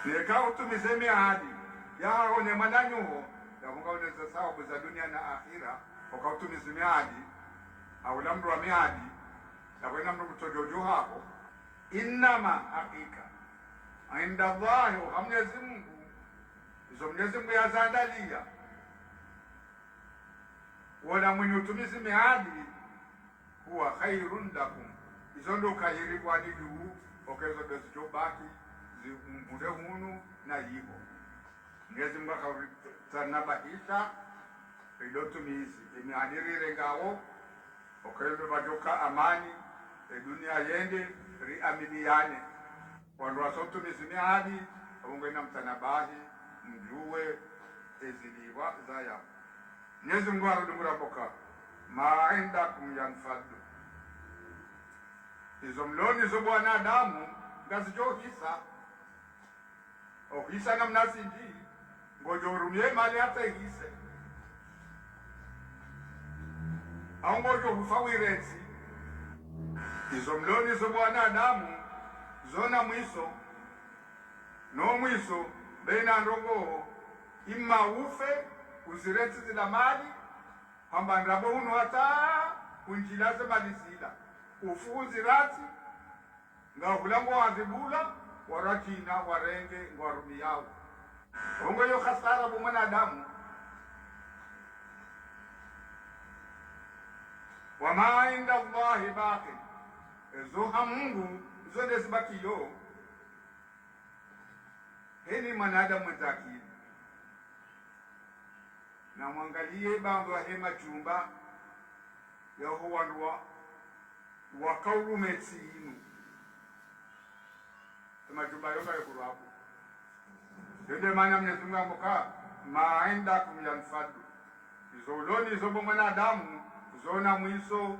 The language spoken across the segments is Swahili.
neka utumize miadi yao ne mananyuho yamunga unaweza sababu za dunia na akhira ukautumize miadi au lamru wa miadi yakwenda mndu kutojojo hapo innama hakika inda Allahi wa Mwenyezi Mungu izo Mwenyezi Mungu yazandalia wala mwenye utumizi miadi huwa khairun lakum izo ndo kahiri kwa juu okezo bezijobaki zimude hunu na yibo Mwenyezi Mungu akatanabahisha ilo tumizi imiadirire ngawo okezo bajoka amani dunia yende riamiliane wandu wasotumizi miadi abungwena mtanabahi mjuwe eziliwa zaya Mwenyezi Mungu arudumura boka ma indakum yanfadu izo mloni zo bwanadamu ngazijohisa okisa na mnasiji ngojorumye mali hata ihise au ngojo hufawirezi izo mloni zo bwanadamu zona mwiso no mwiso bena ndongo imma ufe uzireti zila mali hamba ndrabo hunu hata kunjilaze mali zila ufuzi rati ngahulango wazibula waratina warenge ngwarumi yao ongo yo khasara bu mwanadamu wama inda Allahi baqi ezo Mungu zonde zibakiyo heni mwanadamu mwenzakili na mwangalie bandu hema chumba yaho wandu wakaulume tsinu majumba yoka yokurwapo yonde mana Mwenyezi Mungu amoka ma indakum yanfadu izo uloni izo bo mwanadamu zona mwiso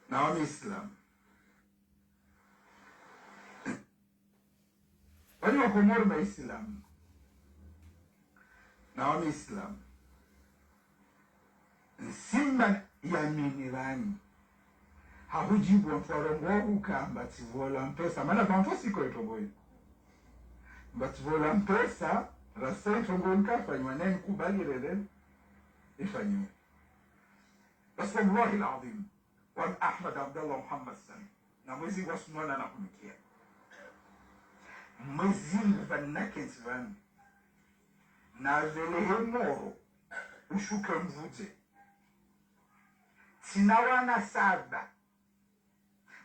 na Waislamu wali wakomoro Waislamu na Waislamu nsimba yaminirani hahujibu mfarongo ukamba tivola mpesa mana pamfosiko itoboyo bativola mpesa rasa itongo nkafanywa nani kubalirere ifanywe بس والله العظيم وان احمد عبد الله محمد سن نمزي واسمونا نقولكيا مزين فنكت فن نازله مورو ushuke mvute tinawana saba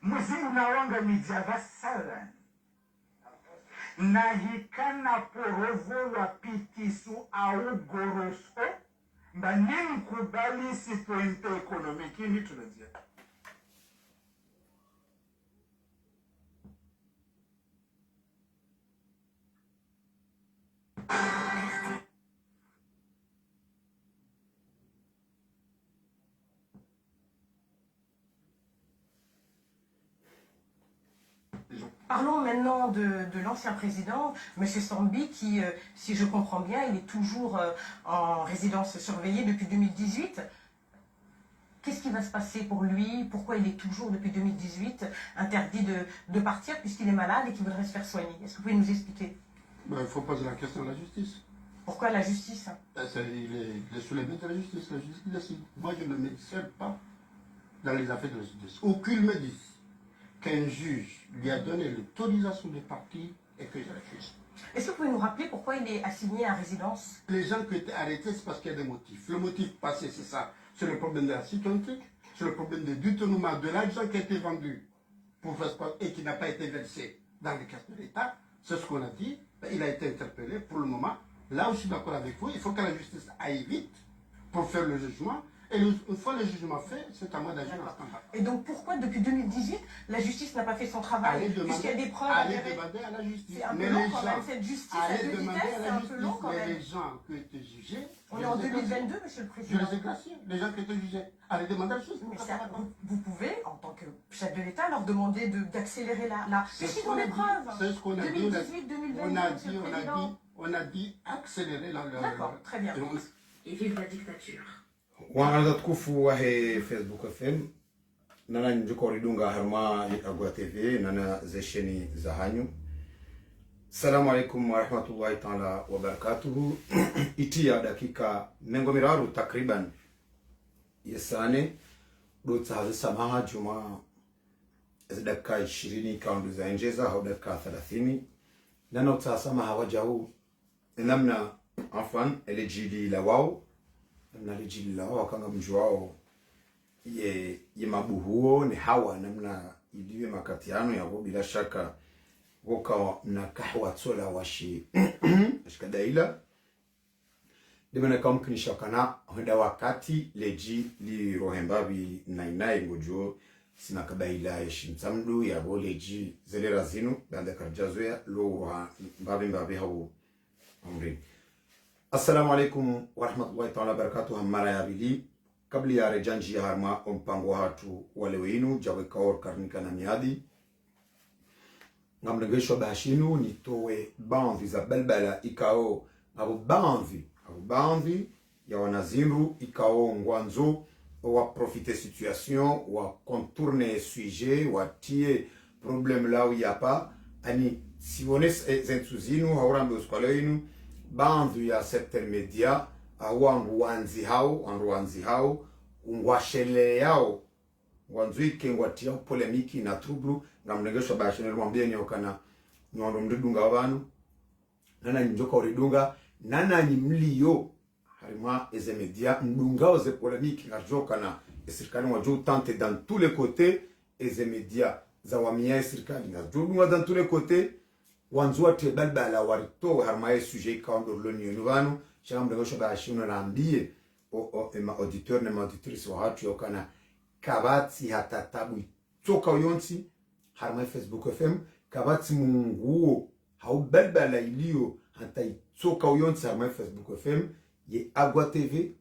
mwezi unawanga mijava sala na hikana porovolwa pitisu au goroso ndani kubali citoyenneté économique ni tunazia Parlons maintenant de l'ancien président, M. Sambi, qui, si je comprends bien, il est toujours en résidence surveillée depuis 2018. Qu'est-ce qui va se passer pour lui? Pourquoi il est toujours, depuis 2018, interdit de partir puisqu'il est malade et qu'il voudrait se faire soigner? Est-ce que vous pouvez nous expliquer? Il faut poser la question à la justice. Pourquoi la justice? Il est sous les mains de la justice décide. Moi, je ne m'excelle pas dans les affaires de la justice. Aucune me dit qu'un juge lui a donné l'autorisation de partir et que je refuse. Est-ce que vous pouvez nous rappeler pourquoi il est assigné à résidence? Les gens qui étaient arrêtés, c'est parce qu'il y a des motifs. Le motif passé, c'est ça. C'est le problème de la citoyenneté, c'est le problème de détournement de l'argent qui a été vendu pour faire sport et qui n'a pas été versé dans les caisses de l'État. C'est ce qu'on a dit. Il a été interpellé pour le moment. Là où je suis d'accord avec vous, il faut que la justice aille vite pour faire le jugement Et une fois le jugement fait, c'est à moi d'agir en standard. Et donc pourquoi depuis 2018, la justice n'a pas fait son travail? Puisqu'il y a des preuves. Allez demander à la justice. C'est un peu long quand même, cette justice à deux vitesses, c'est un peu long quand même. Mais les gens qui ont été jugés... On est en 2022, monsieur le Président. Je les ai graciés, les gens qui ont été jugés. Allez demander à la justice. Mais ça, vous pouvez, en tant que chef de l'État, leur demander d'accélérer la... Puisqu'ils ont des preuves. C'est ce qu'on a dit. 2018, 2022, monsieur le Président. On a dit accélérer la... D'accord, très bien. Et vive la dictature. Wanaanza tukufu wahe Facebook FM nana njuko ridunga harma Agwa TV nana zesheni za hanyu. Assalamu alaikum wa rahmatullahi ta'ala wa barakatuhu. Itia dakika nengo miraru takriban yesane dota hazisamaha juma dakika 20 kaundu za njeza au dakika 30 nana utasamaha wajahu namna afwan elegili la wao na lijili la wao kanga mjuao ye mabuhuo ni hawa namna iliwe makatiano ya bila shaka woka na kahwa tsola washi ashkadaila dimana kamkini shakana henda wakati leji li rohembabi nainai ngojo sina kabaila yeshimsamdu ya leji zelera zinu banda karjazoya lo mbabi hao amri. Assalamu alaikum wa rahmatullahi ta'ala barakatuh mara ya bili kabli ya rejanji ya harma mpango hatu wale wenu jawe kaor karnika na miadi ngamlengesho bashinu nitowe banvi za balbala ikao abo banvi ya wanazinru ikao ngwanzo wa profiter situation wa contourner sujet wa tie problème là où il y a pas ani si on est zentuzinu haurambe uskwalenu bandu ya certain media wangu wanzi hao ungwashele yao wanzuike ngwatia polemiki na trublu ngamlengesho bashene mwambie ni okana nyondo mdudunga abantu nana njoka uridunga nana nyimliyo harima eze media mdungao ze polemiki ngajoka na serikali wajou tente dans tous les côtés eze media za wamia serikali ngajodunga dans tous les côtés wanzua tebalbala warito harmaye sujet kaondo loni yovanu shamba ngosho bashino naambie ma auditeur na auditrice wa hatu yokana kabati hatatabu toka yonti harmaye Facebook FM kabati munguo hau balbala ilio hata toka yonti harmaye Facebook FM ye Agwa TV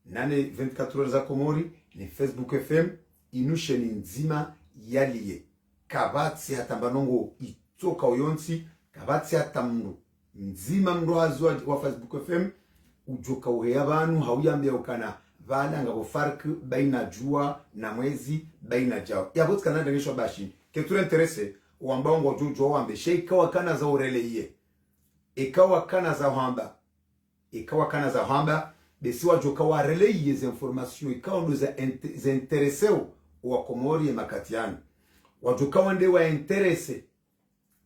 nane 24 heures za Komori ni Facebook FM inusheni nzima yaliye kabati hatambanongo itoka yonti kabati hata mnu nzima mrohazi wa Facebook FM ujoka uheya banu hauyambia ukana vana ngabo fark baina jua na mwezi baina jao yabots kana ndengesho bashi ketura interesse wamba ngo jojo wambe sheika wakana za ureleye ikawa kana za hamba besi wajoka wa releye za information ikawa ndo za interesseo wa Komori ya makatiani wajoka wande wa interesse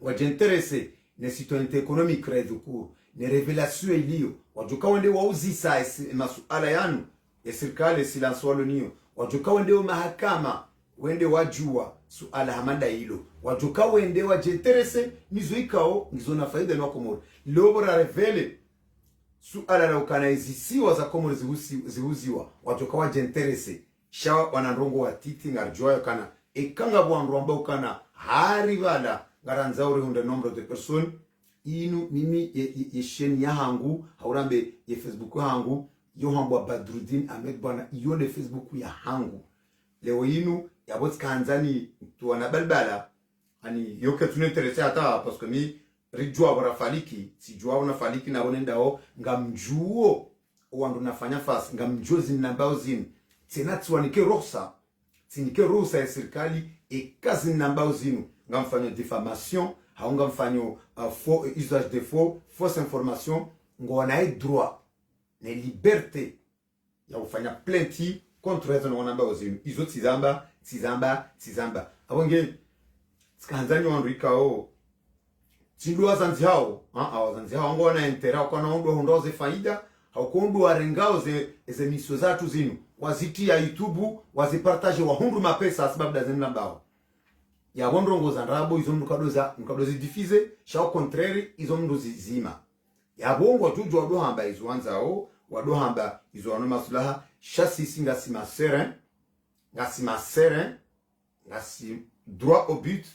wajenteresse ne citoyenneté économique redukuru ne revelation ilio wajuka wende wauzisa masuala yanu ya serikali silanso walonio wajuka wende wa mahakama wende wajua suala hamada hilo wajuka wende wajenteresse nizo ikao nizo na faida na Komori lobora revele suala la ukanazisiwa za Komori zihuziwa wajuka wajenteresse shawa wanandongo watiti ngarjoya kana ekanga bwandu ambao kana harivala garanzauri hunde nombre de personnes inu mimi ye chaîne ya hangu haurambe ye Facebook hangu yo hambo Badruddin Ahmed bwana iyo le Facebook ya hangu leo inu ya bots kanzani tuana balbala ani yoke tuninteresse hata parce que mi rijua bara faliki sijua una faliki na onendao ngamjuo wandu nafanya fast ngamjozi nambao zin tena tuanike ruhusa tinike ruhusa ya serikali kazi nambao zinu ngamfanyo diffamation haungamfanyo faux usage de fausse information ngona droit na liberté ya ufanya plainte contre hizo namba wazinu izo tizamba abonge tsanzanyo wanduikao tindua zanzi hao awazanzi hao ngona intera kwa naondo hondoze faida haukondo arengao ze miso zatu zinu waziti ya YouTube wazipartage wa hundu mapesa sababu da zinu nambao ya wondrongo za rabo izo mkadozi diffuse shao contraire izo mndo zizima ya bongo juju wado hamba izo wanzao wado hamba izo wano masulaha chasisi ngasi masere ngasi droit au but.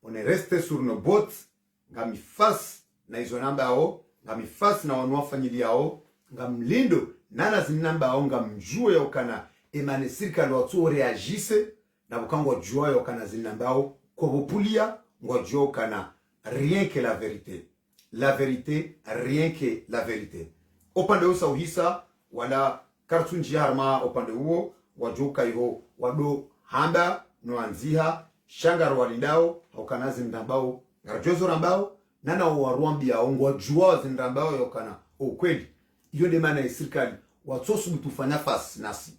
On est resté sur nos bottes ngami face na izo namba yao ngami face na wanu familia yao ngamlindo nana zinamba yao ngamjue ya ukana emane sirikali watu reagisse na bukango jua ya ukana zinamba yao kwa bupulia ngwa jua ukana rien que la vérité. La vérité, rien que la vérité. Opande usa uhisa wala kartunji harma opande uo wajuka iho wado hamba noanziha shangar walindao haukana zindambao ngarjozo rambao nana waruambi ya ongwa jua zindambao yokana ukweli. Yode mana ya sirikali watosu mtufanya fasi nasi.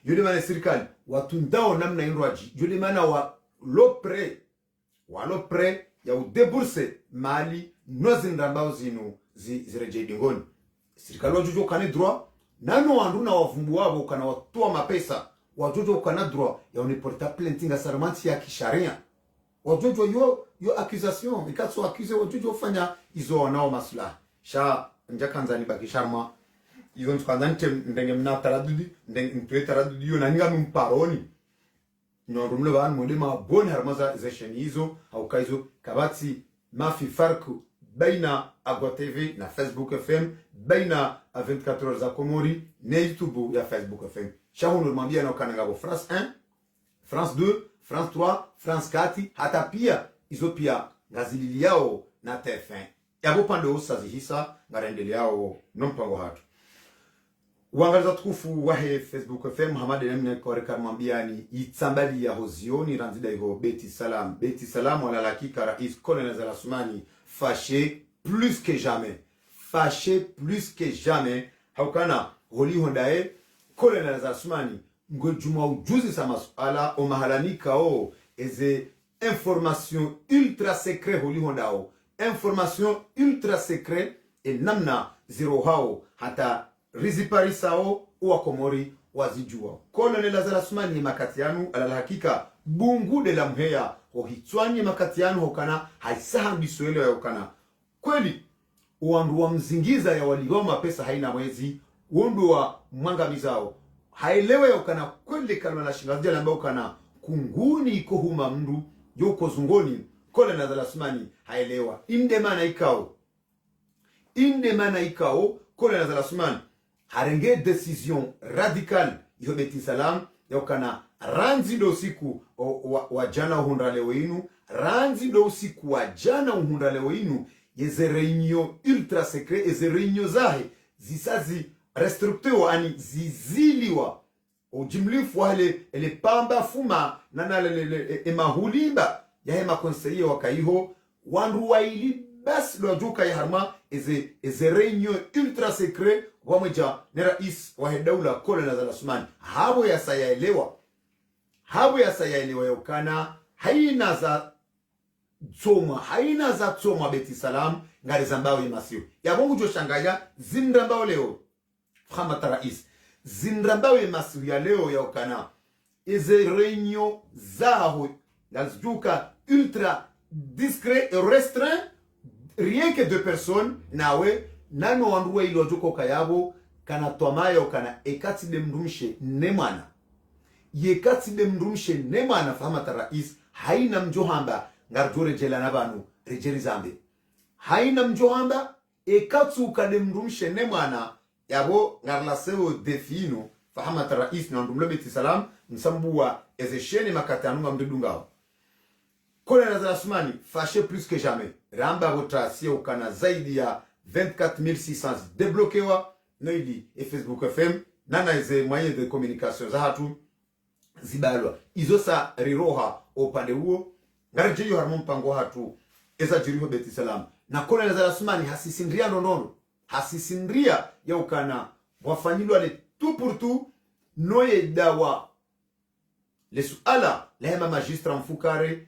Yode mana ya sirikali watundao namna inruaji. Yode mana wa lopre ya udeburse mali nozindambao zinu zireje dingoni. Sirikali wajujo kane droit nano wandu na wavumbu wabo kana watoa mapesa wajujo kana droit ya uniporta plainte nga sarmanti ya kisharia. Wajujo yo accusation ikatso accuse wajujo fanya izo wanao maslaha. Sha njakanzani bakisharma izo ntukanzani ndenge mna taradudi ndenge mtuwe taradudi yo naniga mparoni. Nyorumle baan mwende maboni harmaza zesheni hizo au kaizo kabati mafi farku baina Agwa TV na Facebook FM baina a 24 heures za Komori na YouTube ya Facebook FM. Shahu normambia na kanangabo France 1, France 2, France 3, France 4 hata pia izo pia ngazilili yao na TF1. Yabo pande usazi hisa ngarendele yao nompango hatu. Uangaliza tukufu wahe Facebook FM Muhammad Nemne kwa rekarmambia ni itambali ya hozioni ranzida iho Beti Salam. Beti Salam wala lakika rais Colonel Zalasumani fâché plus que jamais. Fâché plus que jamais. Haukana holi hondae Colonel Zalasumani ngojuma ujuzi sa masuala o mahalanika o eze information ultra secret holi hondao. Information ultra secret e namna zero hao hata riziparisao uwa Komori wazijua. Colonel Zalasumani makatianu ala hakika bungu de la mheya ohitwanye makatianu hokana haisaha mbisuelo ya hokana. Kweli uandu wa mzingiza ya waligoma pesa haina mwezi uandu wa mwanga mizao hailewe ya hokana kweli kalma na shingazia ambao kana kunguni iko huma mndu yoko zungoni. Colonel Zalasumani hailewa inde mana ikao Colonel Zalasumani harenge decision radical yo Beti Salam yokana ranzi do siku wa jana uhunda leo inu ranzi do siku wa jana uhunda leo inu yeze reunion ultra secret yeze reunion zahe zisazi restrictewa ani ziziliwa ujimlifu wale ele pamba fuma nana emahulimba ya hema conseiller wakaiho wandu waili bas do juka ya harma eze reunion ultra secret wameja ni rais wa daula Colonel Zalasumani habo ya sayaelewa yokana haina za tsoma Beti Salam ngari zambao yemasio ya bongo jo shangaya zindrambao leo Muhammad rais zindrambao yemasio ya leo yokana eze reunion zaho ngazjuka ultra discret et restreint rien que 2 personnes nawe nano wanduwa ilo joko kayabo kana tomayo kana ekati de mrumshe nemana yekati de mrumshe nemana Muhammad rais haina mjohamba ngarjore jela nabanu rejeri zambe haina mjohamba ekatsu kade mrumshe nemana yabo ngarlaseo defino Muhammad rais na ndumlo Beti Salam msambuwa ezesheni makatanunga mdudungao. Colonel Zalasumani fâché plus que jamais ramba rotrasie ukana zaidi ya 24600 débloquewa noidi e Facebook FM nana eze moyen de communication za hatu zibalwa izosa riroha opande huo ngarije yo harmon pango hatu eza jiriho Beti Salam na Colonel Zalasumani hasisindria ndonono hasisindria ya ukana wafanyilwa le tout pour tout noye dawa le suala lehema magistra mfukare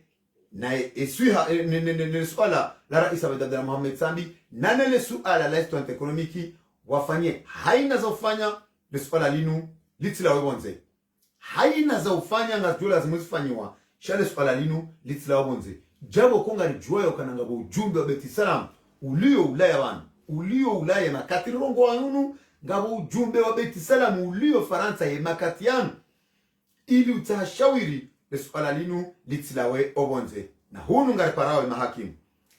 na esuha ne suala la rais Abdallah Mohamed Sambi na le suala la histoire économique wafanye haina za ufanya le suala linu litila webonze haina za ufanya ngajola zimuzifanywa shale suala linu litila webonze jabo konga ni joyo kananga bo ujumbe wa Beti Salam ulio ulaya wana ulio ulaya na katirongo wanunu ngabo ujumbe wa Beti Salamu ulio Faransa ye makatiano ili utashawiri lesuala linu litilawe obonze na hunu ngariparawe mahakimu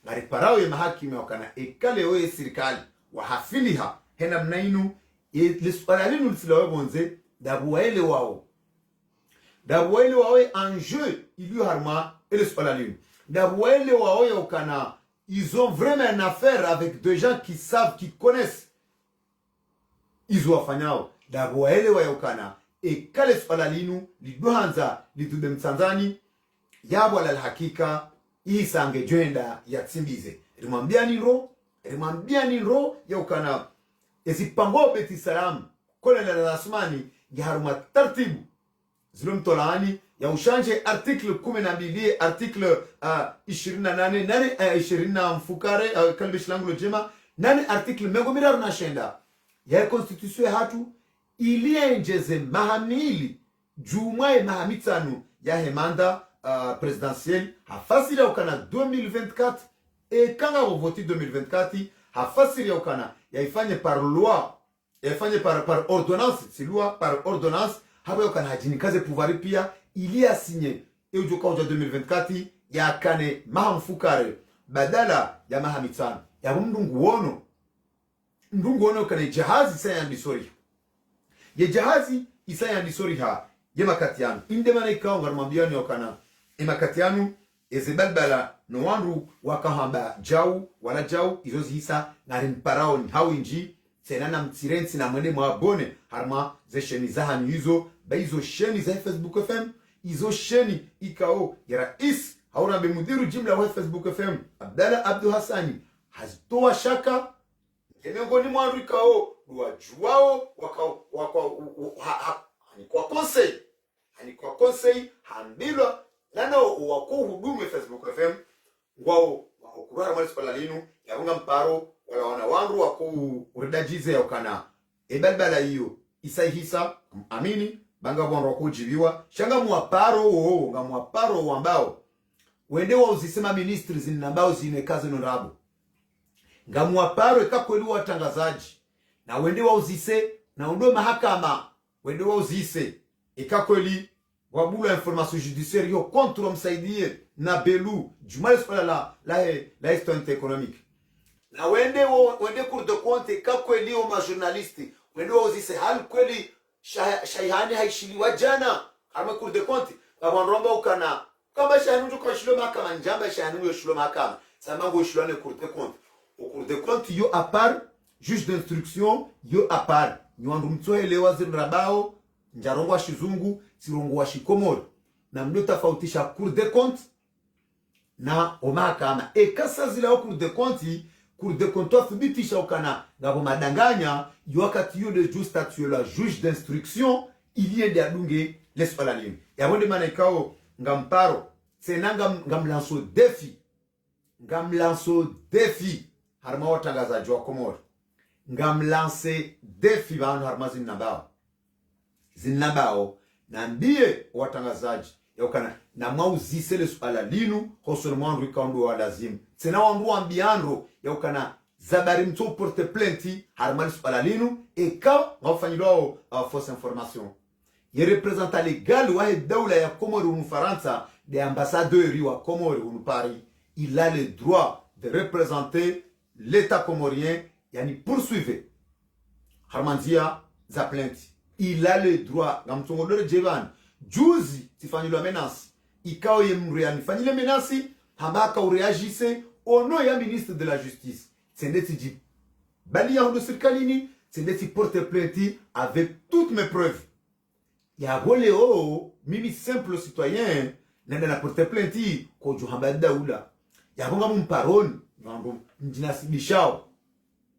ngariparawe mahakimu wakana ekale oye sirikali wa hafiliha hena mnainu lesuala linu litilawe obonze dabuwaele wao enjeu ilio harma lesuala linu dabuwaele wao yakana ils ont vraiment une affaire avec des gens qui savent, qui connaissent. Ils ont afanyao. Dabo elewa yokana. E kale swala linu, liduhanza, lidube mtanzani, yabo ala hakika, isange joenda ya tsimbize. Rimambia niro, yokana. Ezi pango Beti Salamu, kole la lasmani, yaharuma tartibu. Zilum tolaani, ya ushanje article 12 article 28 nane 20 mfukare kalbi shilangu jema nane article megomiraru na shenda ya constitution hatu ilienjeze mahamili jumwae mahamitanu ya hemanda presidentielle hafasiri ya ukana 2024 e kanga voti 2024 hafasiri ya ukana ya ifanye par loi ya ifanye par ordonnance si loi par ordonnance hapo ya ukana hajinikaze pouvoir pia ili asinye eujoka uja 2024 ya kane mahamfukare badala ya mahamitano ya mndungu wono kane jahazi saya ndisori ye jahazi isaya ndisori ha ye makatiano inde mana ikawa ngarumambiani wakana makatiano ezebalbala no wandu wakahamba jau wala jau izozi hisa ngarimparao ni hawinji senana mtirensi na mwende mwabone harma ze sheni zahani hizo ba hizo sheni za Facebook FM izo sheni ikao ya rais haura bemudiru jimla wa Facebook FM Abdalla Abdu Hassani hazitoa shaka miongoni mwa ikao wajuao ni kwa conseil hambilwa nana wako hudumu Facebook FM ngwao wakurara mwali spala linu yarunga mparo wala wana wangu wako uridajize ya ukana ebalbala hiyo isaihisa amini banga wangu wako ujiviwa shanga mwaparo wambao wende wa uzisema ministri zinambao zine kazi nurabu nga mwaparo ikakweli watangazaji na wende wa uzise na undo mahakama wende wa uzise ikakweli wabula information judiciaire yo contre msaidie na belu jumale spala la histoire économique na wende cour de compte kakweli o ma journaliste wende wa uzise hal kweli shayhani haishiliwa jana kama cour de compte kabonromba ukana kama shayhani ndio kwa shilo mahakama njamba shayhani ndio shilo mahakama samango shilo ne cour de compte au cour de compte yo à part juge d'instruction yo à part nyandu mtsoelewa zinrabao njarongo wa shizungu sirongo wa shikomoro na mnyo tofautisha cour de compte na mahakama kasa zile wa cour de compte athibitisha ukana ngabo madanganya yo wakati yo le juge statue la juge d'instruction iliende adunge leswala lini yabonde maana ikao ngamparo senanga ngamlanso defi harma watangazaji wa Komoro ngamlance defi banu harma zinabao na mbie watangazaji yokana na mauzise le swala linu hoso mwandu ikaundu wa lazimu tena wandu ambiandro yokana zabari mto porte plainte harma swala linu eka ngafanyilo fausse information ye représenta légal wa dawla ya Komoro mu Faransa des ambassadeurs wa Komoro mu Paris il a le droit de représenter l'état comorien yani poursuivre harmanzia za plainte il a le droit ngamtongolore jevan juzi tifanyilo menace ikao yemriani fanyile menace hamaka ureagisse au nom ya ministre de la justice sendeti di bali ya ndo sirkalini sendeti porte plainte avec toutes mes preuves ya goleo mimi simple citoyen nenda na porte plainte ko johamba daula ya bonga mparoni ngambo njinasibishao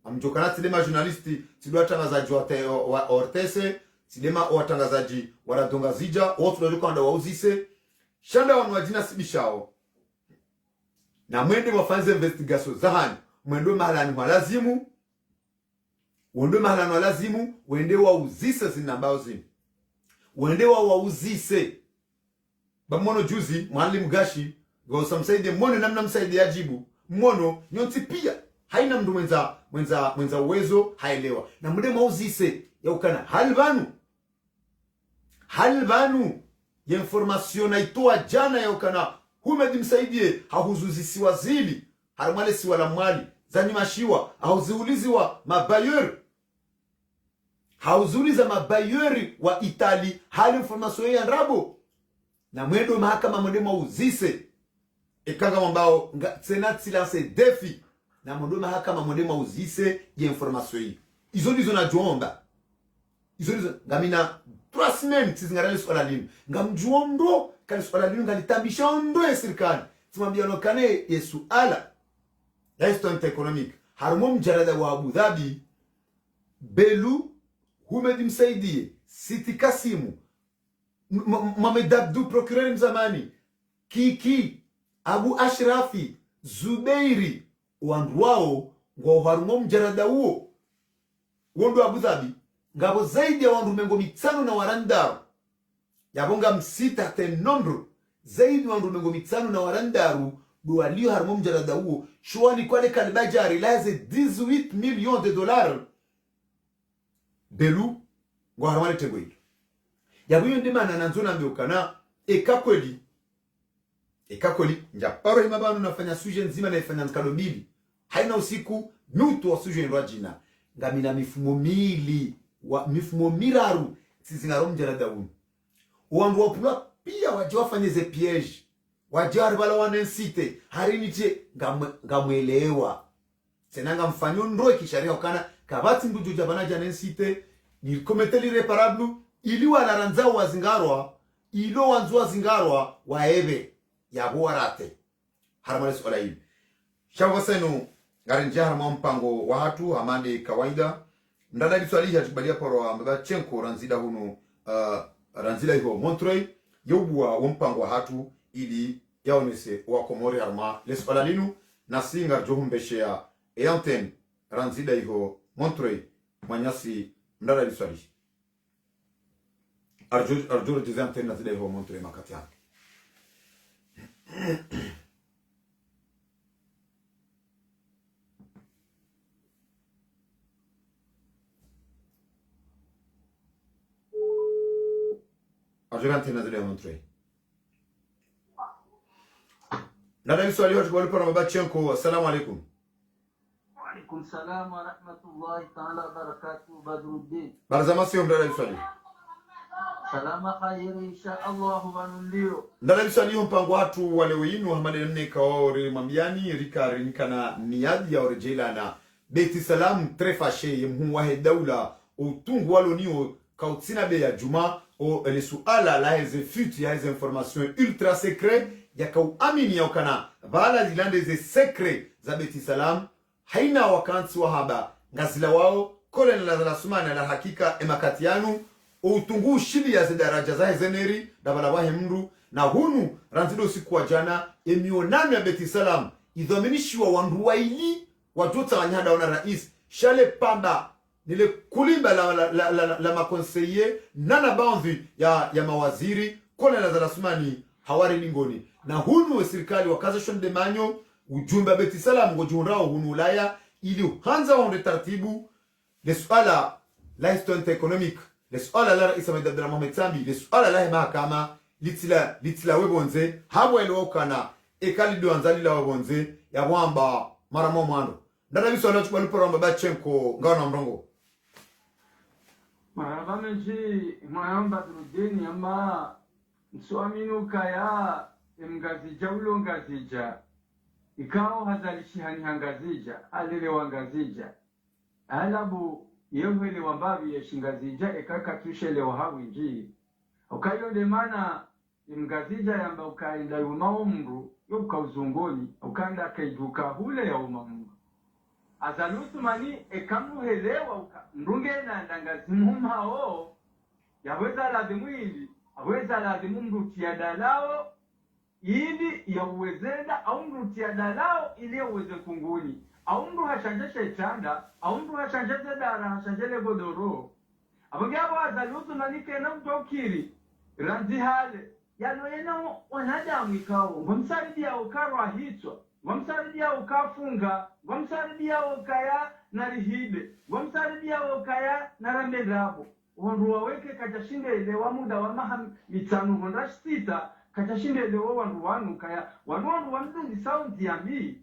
amjokana tidema journalisti tidwa tangazaji wa ortese tidema watangazaji waradonga zija watu ndio ndo wauzise shanda wanwajina sibishao na mwende wafanze investigation zahani mwende mahalani walazimu wende wauzise zinambao zini wende wauzise bamono juzi mwalimu gashi go samsaide mono namna msaide ajibu mono nyonti pia haina mndu mwenza uwezo haelewa na mde mauzise ya ukana halvanu ya information na itoa jana ya ukana humedi msaidie hahuzuzisiwa zili harimale siwa la mwali zanyimashiwa hauziuliziwa mabayeur hauzuliza mabayeur wa Itali hali information ya nrabo na mwendo mahakama mwende mauzise ekanga mbao senat silence defi na mwendo mahakama mwende mauzise ya information hii izo ndizo na jomba izo ngamina 3 semaines tizingarale swala linu ngamjuondo kali swala linu ngalitambisha ondo ya serikali tumambia nokane yesu ala la histoire économique harmo mjarada wa Abu Dhabi Belu Humedi msaidie Siti Kasimu Mohamed Abdou procureur mzamani Kiki Abu Ashrafi Zubeiri wandu wao ngo harmo mjarada huo wondo Abu Dhabi ngabo zaidi ya wandu mengo mitano na warandaru yabonga msita ten nombro zaidi wandu mengo mitano na warandaru do aliyo harmo mjarada huo shwani kwale kalibajari laze 18 millions de dollars Belu ngo harmale tego hilo yabuyo ndimana nanzona mbeukana ekakweli njaparo imabanu nafanya suje nzima na ifanya nkado mbili haina usiku nutu wa suje nrajina ngamina mifumo miraru sizingaro mjarada unu wandu wapula pia waje wafanyeze piège waje haribala wanensite harinitie ngamwelewa senanga mfanyo ndroe kisharia ukana kabati mbujo jabana janensite ni komete l'irréparable ili wanaranza wazingarwa ilo wanzua zingarwa waebe yabo warate haramale swala hili shawa senu ngarinja harama mpango wa hatu hamande kawaida ndada liswali hatubalia poro ambaba chenko ranzida hunu ranzida hiyo Montreuil yobwa mpango wa hatu ili yaonese wa Komori harama leswala linu nasinga johumbeshe ya eanten ranzida hiyo Montreuil manyasi ndada liswali arjur dizante ranzida hiyo Montreuil makati yake arjurante nazile Montreuil ndada liswali watu kwa lipo na babachenko assalamu alaikum Alaikum salam wa rahmatullahi ta'ala wa barakatuh Badruddin. Barazama sio ndada liswali. Salama khairi insha Allah wanulio. Ndada liswali mpango watu wale winu hamade mne kaore mambiani rikari nikana niadi ya orejela na Beti Salam très fâché yemhu wahe daula utungu walo niyo kautsina be ya juma o ele suala la heze futi ya heze information ultra secret ya kau amini ya ukana bala zilande ze secret za Beti Salam haina wakansi wahaba ngazila wao kole na sumana la hakika emakatianu utungu shili ya daraja za zeneri dabala wahe mndu na hunu ranzido siku wa jana emionano ya Beti Salam idhominishiwa wandu waili wajota wanyada wana rais shale pamba nile kulimba la makonseye nana baadhi ya mawaziri kole na sumani hawari lingoni na hunu wa serikali wakaza shonde manyo ujumbe Beti Salam ngojunrao hunu Ulaya ili hanza waonde taratibu le suala la histoire économique le suala la Rais Abdallah Mohamed Sambi le suala la mahakama litila webonze habo elokana ekali do anzali la webonze ya mwamba mara mwando ndana biso la chukua liporo mbaba chenko ngao na mrongo Maraba meji mwamba Badruddin ama msuaminu kaya mgazija ulo ngazija ikao hazalishi hani hangazija alile wangazija alabu yehwele wambavi yeshingazija ekaka tushele wahawinji ukayo demana mgazija yamba ukaenda umamru yobuka uzungoni ukanda kaiduka hule ya umamru azalutu mani ekamuhelewa ndunge na ndangazimu hao yaweza lazimwili aweza lazimu mruti ya dalao ili ya uwezenda au mruti ya dalao ili ya uweze kunguni au mru hashanjeshe chanda au mru hashanjeshe dara hashanjele godoro abagabo azalutu mani kena mtokiri ranzi hale yano yena wanadamu ikawo ngomsaidia ukarwa hitwa wamsaidia ukafunga, wamsaidia ukaya na rihide, wamsaidia ukaya na ramberabo. Wandu waweke kachashinde elewa muda wa maha mitanu honda sita, kachashinde elewa wandu wanu kaya, wandu wamdundi saundi ya mii.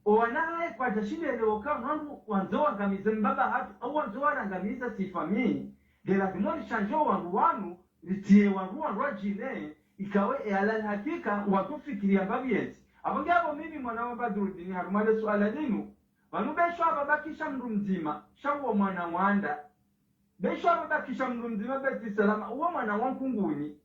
Wanae kwa kachashinde elewa wandu wanzoa ngamize mbaba hatu, au wanzoa ngamize sifamii. De la dimoni chanjo wandu wanu, litie wandu wajine, ikawe alal hakika watufikiria babiyensi. Abangabo mimi mwana wa Badruddin harumale suala linu. Wanu besho ababakisha mndu mzima, shawo mwana wanda. Besho ababakisha mndu mzima beti salama, uwa mwana wankunguni.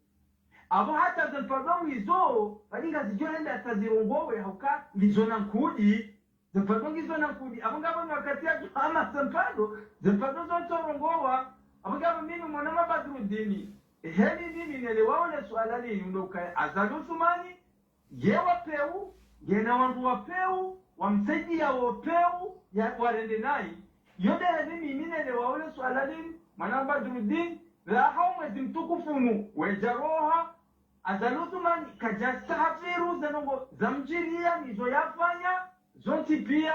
Abo hata zenfadongu izo, walinga zijohenda atazirongowe hauka, ngizona nkudi. Zenfadongu ngizona nkudi. Abangabo ni wakati ya ama zenfado, zenfado zonto rongowa. Abangabo mimi mwana wa Badruddin. Heli mimi nelewaone suala linu ndoka Azali Uthmani. Yewa peu, yena wandu wa peu, wamsaidia wa peu, ya warende nai. Yode mimi minele waole suala lini, mwana Badruddin, la hao mwezi mtukufunu, wejaroha, Azali Uthmani, kajastahafiru zanongo, zamjiria, nizo yafanya, zonti pia,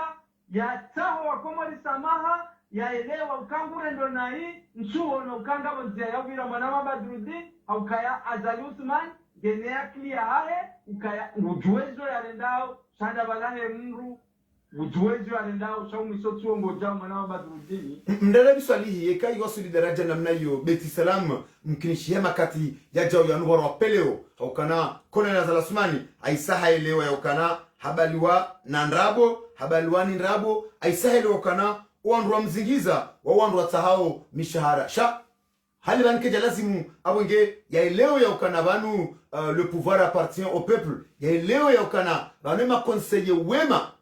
ya taho wa komori samaha, ya elewa ukangure ndo nai, nchuo na ukanga wanzia ya vila mwana Badruddin, au kaya Azali Uthmani, genea klia hae, ukaya ujuwezo ya rendao, shanda balahe mru, ujuwezo ya rendao, shaumu isotu ongoja mwana wa Badruddin. Mdala biswalihi, yeka iwasuli daraja namna yo, Beti Salam, mkinishihema kati ya jao ya nuhoro wa peleo, haukana Colonel Azali Uthmani, aisaha elewa ya ukana, habaliwa na nrabo, habaliwa ni nrabo, aisaha elewa ukana, uandru wa mzingiza, wa uandru wa tahao mishahara. Hali banke lazimu abonge ya eleo ya ukana banu le pouvoir appartient au peuple. Ya eleo ya ukana banu ma conseiller wema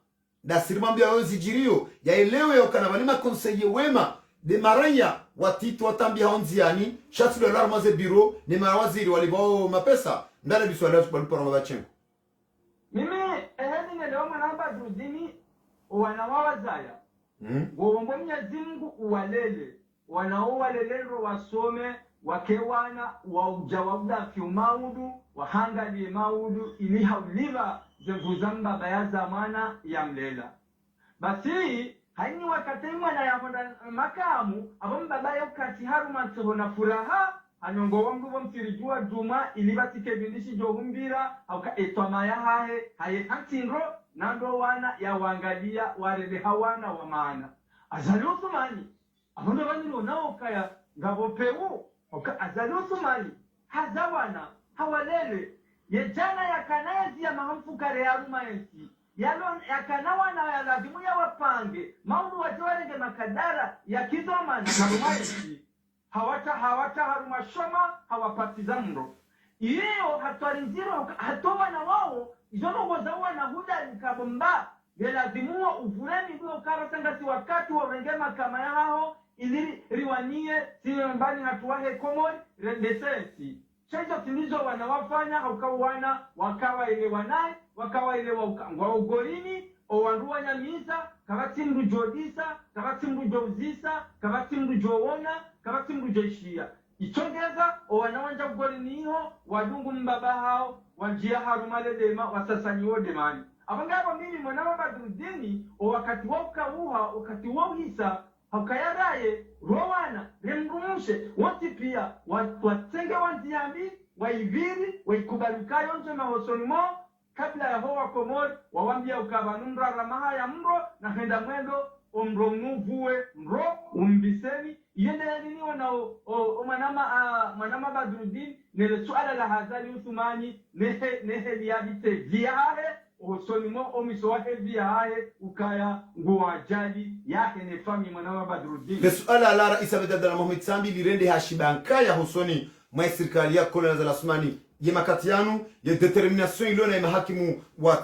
da sirimambia yozi jirio. Ya eleo ya ukana banu ma conseiller wema de maranya watito watambia honziani shatu de l'armaze bureau ni mawaziri walibao mapesa ndala biswala balipora mabachenko. Mimi eheni leo mwana Badruddin wanawawazaya. Ngombo Mwenyezi Mungu uwalele. Wanaowalelero wasome, wakewana, wauda kiumaudu, wahangalie maudu, ili hauliva zenguzamba bayaza mana ya mlela. Basi, haini wakati mwana ya honda makamu, abamba ya ukati haruma ntuhona furaha, anongo wangu wa mtirijua juma, ili batike bindishi johumbira, hauka etwama ya haye hantinro, nando wana ya wangalia, warele hawana wa maana. Azali Uthmani, abondo baniro nao kaya ngabo peu oka Azali Uthmani hazawana hawalele yejana yakanazi ya mahamfukare ya rumaensi yalo yakanawana ya lazimu ya wapange maundu watiwarenge makadara ya kizomani na rumaensi hawata harumashoma hawapatiza mro iyo hatwarinziro hatowa na wao izono gozawa na huda nikabomba yelazimuwa uvureni huo karasangasi wakati wa rengema kama yao ili riwanie siyo mbani hatuwahe komori rendesensi. Chaizo tinizo wanawafanya haukawana wakawa ile wanai wakawa ile wa ugorini o wanduwa nyamiza kabati mdu jodisa kabati mdu jouzisa kabati mdu joona kabati mdu joishia ichongeza o wanawanja ugorini hiyo wadungu mbaba hao wajia harumale dema wasasanyi wo demani. Abangabo mimi mwana wa Badruddin o wakati wakati wauhisa haukayaraye rowana remrumushe wati pia watenge wanziambi waiviri waikubalikayo nje mahosoni mo kabla ya hoa komori wawambia ukabanumra ramaha ya mro na henda mwendo omro mnuvuwe mro umbiseni yende nini wana mwanama Badruddin nele suala la Azali Uthmani nehe liyabite viyahe osonimo omiso wake viyahe ukaya nguwajali yake ne fami mwana Badruddin. Le suala la Rais Abdallah Mohamed Sambi lirende hashibanka ya husoni mwa serikali ya Colonel Azali Uthmani ye makati yanu ye determination ilona ya mahakimu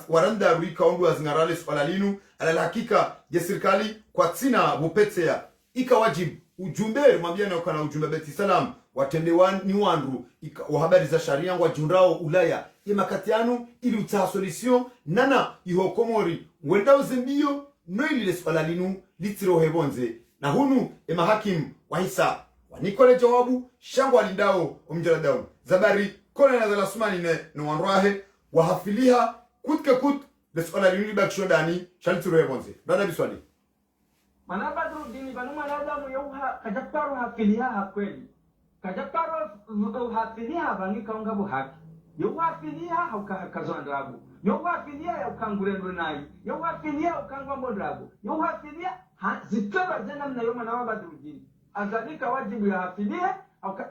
waranda ruika ondu azingarale suala linu ala hakika ye serikali kwa tina bupetea ikawajibu ujumbe mwambia na ukana ujumbe Beti Salam watendewan ni wandu wa habari za sharia wa junrao Ulaya ye makati yanu ili utaha solution nana iho komori wenda uzembio no ili suala linu litiro hebonze na hunu mahakimu wahisa wanikole jawabu shangwa lindao omjala daun zabari Colonel Azali Uthmani ne wanrahe wahafiliha kut le swala lini bakisho dani shalitiro yebonze dada biswali mana Badruddin banu manadamu yauha kajaparu hafilia hakweli kajaparu hafilia bangi kaunga buhaki yauha hafilia haukazwandrabu yauha hafilia yaukangurendo nai yauha hafilia ukangwa mondrabu yauha hafilia zitweba zena mna yoma na Badruddin azalika wajibu ya hafilia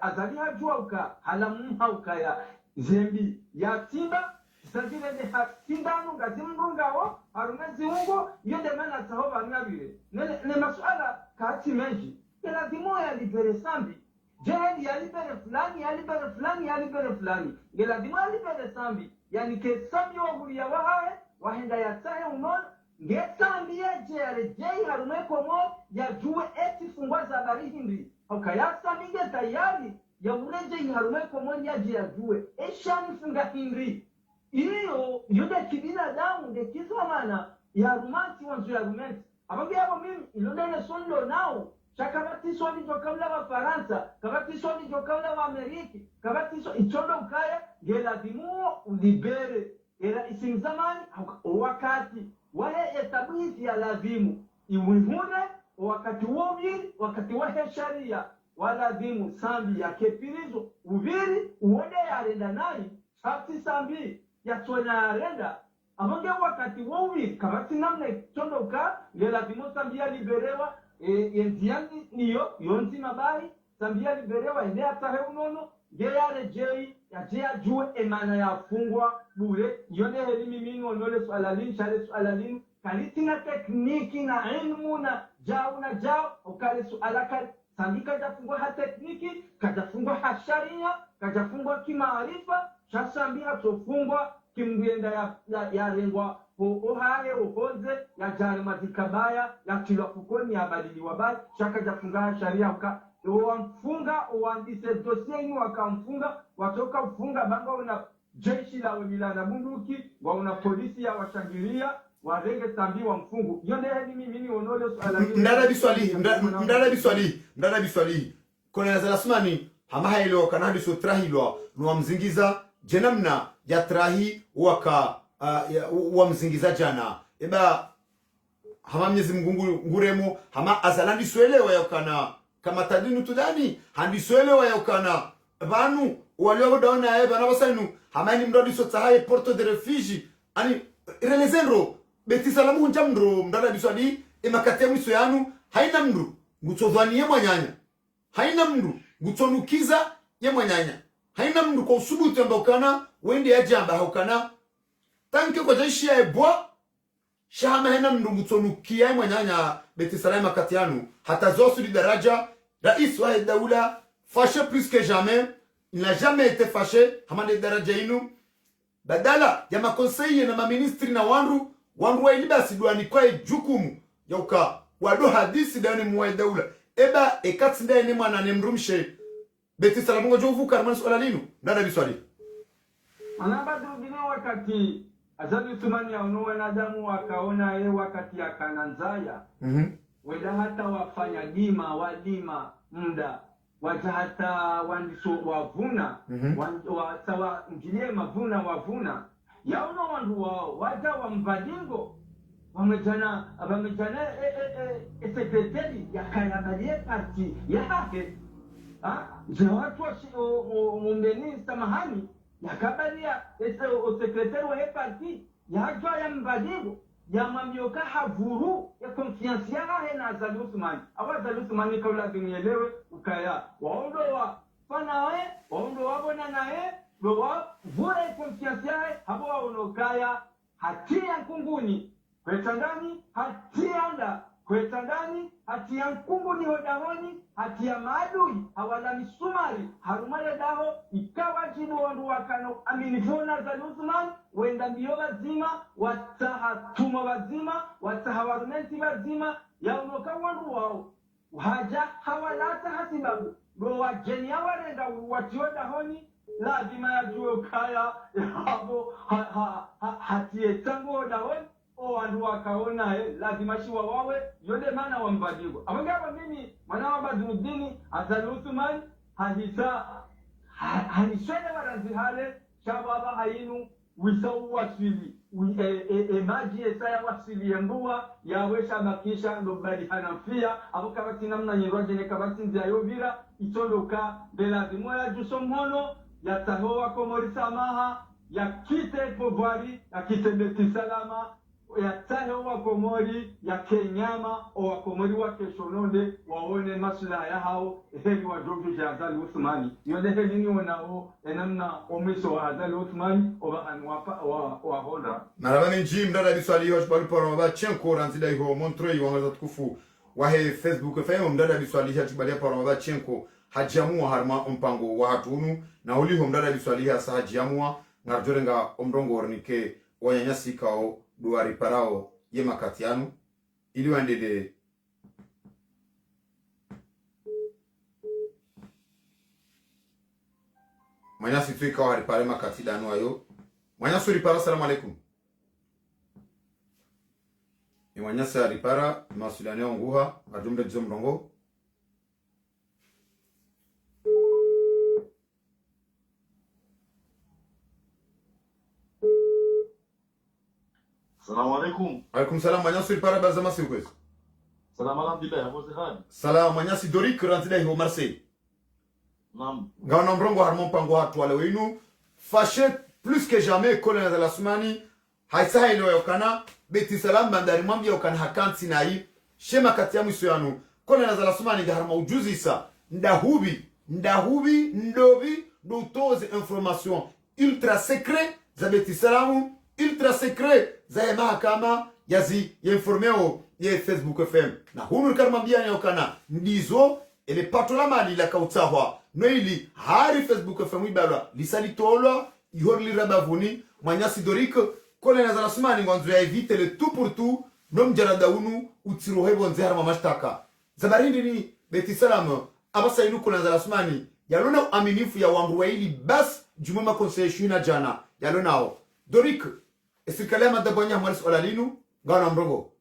azali hajua uka halamuha uka ya zembi ya timba Sazile de hatindanu ngazimrungao harumezi ungo yende mana tahoba ngabire ne masuala kati menji ila dimo ya libere sambi jehedi ya libere fulani ya libere fulani ya libere fulani ila dimo ya libere sambi yani ke sambi wa huli ya wahae wahenda ya tahe unon nge sambi ya jere jei harumeko mo ya juwe eti fungwa za bari hindi hauka ya sambi ge tayari ya ureje harumeko mo ya juwe eshani funga hindi iyo yude kibinadamu de kisomana ya rumanti wanzu ya rumanti abangi yabo mimi ilondele sondo nao chakabati swali jokabla wa Faransa kabati swali jokabla wa Amerika kabati so ichondo ukaya gela dimu libere era isimzamani wakati wahe etablishi ya lazimu iwihune wakati wobili wakati wahe sharia walazimu sambi ya kepirizo uviri uode ya renda nai hati sambi ya tuona renda amonge wakati wowi kabati namne tondoka lela bimo sambia liberewa yendiani niyo yonzi mabari sambia liberewa ende atahe unono yale jei ya jea jue emana ya fungwa bure yone helimi mimi onole swalалин shale swalалин kalitina tekniki na ilmu na jao ukale sualaka sambika jafungwa ha tekniki kajafungwa ha sharia kajafungwa kimaarifa shasambia tofungwa kimgenda ya rengwa ohaye ohoze ya jari mazikabaya ya kilwa kukoni ya badili wabali shaka jafunga sharia uka wamfunga uandise dosie inu wakamfunga watoka ufunga banga una jeshi la wemila na bunduki wa una polisi ya washangilia warenge tambi wa mfungu yonde hedi mimi onole swala ndada biswali kona za lasmani hamahailo kanadi sotrahilo no mzingiza jenamna ya trahi waka wa mzingiza jana eba hama Mwenyezi Mungu nguremo hama azalandi swelewa yakana kama tadinu tudani handi swelewa yakana banu walio daona eba na wasanu hama ni mradi sotahaye porto de refuge ani relezero beti salamu njamndro mdada biswadi emakatemu soyanu haina mndu ngutsodwani ye mwanyanya haina mndu ngutsonukiza ye mwanyanya haina mndu kwa usubutu ambokana wende ya jamba haukana tanke kwa jeshi ya ebwa shahama haina mndu ngutsonukia ye mwanyanya beti salama katianu hata zosu di daraja rais wa daula fâché plus que jamais il n'a jamais été fâché hamande daraja inu badala ya makonseye na maministri na wandu wa ilibasi duani kwa jukumu yauka wado hadisi dani mwa daula eba ekatsinda ene mwana nemrumshe beti salamungo jovu karman swala linu ndada biswali anabadu bino wakati azali tumani ya unowe na damu wakaona ye wakati ya kananzaya weda hata wafanya dima wadima muda waja hata wandiso wavuna sawa mjilie mavuna wavuna yaona wandu wao waja wa mbadingo wamejana sekretari ya kayabalie parti ya hake je watu wa mumbeni samahani ya kabalia sekretari wa parti ya hajwa ya mbadingo ya mamioka havuru ya konfiansi ya hahe na Azali Othman awa Azali Othman kaula binielewe ukaya waondo wa fanawe waondo wabona nae wa vura konfiansi ya hahe habo waonokaya hatia nkunguni kweta ndani hatia nda kweta ndani hatia nkunguni hodahoni hatia maadui hawala misumari harumale daho ikawa jibu wandu wakano aminifona Azali Othman wenda mbio bazima wataha tuma bazima wataha warumenti bazima yaunoka wandu wao haja hawalata hatibabu do wajeni ya warenda watiwa dahoni lazima ya juwe kaya habo hatie tango dahoni o wandu wakaona lazima shiwa wawe yode mana wambadigo abangaba mimi mana wa Badruddin Azali Othman hadisa haniswele waranzihale shababa hainu wisau wasili maji esaya wasili yembua yawesha makisha ndo bali hanafia abo kabati namna nyirwaje ne kabati nzayo vira itondoka belazimu ya jusomhono ya tahoa komori samaha ya kite povari ya kite beti salama ya tahoa komori ya kenyama o wakomori wa keshononde waone maslaha ya hao heli wa jojo ya Azali Uthmani yone heli ni wanao enamna omiso wa Azali Uthmani oba anwapa wa honda marabani njim dada biswali hosh bali poro ba chenko ranzida ho montreux wangaza tukufu wa he Facebook FM mdada biswali hati bali poro ba chenko hajiamua harma mpango wa hatunu na uliho mdada biswali hasa hajiamua ngarjorenga omrongo ornike wanyanyasi kao duari parao ye makatianu ili waendele manyasi tu ikawa haripare makatida anuayo manyasi ripara. Salamu alaikum. Ni manyasi haripara masuliane onguha ajumbe jizo mrongo. Salamu alaikum. Alaikum salam. Manyasi ripara bazama siukwezi. Salam alhamdulillah. Hapo zihani. Salam manyasi Dorik rantida ho Marseille. Naam. Gawana mrongo harmon pango hatu wale winu fâché plus que jamais kolena za lasumani haisa ilo yokana beti salam bandari mwambia yokana hakanti na hii shema kati ya mwiso yanu kolena za lasumani gaharma ujuzi isa ndahubi ndobi ndotoze information ultra secret za beti salamu ultra secret za ya mahakama yazi ya informeo ya Facebook FM na hunu karmambia yokana ndizo ele patola mali la kautahwa noili hari Facebook FM ibala lisali tolwa ihorli rabavuni manyasi Dorik kolena za rasmani ngwanzo ya evite le tout pour tout nom jarada unu utirohe bonze harma mashtaka zabarindi ni beti salam abasa inu kolena za rasmani yalona aminifu ya wangu wa ili bas jumuma conseil na jana yalonao Dorik esikalema dabonya mwalis olalinu ngana mrongo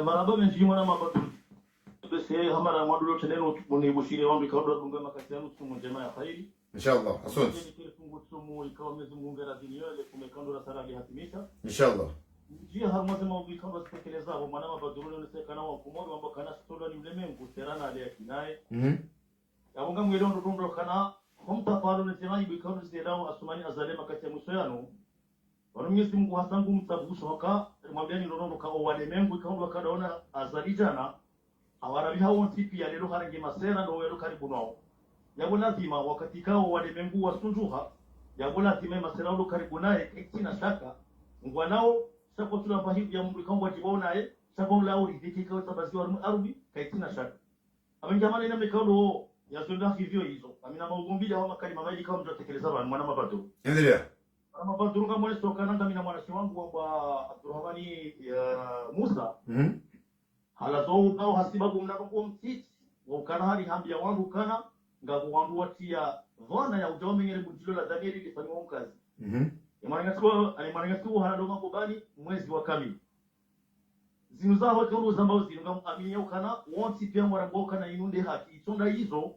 Maraba menji mwana mabatu bese hamara mwadulo teneno muni bushire wangu ikaondoa dunga makatianu tumu njema ya khairi inshallah. Asante kile fungu tumu ikawa mezi mungera dinio ile kumekandora sarali hatimisha inshallah. njia harmaze mwangu ikawa tekeleza hapo mwana mabatu leo nisekana wa kumoro amba kana stola ni mlemengu serana ale yakinae yabonga mwele ndo ndo kana homta palo ne sema ibi ikawa zidao asumani azale makati ya musoyano Mwenyezi Mungu hasangu mtabuso waka mwambiani ndono ka owademengu ikawa kadaona azali jana awarabi hao tipi ya lelo harange masera ndo welo karibu nao yabo lazima wakati kao wademengu wasunjuha yabo lazima masera ndo karibu naye ekina shaka ngwa nao sako tula fahimu ya mungu kangwa jibona naye sako lao ridiki kao tabaziwa arubi kaitina shaka amenjamana ina mekao ya sonda hivyo hizo amina maugombi ya makali mamaji kama mtatekeleza bana mwana mabato Endelea. Mabato runga mwele stokana nda mina mwana shiwangu wa Abdurrahmani Musa halazo au hasibabu mnakongo mtiti wakana hali hambia wangu kana ngabu wangu watia vona ya ujome ngere bujilo la Danieli lifanywa kazi Imaningatuo haladoma kubani mwezi wa kamili zinuza hote uru zambao zinunga aminya ukana wanti pia mwarangoka na inunde haki itonda hizo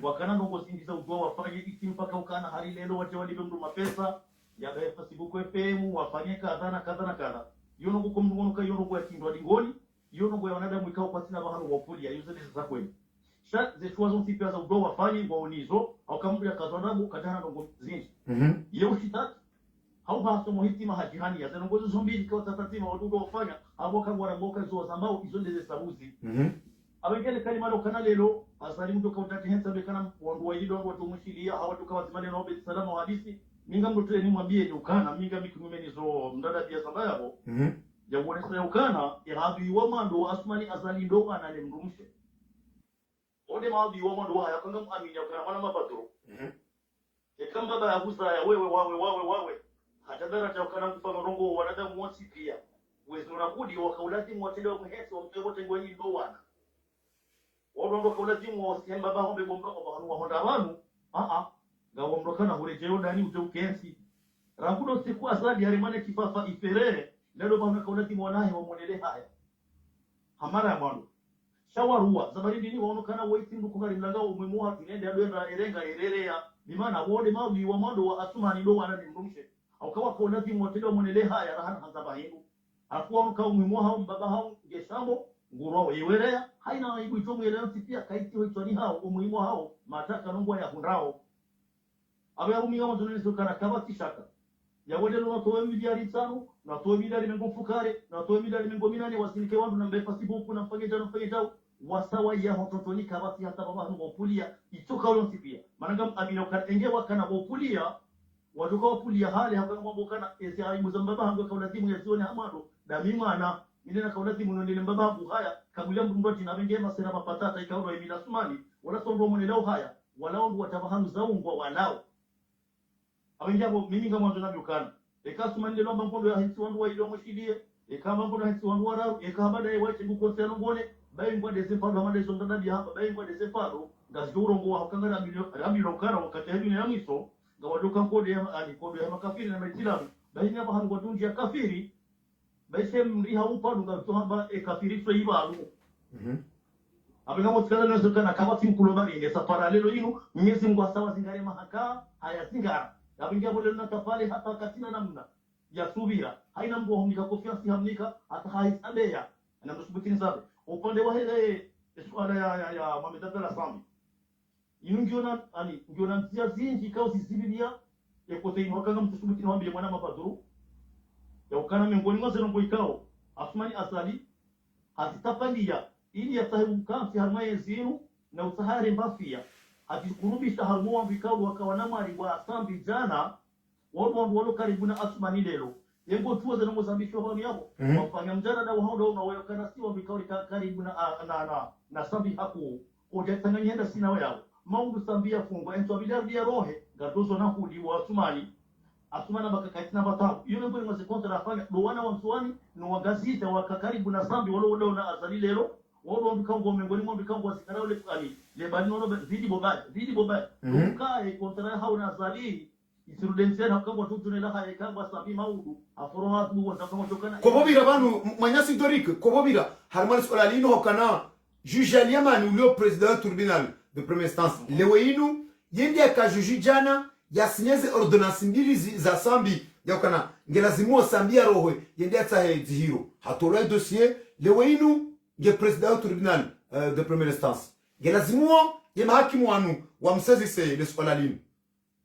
wakana ndongo zingiza ujua wafanye iti mpaka ukana hali lelo wache walibe mdu mapesa ya Facebook FM wafanye kadha na kadha yono kukomnduka yono kwa kindwa dingoni yono kwa wanadamu ikao kwa sina bahano wakulia yuzo ni sasa kweli shat zetuwazo tipia za udo wafanye waonizo au kambuya kazanabu kadana ndongo zingi yeo shitat hau haso muhitima hajihani ya zanongozo zombi kwa tatatima wadudo wafanya abo kangwa ramboka zo zambao izo ndeze sabuzi abengele kalima lo kana lelo asali mtu kwa utati hensa bekana wandu wailido watu mushilia hawatu kwa zimale na obe salama wa hadisi minga mtu ni mwambie ni ukana minga mikimume nizo mdada pia sababu ya uonesa ya ukana ya hadu iwama ndo asmani azali ndo anale mrumshe ode maadhi iwama ndo haya kanga muamini ya ukana mwana mapatro kama baba ya kusa ya wewe wawe hatadara cha ukana mfano rongo wanadamu wote pia wezo unakudi wakaulati mwatende wa mhesi wa mpevo tengo hii ndo wana wadondo kaulati mwasi baba hombe bomba kwa honda wanu gawo mrokana hurejeo ndani ukensi rakudo siku asadi harimane kifafa iferere lelo bana kaulati mwanahe wa mwenele haya hamara ya mwandu shawarua zabari dini waonekana waiti nduko kali mlanga umwemuha tinende adwenda erenga erere ya bimana wode maudi wa mando wa asumani do wana nimrumshe au kawa ko nazi motelo monele haya rahan hanza bahindu akuwa ka umimo hao baba hao geshambo nguro iwerea haina ibu itomu ile pia kaiti witoni hao umuhimo hao mataka nongwa ya hundrao abe abumiga mazunene sokana kabati shaka ya wode lo to miliari 5 na to miliari mengo fukare na to miliari mengo minane wasinike wandu na mbefa sibuku na mfanye jao wasawa ya hototoni kabati hata baba ngo pulia itoka ulo tipia mananga abina ukatenge wakana bopulia watoka wapulia hali hapa mambo kana ese aibu za baba hangu kaula timu ya sioni hamado damimana nina kaula timu nondele baba hangu haya kagulia mndoti na benge masera mapatata ikauro emila sumani wala sondo monelao haya wala ondu watabahamu zaungwa walao awenjabo mimi kama mwanzo nabyukana ekasumani lelo mbangondo ya hitsi wandu wa ile mshidie ekama mbangondo ya hitsi wandu warao ekabada ya wache ngukosea ngone bayingwa desefado amade zonda dia hapa bayingwa desefado ngazuro ngo hakangara ramiro kara wakati hadi ni amiso ngawaduka kode ya ani kode ya makafiri na maitilamu bayinga ba hango tunji ya kafiri bayisem riha upadu ngatohamba kafiri so ibalu abinga motskala nasukana kabati mkulobari ngesa paralelo inu Mwenyezi Mungu asawa zingare mahaka haya zingara abinga bole na tafali hata katina namna ya subira haina mbo humika confiance hamnika hata haisabeya na msubutini sabe upande wa hele swala ya Mohamed Sambi yungiona ani ngiona ntia zinji kao sisibilia ekote inokanga mtusubutini wambie mwana mapaduru ya ukana miongoni mwa zeno ikao asmani asali hazitapandia ili yatahibu kamsi harmaye zinu na usahari mbafia hatikurubisha harmuwa vikao wakawana mari wa Sambi jana walo karibu na asmani lelo yengo tuwa zeno mozambisho honi yabo wafanya mjarada wa hao na wewe kana siwa vikao karibu na Sambi haku koja tanganyenda sina wao maundu Sambi ya fungo ento biliardi ya rohe gatozo na hudi wa asumana bakakaitina batabu yule mbona mwaze kontra afanya dowana wa msuani no wagazita wakakaribu na Sambi walo na azali lelo wao mbikango miongoni mwa mbikango wasikara ule kali le banino zidi boba ukae kontra hao na azali isirudensia na kama watu tunela haya kama Sambi maudu aforoha tu wanataka kutokana kobobira banu manyasi historique kobobira harman solalino hokana juge Aliamani ulio president tribunal de première instance leweinu yendi akajuji jana yasinyeze ordonnance mbili za Sambi yakana ngelazimu Sambi roho yendi atahe zihiro hatolai dossier leweinu nge president tribunal de première instance ngelazimu ye mahakimu wanu wamsezise le solalino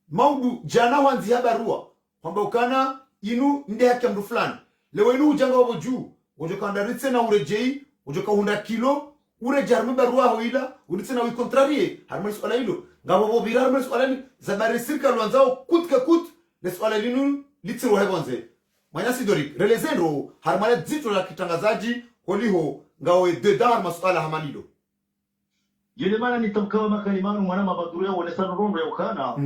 maudu jana wanzi habarua kwamba ukana inu nde haki mdu fulani lewe inu ujanga wabo juu ujoka ndaritse na urejei ujoka hunda kilo ureja harme barua hoila uritse na wikontrarie harme swala hilo ngabo bobira harme swala ni zabari sirka lwanzao kutka kut le swala linu litse rohebonze manyasi dori relezendo harmale zito la kitangazaji holiho ngawe deda harma swala hamalilo yele mana nitamkawa makalimanu mwana mabaduru ya wonesano rondo ya ukana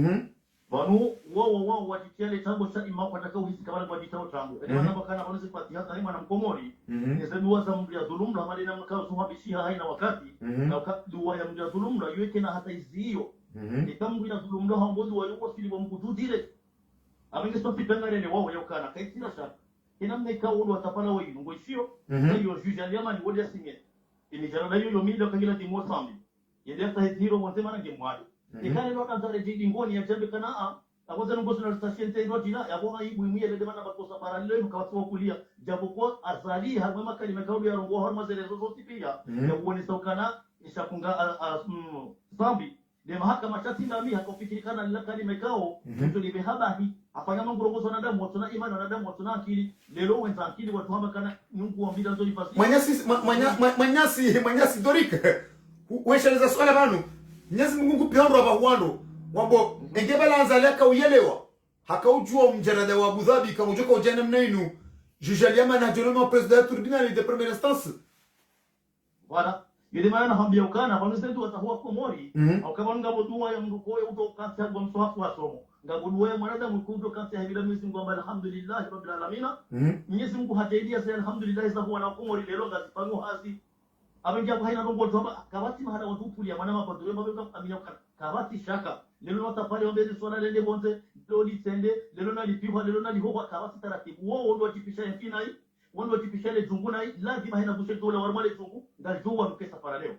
banu wao watikiale tango cha imam kwa takao hisi kabla kwa ditao tango ene wana bakana banu sifati hata hima na mkomori nisemi waza mri ya dhulumla hamali na mkao suhabishia haina wakati na wakati duwa ya mri ya dhulumla yueke na hata izi hiyo nitamri ya dhulumla hambozi wa yuko silibo mkutu dire amingi sofi pengare wao ya ukana kaitira shaka ina mneka ulo watapala wa inu ngoishio hiyo juge Aliamani wodi ya sinye ini jarada hiyo mida kangila timo Sambi yende hata hiro mwantema na ngemwali ikale ndo tanzare jidi ngoni ya jambe kana akoza ngoso na station tendo tina yabo aibu imye le demana bakosa paralelo mkawatu kulia jabo kwa azali harma makali makaudu ya rongo harma zile zote pia ya kuonesa ukana ishakunga Sambi de mahakama chatinda mi hakofikirikana lila kali mekao mtu libe habahi afanya mambo ngoso na damu watu na imani na damu watu na akili lelo wenza akili watu hamba kana nyungu wa mbida zoli fasi manyasi dorika wesheleza swala banu Mwenyezi Mungu kupiandwa bahuando wambo engebala anzaleka uyelewa hakaujua mjarada wa Abu Dhabi kama ujoka ujana mnainu juge Aliamani hajoloma president tribunal de première instance voilà yele maana hambia ukana kwa nsetu watahuwa komori au kama ngabo duwa ya mruko ya utoka kwa mswafu wa somo ngabo duwa ya mwanadamu kujo kati ya hila Mwenyezi Mungu alhamdulillah rabbil alamin Mwenyezi Mungu hataidia sasa alhamdulillah za huwa na komori lelo ngazipango hazi abenja kwa haina rongo toba kabati mahara watupuli ya manama padure mabega amina kabati shaka lelo nota pale ombezi swala lele bonze loli tende lelo na lipihwa lelo na lihoba kabati taratibu wao ndo wakipisha yafina hii wao wakipisha ile junguna hii lazima haina bushe tole warmale jungu ndajuwa mkesa para leo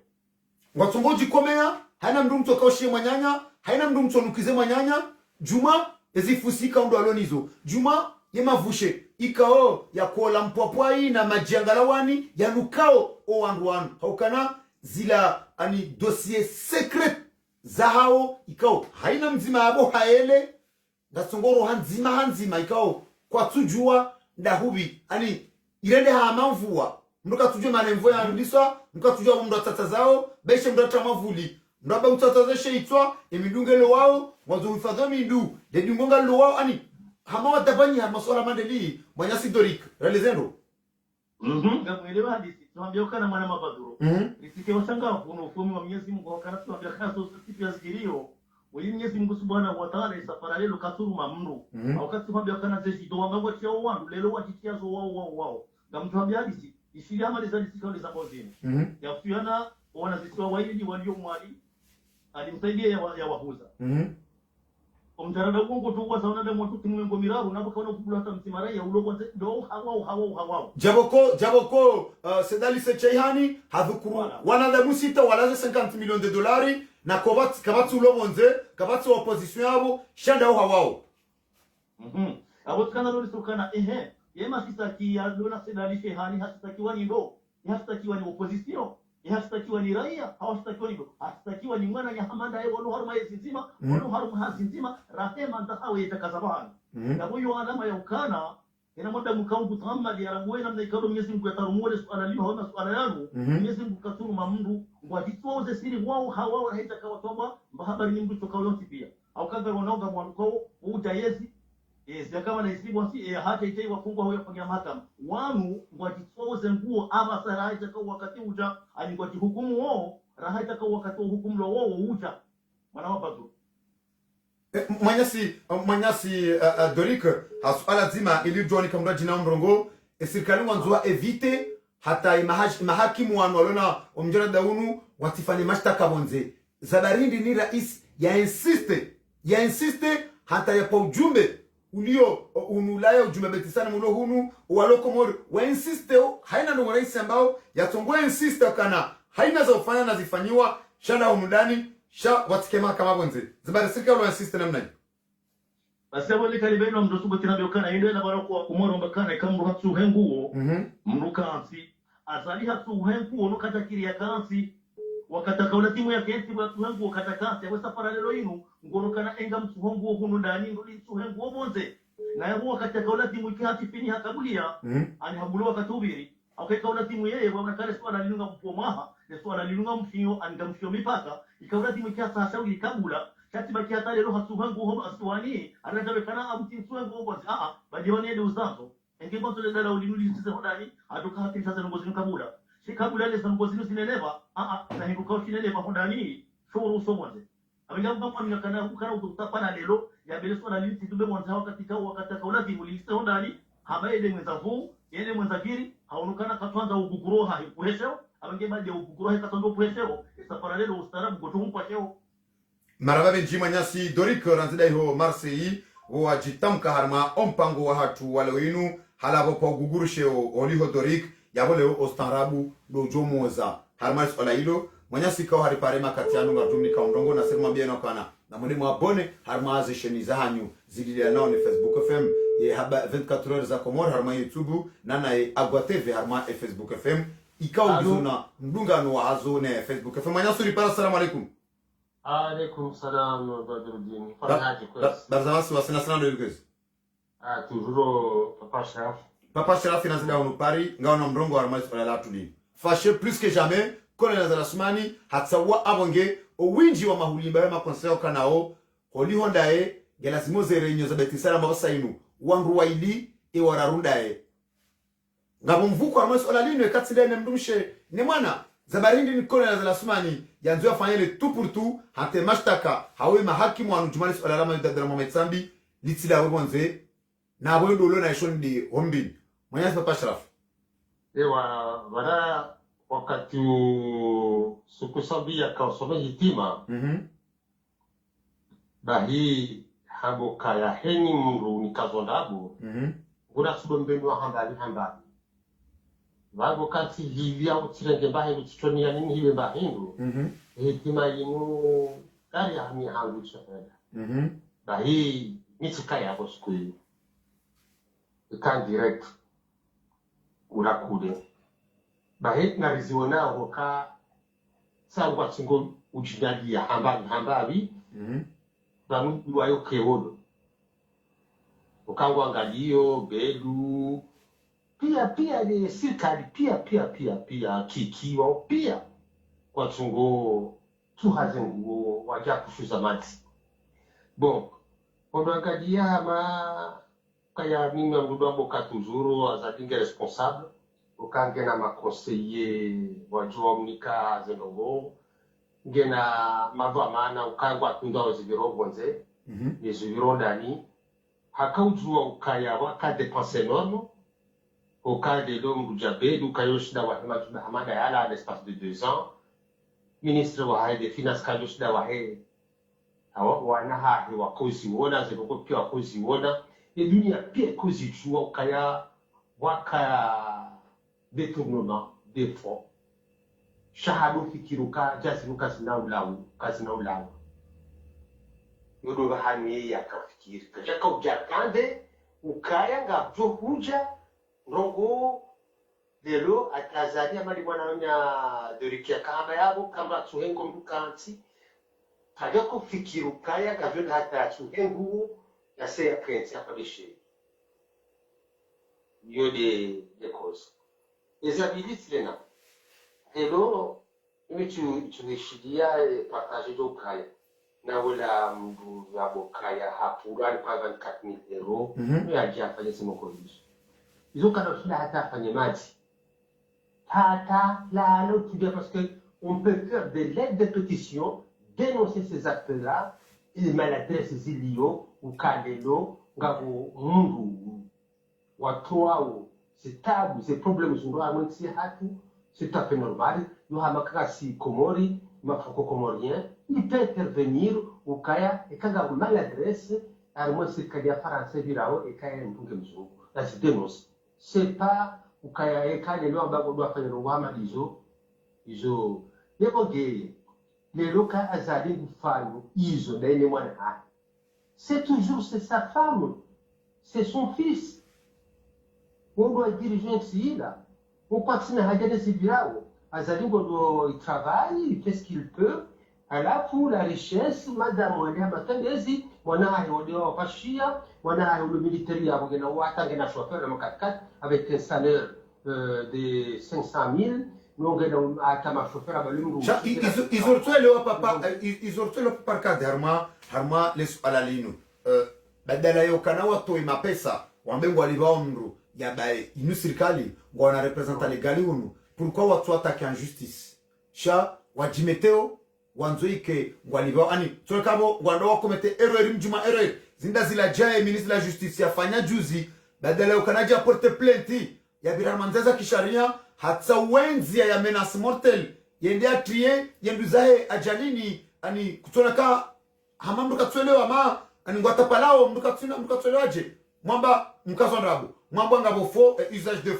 watsongo jikomea haina mndu mtu akaushie mwanyanya haina mndu mtu anukize mwanyanya juma ezifusika ndo alonizo juma yemavushe ikao ya kuola mpwapwai na majiangalawani yanukao o wandu wanu haukana zila ani dossier secret za hao ikao haina mzima abo haele ngasongoro hanzima ikao kwa tujua ndahubi ani irende hamamvua mndoka tujue manemvo ya ndiswa mndoka tujua mndo tata zao beshe mndo tamavuli mndo utatazeshe itwa emidungelo wao wazo hifadhi mindu de dungonga lo wao ani hama watabanyi hama swala mandeli mwanyasi dorik relezendo ngamwelewa hadithi tuambia kana mwana mabaduro nisike wasanga kuno ufumi wa Mwenyezi Mungu wakana tuambia kana so sipi ya zikirio wali Mwenyezi Mungu Subhanahu wa Ta'ala isafara lelo katuruma mnu wakati tuambia kana zeji do wango chao wandu lelo wajitia zo wao ngamtuambia hadithi ishiri amali za disika za mbozini ya kuyana wana zisiwa waili walio mwali alimsaidia ya wahuza omtarada Mungu tu kwa sauna demo tu timwengo miraru na bakaona kubula hata msimara ya ulo kwanza do hawa jaboko sedali se chehani hadhukuru wana da musita wala 50 millions de dollars na kabatu ulo bonze kabatu opposition yabo shanda hawao abo kana ndo sokana yema sitaki ya dona sedali chehani hasitakiwa ni ndo hasitakiwa ni opposition hasitakiwa ni raia hawasitakiwa ni hasitakiwa ni mwana ya hamanda yeye walo harma yezima walo harma hazima rahema ndahawe itakazabana na huyo alama ya ukana ina mwenda mkaungu tamma ya ramwe namna ikado Mwenyezi Mungu yatarumule swala lilo haona swala yanu Mwenyezi Mungu katuruma mndu ngwatitoze siri wao hawao haita kawa toba mahabari ni mndu tokao pia au kaga wanaoga mwanuko utayezi kama na isibu si hata itei wafungwa huyo kwa mahakama wanu ngwatitoze nguo ama sara itakao wakati uja alingwati hukumu wao raha itakao wakati hukumu lo wao uja mwana mapatu mwanyasi Dorik hasuala zima ilijoni kamda jina mrongo serikali wanzua evite hata mahakimu wanu walona omjona daunu watifanye mashtaka bonze zabarindi ni rais ya insiste hata ya pa ujumbe ulio unulaya ujumbe betisana mulo hunu walokomori wa insiste haina ndo rais ambao yatongwe insiste kana haina za ufanya na zifanyiwa shana umudani sha watikema kama bonze zibare serikali wa insiste namna hiyo basi wale kalibeno mndo suko tinabyo kana inde na barako kumoro mbakana ikamru hatsu henguo mrukansi azali hatsu henguo no katakiri ya kansi wakataka ula timu ya kenti watu hengu wakatakasi ya wesa paralelo inu ngorokana enga msuhongu hunu ndani nduli msuhengu bonze na yahu wakataka ula timu ikihati pini hakabulia ani habulu wakatubiri awakaika ula timu yeye wakakale suwa linunga mpomaha na suwa linunga mfinyo anga mfinyo mipaka ikaula timu ikihata hashawi ikabula kati baki hatale roha suhengu homo asuwani anatawe kana abuti msuhengu bonze badiwani yede uzanzo enge bonzo le dala ulinuli sise hodani aduka hati sasa nungozi nkabula kabula le sango zinu sineleva na hinguka sineleva hondani shuru somonze abinga mpa mwa kana utapana lelo ya beleso na liti tube mwanza wakati kaula timuliste hondani habaide mwenzavu yene mwenzakiri haonukana katwanza uguguroha kuhesheo abange baje uguguroha katondo kuhesheo safara lelo ustarabu gotumpa cheo maraba njima nyasi Dorik ranzida ho Marseille wa jitamka harma ompango wa hatu wale winu halabo pa ugugurusheo oliho Dorik yabole ostarabu dojo moza harmas ola hilo mwanyasi kao haripare makatiano ngatumi kaundongo na sema bieno kana na mwalimu abone harmaze sheniza hanyu zidile nao ni Facebook FM ye haba 24 heures za Komor harma YouTube nana ye Agwa TV harma Facebook FM ikao juna ndungano wa azone Facebook FM mwanyasi ripara. Assalamu alaikum. Alaikum salam Badruddin farahaji kwesi barzawasi wasina sana ndo ilkwesi toujours Papa Sharaf inazida unupari ngaona mrongo harma ola latuli fâché plus que jamais Colonel Zalasmani hatsawa abonge owinji wa mahulimba ya makonseo kanao holi hondae gelasimo zerenyo za betisara mabasa inu wangu waili e wararundae ngabo mvuko wa maso olalino katsile ne mdumshe ne mwana zabarindi ni Colonel Zalasmani yanzu afanye le tout pour tout hante mashtaka hawe mahakimu anu jumani olalama dadra Mohamed Sambi litila webonze na abondo lo na shondi hombi mwanya Papa Sharaf ewa wala wakati sukusabia kausome hitima bahi habo kaya heni mungu nikazondabo gura sudo mbendo hambali vakokati hivi au tirenge mbahindu tichonia nini hiwe mbahindu hitima inu kari hami hangu chaheda bahi mitika yako siku hiyo ikan direct urakule bahi nariziona hoka sangwa singo ujinali ya hambavi bamu wayo kewodo ukangwa ngalio belu pia ni serikali pia kikiwa pia kwa tungo tuhazenguo waja kushuza maji bon onangalia ma kaya mimi mdudu mboka tuzuru azadinge responsable ukangena ma conseiller wajua mnika zenongo ngena mava maana ukangwa tunda ozibiro bonze nezibiro ndani hakaujua ukaya waka dépense énorme au cas de l'homme du Djabé, du Kayoshida Wahamad Ayala à l'espace de 2 ans, ministre des Finances Kayoshida Wahe, Wanaha, Wakosi Wona, Zeboko Pia Wakosi Wona, et l'Unia Pia Kosi Chua, Kaya, Waka détournement des fonds. Shahado Fikiruka, Jasinuka Sinaulaou, Kasinaulaou. Yodo Bahani Yakafikir, Kajaka Jakande, Ukaya Gabjo Huja, Rongo lelo atazali amali bwana nya dorikia kamba yabo kamba tuhengo mbukanti kaja kufikiru kaya kavyo hata tuhengo ya se prince ya kabishe yo de cause ezability lena lelo imitu nishidia partage do kaya na wala mbu yabo kaya hapura ni 24,000 euros ni ajia fanya simo kodisho ils ont quand même hata fanya maji hata la l'autre parce que on peut faire de l'aide de pétition dénoncer ces actes-là les maladresses ilio ou kalelo ngabo mundu watoao c'est tabu ces problèmes sont vraiment si hatu c'est tout à fait normal yo hamakasi komori mafoko komorien il peut intervenir au kaya et quand ngabo maladresse à moi c'est kadia français virao et kaya mpunge mzungu là c'est dénonce c'est pas ukaya ekale lo ambako ndo afanya rwama izo yeboge lelo ka azali mfano izo na ile mwana hapa c'est toujours c'est sa femme c'est son fils on doit diriger ici là on continue à regarder ces virao azali ndo il travaille il fait ce qu'il peut alafu la richesse madame wale matendezi mwana ayo wapashia mwana ayo le militaire yabo gena wata gena chauffeur de 4x4 avec un salaire de 500,000 nous gena atama chauffeur abalungu izortwele papa izortwele parka harma les alalinu badala yo kana watu mapesa wambengo alibao mru ya bae inu serikali ngwana representa legali unu pourquoi watu attaque en justice sha wajimeteo wanzoike ngwalibao ani tokabo ngwando wakomete erreur mjuma erreur zinda zila jaye ministre la justice yafanya juzi badala ukanaja porte plainte ya biramanzaza kisharia hatsa wenzi ya menace mortel yende atrie yenduzae ajalini ani kutonaka hamamduka tswelewa ma ani ngwata palao mduka tswelewaje mwamba mkazondrabo mwamba ngabo faux usage de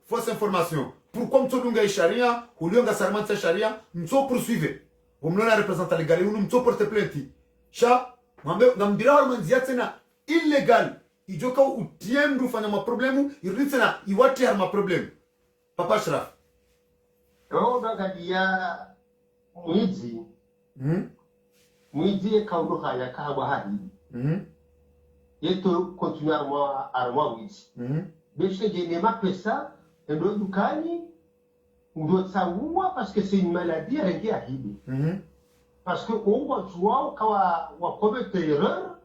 fausse information pourquoi mtodunga sharia hulionga sarmanta sharia mto poursuivre umlona representa legal unu mto porte plainte sha mwambe ngambira harmanzia tena illegal ijoka utiemdu fanya ma problemu iritsena iwati har ma problem papa Shraf ngalia mwidi kaundo haya kahaba hadi yeto continuer armoa widi beshe gene ma pesa ndo dukani ndo tsawa parce que c'est une maladie rengi ahidi parce que on va jouer kawa wa commettre erreur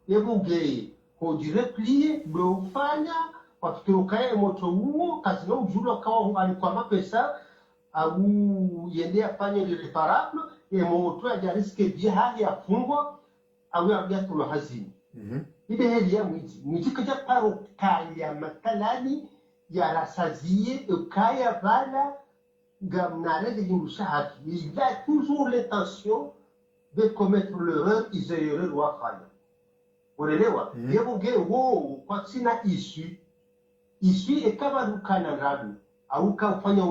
yebuge ko directly do fanya wakirukae moto huo kazi no ujula kawa alikuwa mapesa au yende afanye irreparable et moto ya risque bien hali ya fungwa au ya gato hazini ibe heli ya mwiti kaja paro kaya matalani ya rasazie kaya vala gamnare de yimshahati il a toujours l'intention de commettre l'erreur iséere wa fanya unaelewa yebuge wo kwa sina issue et kama dukana rabu auka ufanya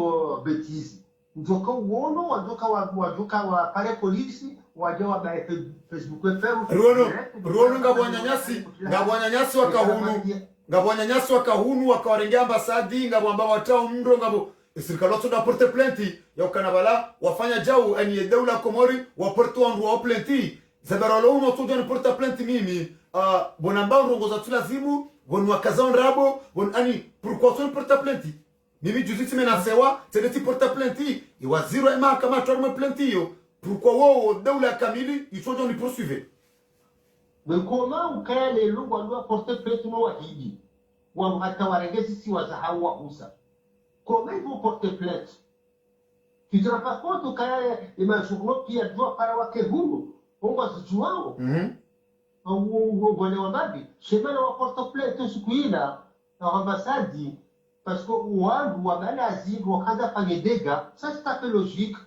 betizi ndoka uono wadoka wa pale polisi waje wa Facebook FM ruono ngabwanyanyasi wakahunu wakawarengea ambasadi ngabwamba watao mndo ngabo serikali watu da porte plainte ya kanabala wafanya jau ani dawla komori wa porte wandu wa plainte zabaralo uno tujo ni porte plainte mimi bonamba rongo za tulazimu bon wakazao rabo bon ani pourquoi tu porte plainte mimi justice menasewa c'est des porte plainte i waziri wa mahakama torme plainte yo pourquoi wo dawla kamili isojo ni poursuivre mais comment ukaya lelo walua porte plainte no wahidi wa hata warengezi si wazahau wa usa comment ils vont porter plainte tu te rends pas compte ukaya imashughulo pia dua para wake huru ongo zijuao wale wababi shemana wa porte plainte siku ila na ambasadi parce que wandu wabalazi wakaanza fanya dega ça c'est un peu logique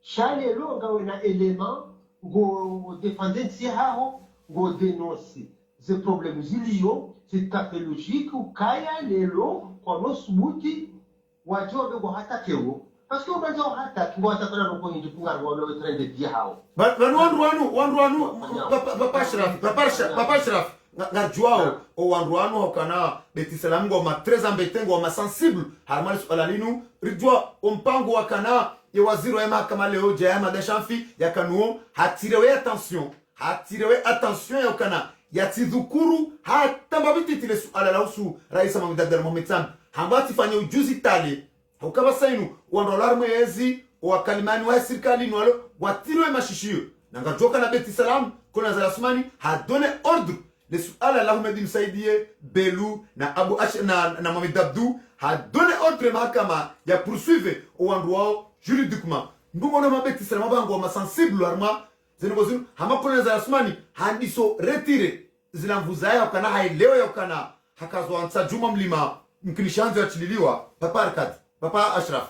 chale lo ngawe na element go défendre si hao go dénoncer ces problèmes ilio c'est tout à fait logique ukaya lelo kwa nosubuti wajobe go hata keo parce que unazo hata kingo hata kana no kwenye jipunga ngolo trend de hao wandu papa Shraf ngajwao o wandu hokana betisalam ngoma très embêté ngoma sensible harmali alalinu rijwa ompango wakana ye waziri wa mahakama leo jayama deshamfi yakanuo hatirewe attention yokana yatidhukuru hata mabititile suala la usu rais Mohamed Abdel Mohamed Sam hambati fanya ujuzi tale ukaba sainu wandolar mwezi wa kalimani wa serikali nwalo watirwe mashishio nangajoka na betisalam kuna za Rasmani hadone ordre le suala la Ahmed Msaidie Belu na Abu Ash na Mohamed Abdou hadone ordre mahakama ya poursuivre wandu wao juridiquement ndungo na mabeti sala mabango ma sensible arma zenogozinu hama kuna za Rasmani handiso retire zilamvuzaya kana haelewa yakana hakazo ansa Juma Mlima mkinishanzo yachililiwa papa Arkad papa Ashraf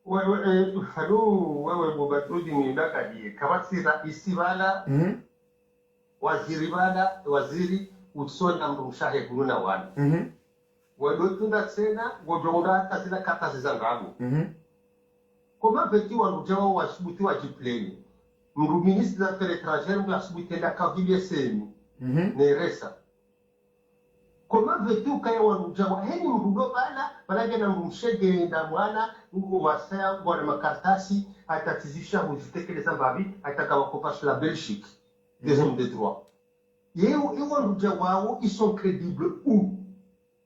wewe Bobatrudi ni ndakadi kabati za isibala waziri usoni amrumshahe kununa wani wadotunda tena wajonga hata zina kata zizangamu koma veti wanujawa wasubuti wajipleni mru ministre des affaires étrangères mru asubuti enda kavili semi neresa koma veti ukaya wanujawa heni mrudo bala gena mrumshege nda mwana ngo wasaya bwana makartasi atatizisha muzitekeleza babi atakawa kopasha la Belgique des hommes de droit. Et ils sont crédibles où?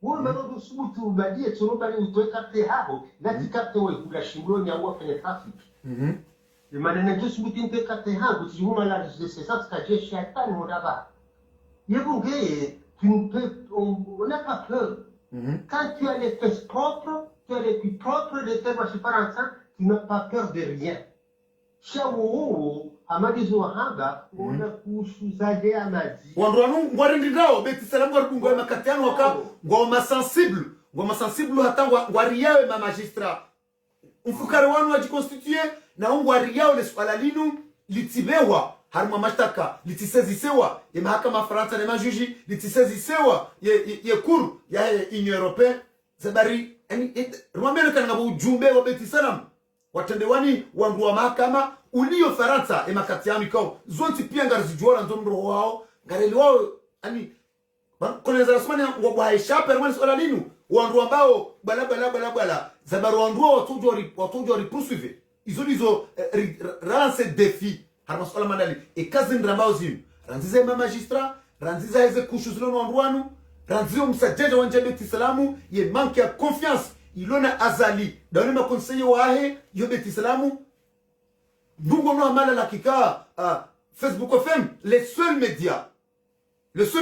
Où maintenant de soutu badi et sono bali utoe carte habo, la di carte wa kula shimlo ni awa fene trafic. Le manene de soutu inte carte habo, tu vois la de ces ça que j'ai chata no daba. Yebunge, tu ne peux on n'a pas peur. Quand tu as les fesses propres, tu as les pieds propres de tes machines tu n'as pas peur de rien. Shawo amadizo hanga una kusuzaje amadi wanduanu ngwarindao beti salam ngwarbungo ya makatiano waka ngoma sensible hata ngwariyawe ma magistrat mfukare wanu wajikonstituye na ngwariyawe le swala linu litibewa harma mashtaka litisezisewa ya mahakama Faransa na majuji litisezisewa ye cour ya Union Européenne zabari rumambele kana ujumbe wa beti salam watendewani wandu wa mahakama ulio Faransa emakatiano ikao zonti pia ngarizijora nzomro wao ngareli wao ani kuna za Rasmani ngwa haisha permanence wala ninu wandu ambao bala zabaru wandu watujori poursuivre izo relance défi harma swala mandali e kazi ndrambao zinu ranziza ma magistrat ranziza heze kushu zilo wandu wanu ranziza msajeja wanjabeti salamu ye manque ya confiance ilona azali daone ma conseiller wahe yobeti salamu ndungo no amala la kika Facebook FM le seul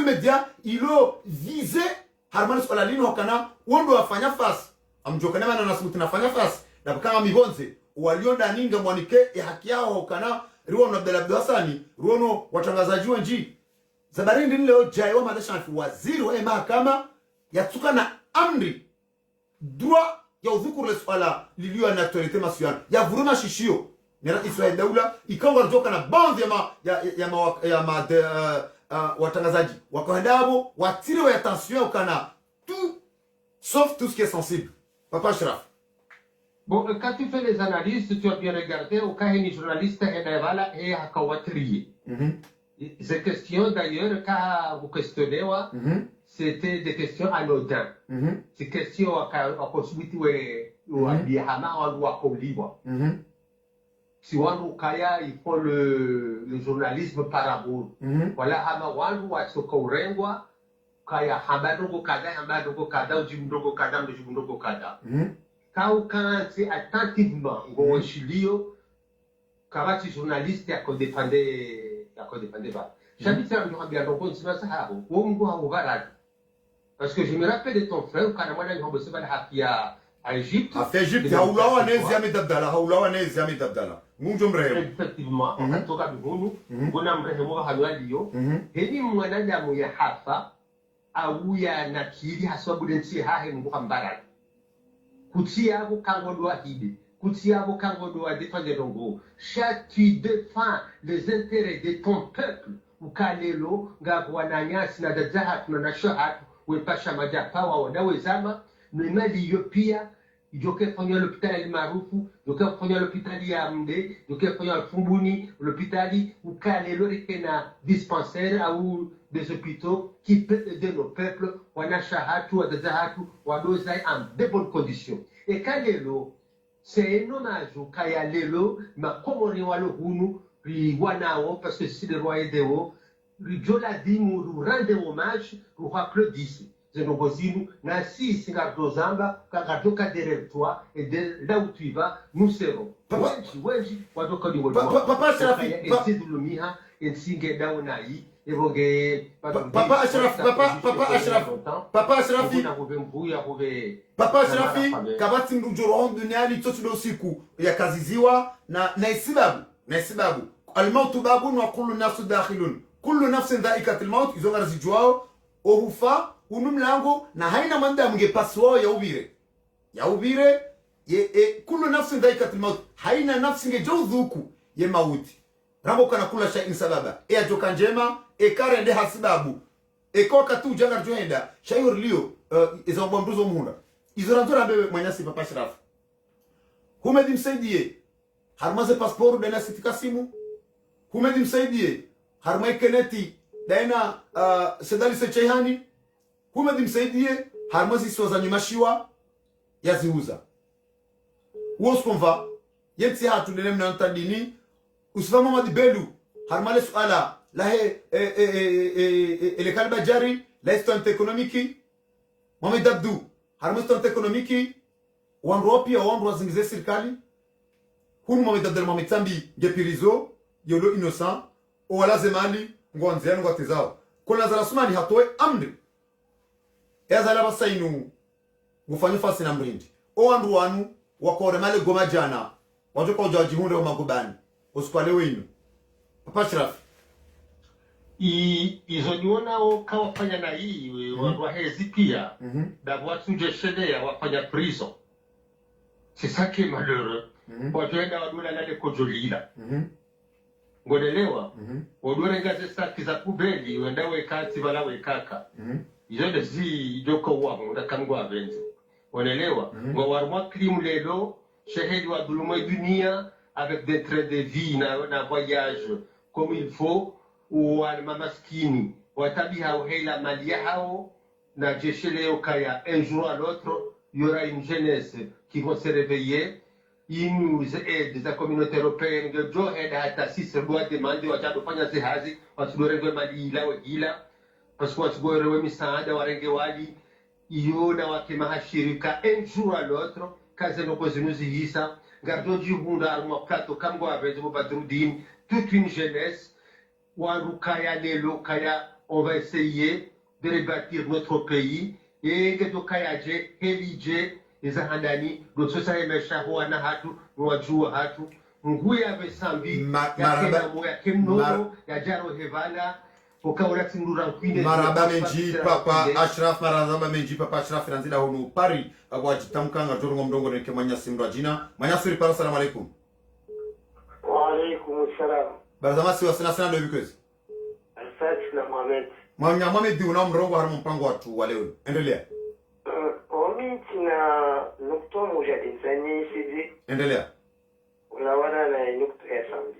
média ilo visé harmonious wala lino wakana wondo afanya face amjokana mana nasubuti nafanya face na kama mibonze walionda ninga mwanike ya haki yao wakana Ruono Abdel Hassani Ruono watangazaji wengi zabarindi leo jaiwa madasha waziri wa mahakama yatuka na amri droit ya udhukuru le swala liliyo na autorité nationale ya vuruma shishio nera Israel daula ikawa kutoka na bandi watangazaji wakaendabo watire wa attention ukana tout sauf tout ce qui est sensible Papa Ashraf. Bon, quand tu fais les analyses, tu as bien regardé, au cas où les journalistes et Hakawatri. Ces questions, d'ailleurs, quand vous questionnez, c'était des questions anodines. Ces questions, à possibilité, ou à Bihama, ou à Koliwa. Si on kaya, il faut le journalisme parabole. Voilà, Hamawan, ou à Sokorengwa, kaya Hamadongo Kada, ou Jimdogo Kada, ou Jimdogo Kada. Quand c'est attentivement, au Chilio, quand tu es journaliste, il y a qu'on dépendait pas. J'habite à Murabiadongo, c'est pas ça, parce que je me rappelle de ton frère, quand on a eu à Égypte. À Égypte, Haoulawa Nezia Medabdala, Haoulawa Nezia Medabdala. Effectivement, en tout cas, nous, on a un Halualio, et ni mwanadamu ya hafa, au ya nakiri, haswabudensi hahe mbuhambarat. Kutia abo kangodoa hibi, kutia abo kangodoa défendre dongo. Chaque tu défends les intérêts de ton peuple, ukalelo, ngabwananya, sinadazahat, nanashahat, wepasha majapawa, wadawezama, nemali yopia, yoke fanya l'hôpital ya Marufu, yoke fanya l'hôpital ya Mde, yoke fanya Fumbuni, l'hôpital ukalelo rekena dispensaire ou des hôpitaux qui peuvent aider nos peuples, wanashahatu, wadazahatu, wadozai en de bonnes conditions. Et Kalelo, c'est un hommage au Kaya Lelo, ma komori walo hunu, ri wanao, parce que c'est le roi Edeo, ri joladimu, ri rende hommage, ri applaudisse. Zenogozinu, nasi singardozamba, kagadoka derrière toi, et de là où tu vas, nous serons. Wenji, wadoka di wolwa. Papa Ashrafi, et de l'omiha, et singe daonaï, Papa Ashrafi, Papa Ashrafi, kabati mrujoro duniani totu do siku ya kaziziwa na isibabu almautu babun wa kullu nafsu dakhilun kullu nafsin dhaikatul maut izonga zijuao ohufa unumlango na haina manda mngepaswa ya ubire kullu nafsin dhaikatul maut haina nafsi ngejodhuku ye mauti rambo kana kula shay sababa ajoka njema karende hasibabu koka tu janga joenda shayur lio izo bombuzo muhunda izo ranzora bebe mwanyasi Papa Ashraf humedi msaidie harmaze passport dana sitikasimu humedi msaidie harmai keneti dana sedali sechehani humedi msaidie harmazi soza nyimashiwa yaziuza woskomva yenti hatu nene mnanta dini usifama madibelu harmale suala lahe ele kalba jari la instant économique Mohamed Abdou harma instant économique wanropia wanro zingize serikali hunu Mohamed Abdou Mohamed Sambi gepirizo yolo innocent o wala zemali ngwanzia ngwatezao kuna za rasmani hatoe amri yazala basainu ngufanya fasi na mrindi o wanru wanu wakore male goma jana wajoka ujaji hunde wa magubani usikwale wenu Papa Ashraf izoniona kawafanya na hii wahezi pia na watu jeshelea wafanya prison. C'est ça qui est malheureux. Wajoenda wadula lale kojolila. Ngonelewa wadula ngaze staki za kubeli wenda wekati wala wekaka. Izonde zi joko wangu ndakangwa abenzi. Ngonelewa ngwarmwa krimu lelo shehedi wa dulumo dunia avec des trains de vie na voyage comme il faut ou mamaskini watabi hao hela mali yao na jeshi leo kaya un jour à l'autre il y aura une jeunesse qui vont se réveiller ils nous aident la communauté européenne de jo aide hata sisi doit demander wajado fanya zihazi watudorewe mali ila parce que watudorewe misaada warenge wali iyo na wakimahashirika un jour à l'autre kaze no kozinuzi hisa gardo jibunda armo plateau kamgo avec Badrudine toute une jeunesse Warukaya Lelo Kaya, on va essayer de rebâtir notre pays et que Kayaje, Helije, les Ahandani, notre société Meshaho Anahatu, Nwajou Hatu, Nguya Vesambi, Yakena Kemno, Yajaro Hevana, Okaurati Murampine. Maraba Menji, Papa Ashraf, Maraba Menji, Papa Ashraf, Ranzida Honu, Paris, Awajitamkanga, Jorongo Mdongo, Kemanya Simrajina, Manyasuri Para, salam alaikum. Wa alaikum salam. Barzama si wasina sana ndio bikozi. Asante na Mohamed. Mohamed di una mrongo harimo mpango watu wa leo. Endelea. Mimi na nukta endelea. Ulawana na nukta ya sambi.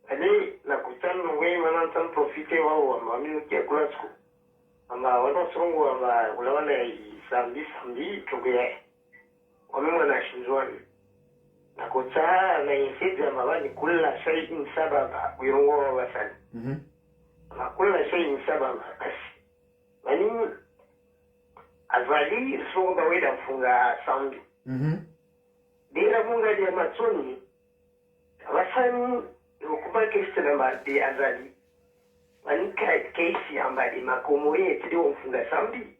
Ali nakutana wewe maana tan profite wao mami kia kula siku. Ama wana songo ama ulawana sambi tugea. Wame wana shizwani. Nakutana na insidi amabani kula shay'in sababa wirongo wa wasani. Na kula shay'in sababa kasi. Mani azali songo baweda mfunga sambi. Dira munga dia matsoni. Wasani ukuba kesi namba di azali. Mani kesi ambali makomori etidi mfunga sambi.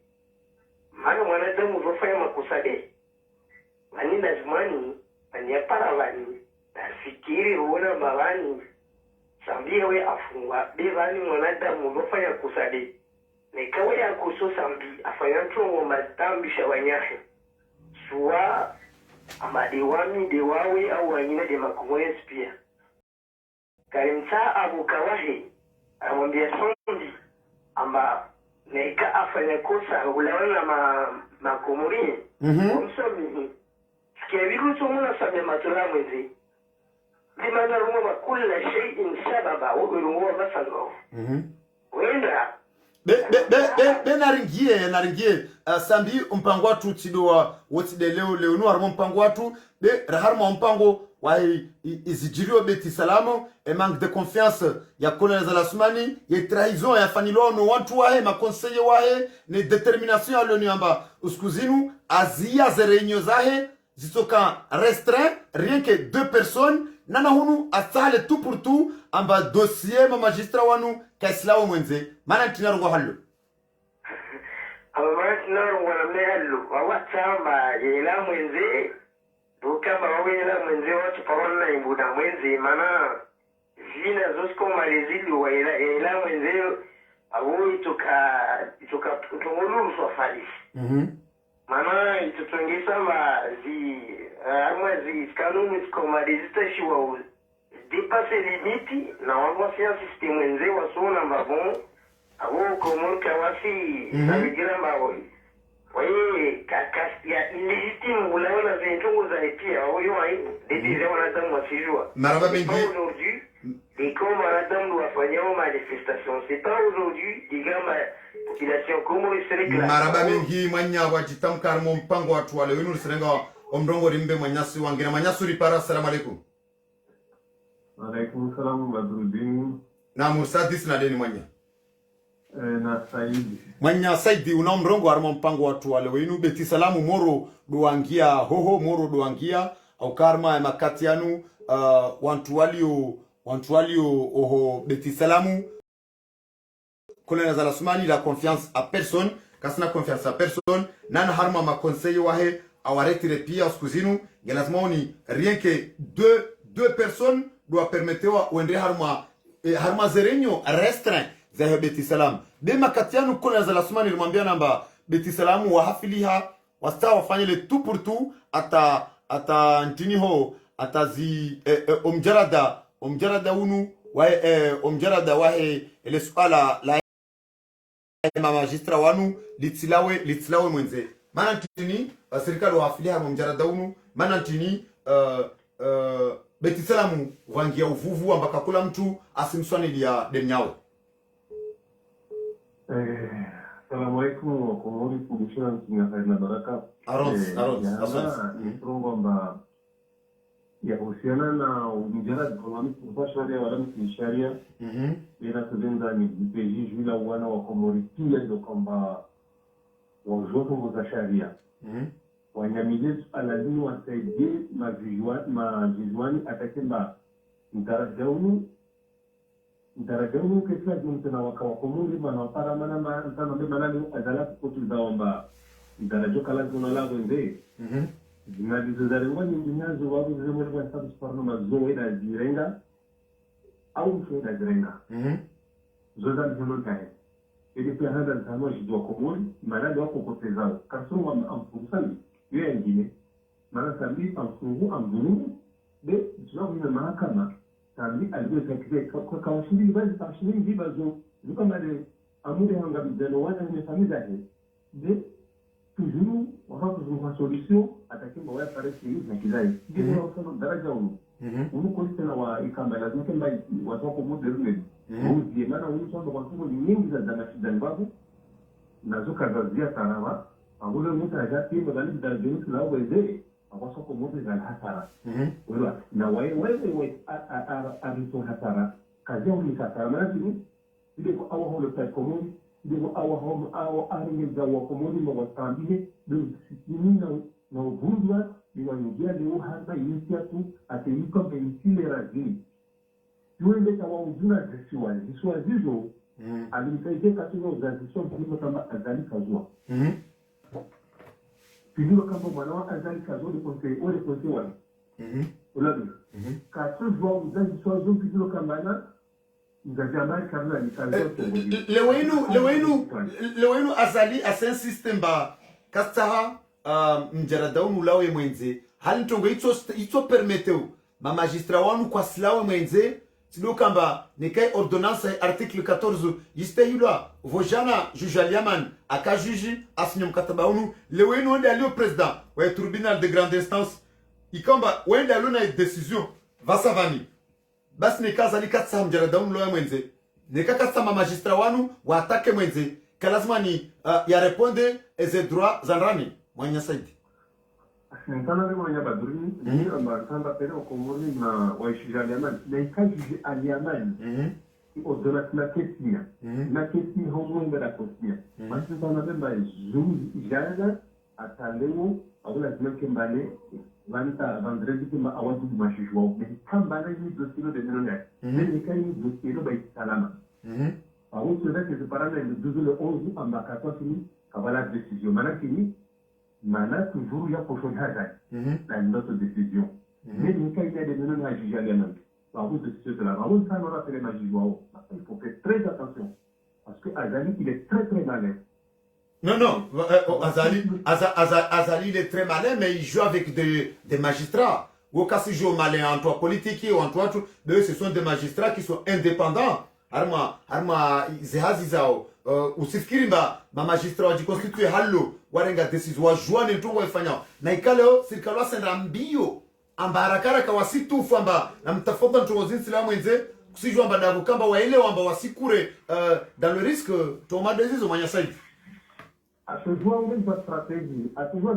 Mana mwanadamu zofanya makosa de. Mani lazimani mani paravani nafikiri uona mabani sambi we afungwa bevani mwanadamu zofanya kosa de. Nikawe ya kuso sambi afanya ntongo matambisha wanyahe. Suwa ama dewami dewawe au wanyine de makomori pia. Karimta Abu Kawahi amwambia Sondi amba naika afanya kosa ulawana makomori msomi sikia viku tumuna sabe matula mwezi limana rungo makula shay'in sababa urungo basalo wenda naringie sambi mpango watu tidowa wotide leo no harmo mpango watu harmo mpango wa izijirio beti salamo et manque de confiance ya colonel Zalasumani ya trahison ya fanilo no watu wahe ma conseiller wahe ne determination ya l'ONU amba uskuzinu azia zerenyo zahe zitoka restreint rien que 2 personnes nana hunu asale tout pour tout amba dossier ma magistrat wanu kaislawo mwenze mana tinarungo hallo ama tinarungo na hallo wawatamba yela mwenze kama wawela mwenze watu pawana imbuda mwenze mana zina zosko malezili wa ila mwenze awu itoka utongolu swafalisi mana itutongesa zi kanuni sko malezita shiwa dépasser limiti na wangosia system mwenze wasona mbabon awu komoka wasi sabigira mbabon waye kakastia illégitime ulaona zintungu za pia wao aibu dedize wanadamu wasijua maraba bengi aujourd'hui et comme wanadamu wafanyao manifestation c'est pas aujourd'hui digama population como iserekla maraba bengi mwanya wajitamkar mo mpango watu wale wenu serenga omrongo rimbe mwanyasi wangira manyasuri para. Assalamu alaikum. Wa alaikum salam badrudin na musadis na deni mwanya na Saidi mwanya Saidi una mrongo armo mpango watu wale wenu beti salamu moro duangia hoho moro duangia au karma ya makati yanu wantu walio oho beti salamu colonel Zalasumani la confiance à personne kasina confiance à personne nana harma ma conseil wahe awaretire pia uskuzinu gelazmaoni rien que deux personnes doit permettre wa wende harma zerenyo restreint za beti salam de makatianu colonel Zalasumani limwambia namba beti salamu wa hafiliha wasta wafanye le tout pour tout ata ntini ho atazi omjarada unu wae omjarada wae ile swala la magistrat wanu litilawe mwenze mana ntini serikali wa afiliha omjarada unu mana ntini beti salamu wangia uvuvu ambaka kula mtu asimswani dia denyao. Assalamu alaikum wa kumuri kubishana mkinga khair na baraka. Kwamba yahusiana na mjadala kwa kwa sharia wala msharia ila tudenda ni peji jula wana wa komori pia ndio kwamba wajoto za sharia wanyamilizi alazini wasaidie majizuani atakemba mtarajau kesa jumtana wakawa komori manapara mana mtana manani adala kutuzaomba mtarajau kala tunalago nde zinalizozaliwa ni nyazo wao zimwe kwa sababu sparno mazoe na zirenga au mshoda zirenga zoza ndio kae ili pia hada zamo jidwa komori manani wako potezao kasoro amfusani yeye ngine maana sabi amfungu amdunu de tunao mahakama sabi aliyotokea kwa kawashiri basi tashiri ndibazo kama ile amuri hanga bidano wana ni familia hii de toujours wakakuzungumza solution atakimba waya paresi na kizai ndio wasema daraja unu unukolise na wa ikamba lazima kemba watu wako modern uzi maana unisomba kwa sababu ni nyingi za shida babu nazo kazazia tarawa angule mtu ajati mbali da jinsi la weze kwa soko moto za hatara wewe na wewe arizo hatara kazi yao ni hatara maana ndio kwa au holo pa komuni ndio au home au aringe za wa komuni mwasambie ndio sisi na ubundwa ni wanjia leo hata initiatu ateyuka pensile razini tuende kwa ujuna zisiwa zizo alimsaidia katika uzalisho kilimo kama azali kazua kilimo kama mwana azali kazua ole konse wani ulabi katika uzalisho zo kilimo kama na ngajamari kama ni kazua lewenu azali asen system ba kastaha mjaradaunu lawe mwenze hali tongo ito permeteu ma magistra wanu kwa silawe mwenze sido kamba nekai ordonnance article 14 yiste yulwa vojana juge aliaman aka juge asinyo mkataba unu lewenu wende alio president wa tribunal de grande instance ikamba wende alio na decision vasavani basi nekaza likatsa mjaradaunu lawe mwenze nekakatsa ma magistra wanu wa atake mwenze kalazima ni ya reponde eze droit zanrani mwanya saidi Sentana de mwanya baduri ni ambatamba pere okomoni na waishija aliamani na ikajiji aliamani odona na kesia na kesia homo mbera kosia basi sana bemba zuri jana ataleo awula zimeke mbale vanta vendredi kema awantu di mashishwa mais kambana ni dossier de menonne ni kai dossier ba salama awu c'est vrai que je parle de 12 le 11 ambakato fini kabala décision manakini mana toujours ya koshon hazard dans notre décision mais ni kai de menonne à juger aliamani awu de ce là awu ça on rappelle majishwa il faut faire très attention parce que Azali il est très malin. Non, Azali il est très malin, mais il joue avec des magistrats. Ou quand il joue malin en toi politique ou en toi, ce sont des magistrats qui sont indépendants. Arma zehazizao usifikiri ma magistrat wajikonstitue hallo warenga decision wajua ni ntongo ifanya na ikaleo serikali wasenda mbio ambarakara kawasitufu amba na mtafoda ntongo zinsi la mwenze kusijua amba dago kamba waelewa amba wasikure dans le risque toma decision manya saidi. À ce jour, on a une stratégie. À ce jour,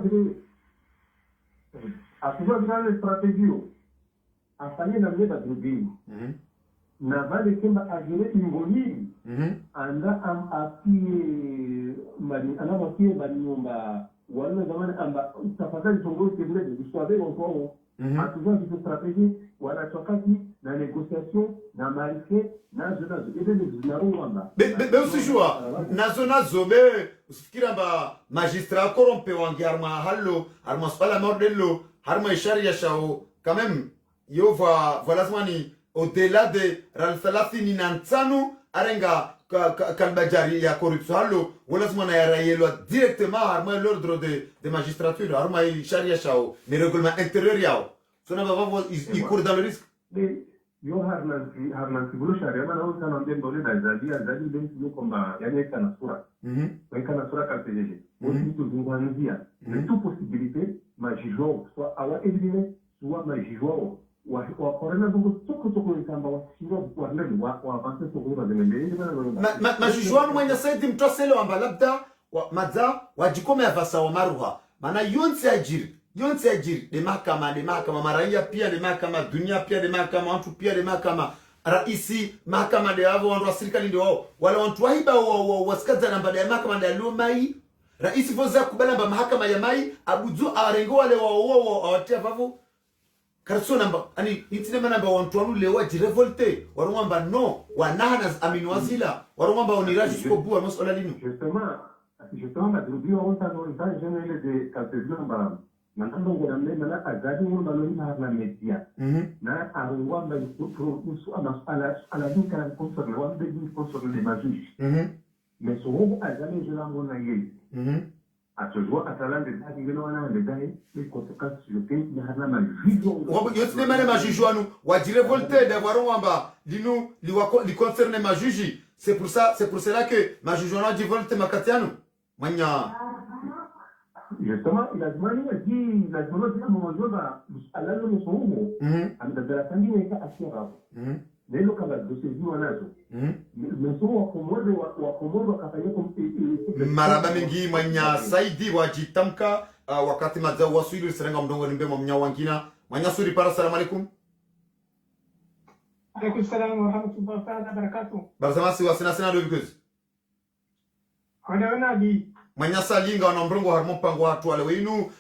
on a une stratégie. À faillir dans le drobin. Na vale kemba agere ingoni. Anda am api mani ana mapie bani nyumba. Wale zamani amba tafadhali tongo tembele dissuader encore. À ce jour, une stratégie wala chokati na négociation na marché na zona ebe zinarumba. Be usijua nazo be usifikiri amba magistrat corrompe wangi arma hallo arma spala mordello arma sharia shao quand même yo voilà zamani au-delà de ralthalathini nansanu arenga kalbajari ya corruption hallo wala zamana ya rayelwa directement arma l'ordre de magistrature arma sharia shao les règlements intérieurs yao sona baba il court dans le risque. Yo harnansi bulu sharia mana on sana mbembo le azali bensi yo komba yani kana sura kana sura ka PDG aussi tout zungwanzia de toute possibilité majijo soit awa éliminé soit majijo wa corona bungo toko ikamba wa siro kwa ndani wa avance soko ba zemende majijo mwenye saidi mtoselo amba labda madza wajikome avasa wa maruha maana yonsi ajiri de mahakama maraia pia de mahakama dunia pia de mahakama watu pia de mahakama raisi mahakama de wao watu wa serikali ndio wao wala watu waiba wasikaza namba ya mahakama ya Lomai raisi voza kubala mahakama ya Mai abudu arengo wale wao awatia vavu karso namba ani itine namba watu wanu lewa jirevolte warumba no wanahana aminu wasila warumba oniraji siko bua masuala linu justement madrubio on ta no dans général de calcul namba nanando ngona mena azadi ngona maloni na media na arungwa mba usu ala dinka concerne wa de din concerne les majus mais so ho azali je lango na yeye à ce jour à talent de dadi ngena wana de dai les conséquences sur le pays na hana ma vision yotine mane majuju anu wajire volte de warumba linu li concerne majuji c'est pour cela que majuju na di volte makatiano manya Justement, il a demandé à mon jour, à la zone de son mot, à la famille n'est pas assez rare. Mais le cas de ces jours en azo. Mais son wakomodo wakafanya maraba mingi manya saidi wajitamka wakati mazao waswili serenga mdongo nimbe mnya wangina manya suri para. Assalamu alaikum. Alaikum salam wa rahmatullahi wa barakatuh. Barzama si wasina sina do because Ona bi manya salinga wana mrongo harmo pango watu wale wenu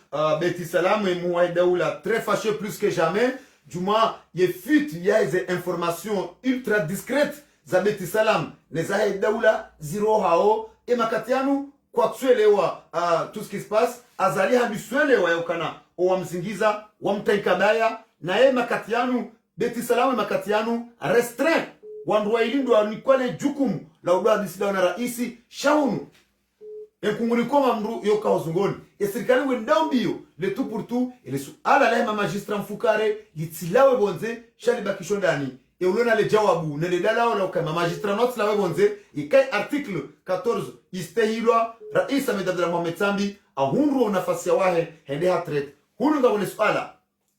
beti salamu muwa daula très fâché plus que jamais. Juma ye fuite ya des informations ultra discrètes za beti salam ne za daula zero hao e makatianu kwa tuelewa tout ce qui se passe azali habisuelewa yokana o wamzingiza wamtaikabaya na ye makatianu beti salam makatianu restreint wandu ilindwa ni kwale jukumu la udwa disida na raisi shaunu enkunguli koma mru yoka uzungoni serikali wendaambio le tout pour tout ele suala la magistrat mfukare litilawe bonze shali bakisho ndani e ulona le jawabu ne le dala wala kama magistrat not lawe bonze ikai article 14 istehilwa rais Ahmed Mohamed Sambi ahunru nafasi ya wahe hende hatret hunu ngabone suala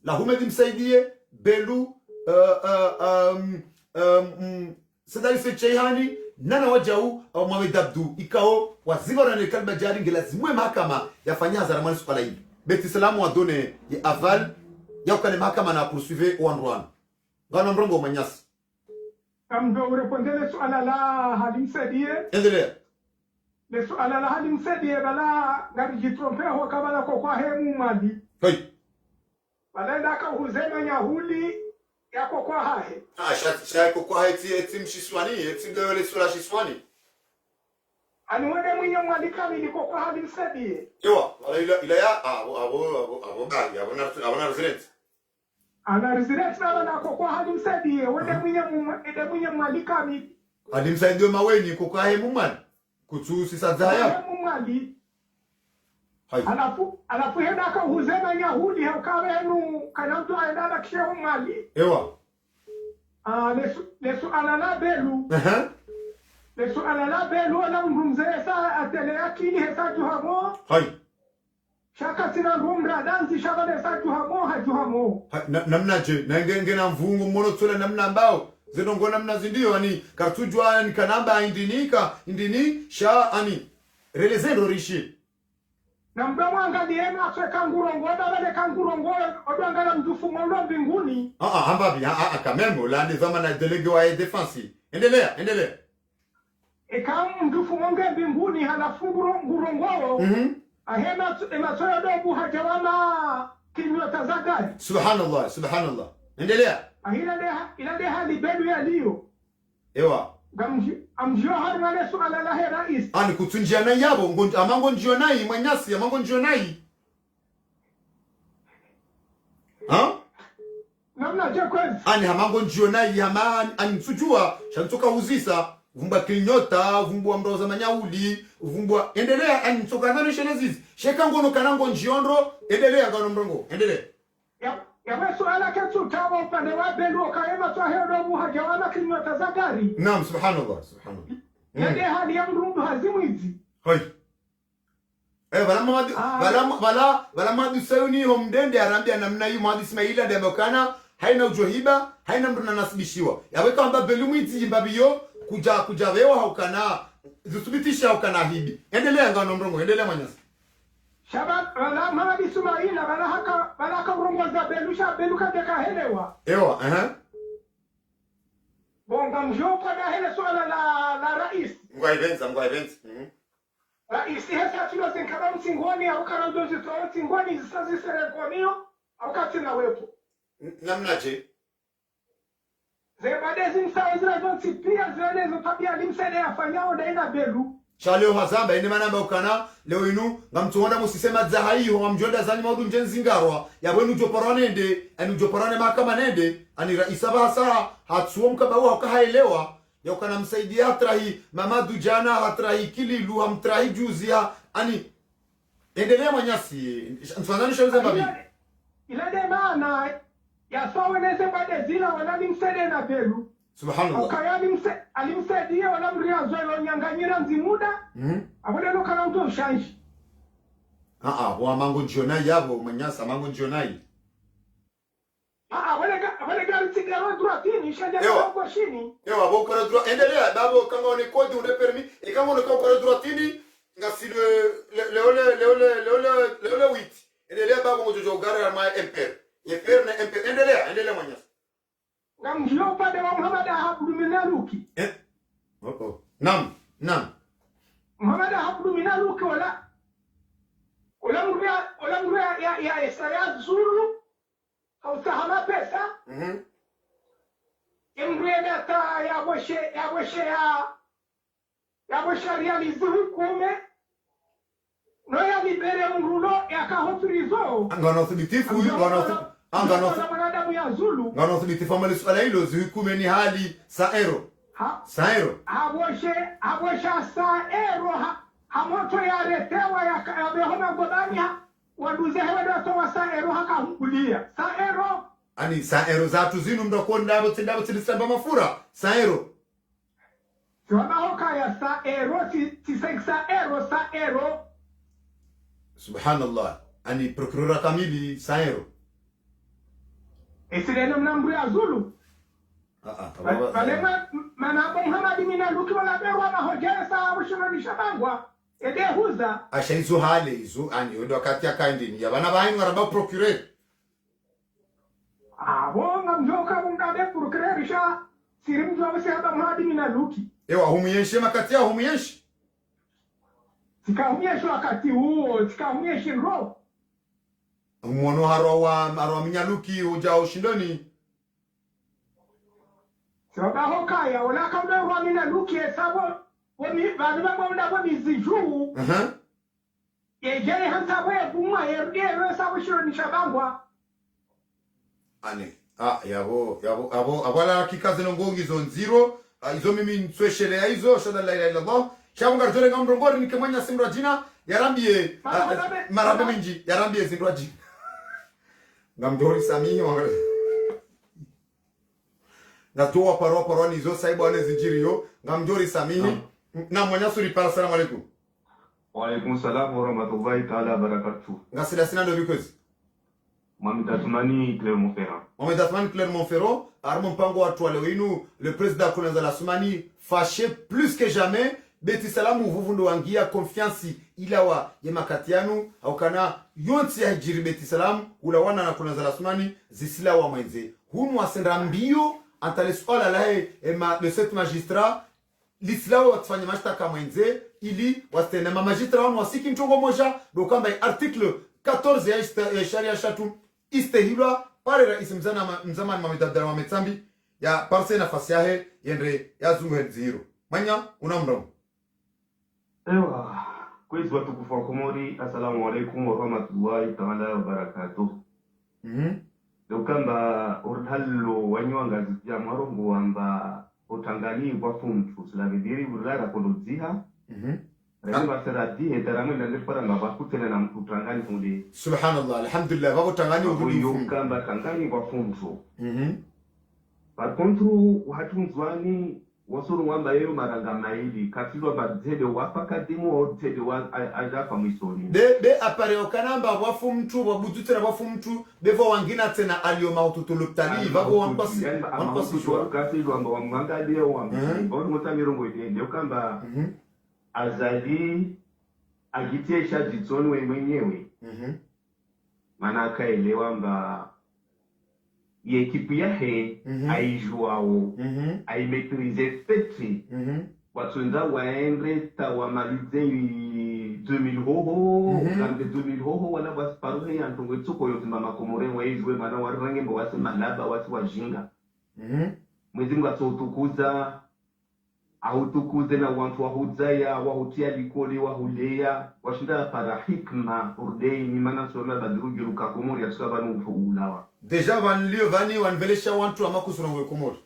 la humedi msaidie belu sadali fechehani nana wajau au Mohamed Abdu ikao waziva na kalba jari ngelazimwe mahakama yafanya zaramani suala hili beti salamu wadone ya aval ya ukane mahakama na poursuivre wanruan ngana mrongo manyasi amdo urepondele suala la Halim Saidie endelea le suala la Halim Saidie bala ngarijitrompe ho kabala kwa hemu mali hey bala ndaka huzema nyahuli yako kwa hahe shako kwa eti mshiswani eti dole sura shiswani aniwede mwenye mwalika miliko kwa Halim Saidie ewa ila ya abona resident ana resident na kwa Halim Saidie wede mwenye mwalika mi Halim Saidie maweni kwa hemu mali kutusi sadaya hemu mali alafu henda ka huzema nyahudi hukawenu kana mtu aendana kishehu mali ewa lesu alala belu lesu alala belu ala mrumzee sa atele akili hesa juhamo hai shaka sina rumra danzi shaka hesa juhamo hajuhamo namna je na ngena mvungu mmono tole namna ambao zidongo namna zindio ani kartujwa ni kanamba indini sha ani relezendo rishi na mdomo angalie na sweka ngurongo wale kangurongo odangala mdufu mwa mbinguni hambabi kamembo la ni zama na delege wa defense endelea kama mdufu mwa mbinguni halafu ngurongo ahema emasoya dobu hajawana kinyota za gari subhanallah endelea ila de hali bedu ya liyo ewa amjio hari wale suala la he rais ani kutunjia na yabo amango njio nai manyasi amango njio nai namna je kwezi ani amango njio nai hamani ani tujua shantoka uzisa vumba kinyota vumbwa mroza manyauli vumbwa endelea ani toka ndani shelezizi sheka ngono kanango njiondo endelea ngano mrongo endelea ya suala ketu tawa upande wa belu kaema tu hedo mu hajawana kinyota za gari naam subhanallah yade hali ya mrundu hazimwizi hai bala madu sayuni homdende arambia namna hiyo madu Ismaila de bokana haina ujohiba haina mtu nanasibishiwa yaweka amba belu mwiti jimbabiyo kuja wewa haukana zusubitisha haukana hibi endelea ngano mrongo endelea manyasi Shabab wala mama Ismaila wala haka urongoza belu kadeka helewa ewa bonga mjopa na hele suala la rais mgwaibenza rais hesa tulo zinkaba msingoni au kana dozi to msingoni zisazi serekonio au katina wepo namna je zebadezi msawa zile zonti pia zile zo tabia limsede afanyao daina belu Shaleo hazamba ene manamba ukana leo inu ngamtuonda musisema za haiho ngamjonda zani maudu njenzi ngarwa yabwenu joporane nde ani joporane mahakama nende ani raisaba hasa hatsuo mkabawa hakahaelewa ya ukana msaidia hatrahi Mamadu jana hatrahi Kililu hamtrahi juzia ani endelea manyasi nfanani shaweza babi ila de maana ya sawa neze bade zila wanali msede na belu subhanallah ukayani alimsaidia wala mriazo nyanganyira nzimuda abone no kana mtu mshanji wa mango njonai yabo manyasa mango njonai. Wale gari tigaro droitini shaja kwa chini. Ewa bo kwa droit endelea babo kama on est code on est permis et kama on est kwa droitini ngasi le 8. Endelea babo ngojo gari ma MPR. MPR na MPR endelea manyasa. Ngamjio upande wa Muhammad Abdu Minaluki. Nam. Muhammad Abdu Minaluki wala mria ya Isaya Zulu au tahama pesa. Imreda ta ya boshe realize hukume no ya libere mrulo ya kahoturizo. Ngano thibitifu huyu mwanadamu ya Zulu. Ngano thibitifu amali swala hilo hukume ni hali saero. Aboshe saero hamoto ya retewa ya behoma godani waduze hewa doto wa saero hakahukulia. Saero ani saero zatu zinu mdakonda ndabo tilisamba mafura saero. Tuwaba hoka ya saero. Subhanallah. Ani procureur kamili saero. Esireno mnambu ya Zulu. Balema manabo Muhammad Minaluki wala bewa mahojera sa abushimanisha bangwa. Ede huza. Asha hizo hali hizo ani ndo wakati ya kaindini ya bana baini waraba procureur. Bonga mjoka mungabe procureur sha sirimjo wase haba Muhammad Minaluki. Ewa humuyenshe makati ya humuyenshe. Sikahumyeshe wakati huo, sikahumyeshe ro. Mwono haro Minaluki uja ushindoni. Soba hokaya wala kamda wa Minaluki sabo woni bana bamda wa miziju. Yejere hanta wa bumwa yero sabo shiro ni shabangwa. Ane yabo la kikazi nongongi zon zero izo mimi nsweshele ya izo shada la ilaha illallah shabunga jole ngamrongori nikemanya simra jina yarambie marabe minji yarambie zindwa jina ngamdori sami wangale natoa paro ni zo saibo ane zinjiriyo ngamdori sami na mwanya suri para. Assalamu alaikum. Wa alaikum salam wa rahmatullahi ta'ala barakatuh. Ngasila sina ndo bikozi Mohamed Asmani Clermont-Ferrand, Armand Pango à toi le président Kolonza Asmani fâché plus que jamais. Beti salamu vuvundo wangia confiance ilawa yemakatianu aukana yonti ya hijiri beti salamu ulawana na Kolonza Asmani zisila wa mwenze hunu asenda mbio antale swala lae le 7 magistrat l'isla watfanya mashtaka mwenze ili wastene magistrat wanu wasiki ntongo moja dokamba article 14 ya sharia shatu istehilwa pare rais mzamani Mohamed Abdallah Metsambi ya parse nafasi yahe yendre ya zungu zero manya unamramu. Ewa kwezi watukufu wa Komori, assalamu alaikum wa rahmatullahi ta'ala wa barakatuh. Dokamba urhalo wanyanga ya marongo wamba utangani kwa fumtu silabidiri urara kondoziha. Rema seradi etaramwe na lefara mabakutene na mkutangani fundi. Subhanallah, alhamdulillah, babo tangani urudi fundu. Kamba tangani kwa fundu. Par contre, hatunzwani wasuru wamba yero maranga maili katilo badede wapaka demo odede wa aja kwa mwisoni. Be apare okanamba wafu mtu wabudutu na wafu mtu bevo wangina tena alio maututulutali babo wanpasi shwa katilo wamba wamwangalia wamba. Bono mutamirongo ide okamba azali agitesha jitsoni we mwenyewe. Mana akaelewa mba yekipu yahe aijuao aimetrize feti watsunza waendre tawamalize 2000 hoho kambe 2000 hoho wala wasiparuhe yantongo tsoko yote mama komore waijwe mana warange mba wasi malaba wasi wajinga mwezi mga sotukuza autukuze na wantu wahuzaya wahutia likoli wahuleya washinda para hikma urdei ni mana sona badrugi luka komori asuka banu ulawa deja vanlio vani wanvelesha wantu amakusurongo komori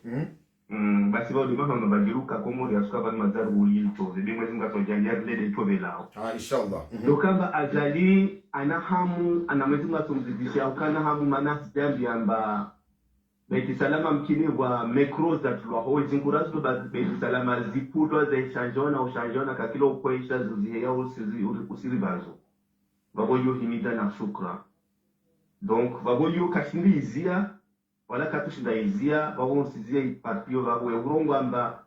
basi bado mama badiruka komori asuka banu madaru ulito zebe mwezi mga sojalia lede tobelao inshallah dokamba azali anahamu ana mwezi mga somzidisha ukana hamu mana sijambi amba Beti salama mkini wa mekroza tulwa hoi zinkurazo beti salama zipudwa za ishanjona kakilo ukweisha zuzihe ya usiribazo. vaboyo himida na shukra donc vaboyo kashindizia wala katushindaizia vavonsizia ipartio vavo eurongo amba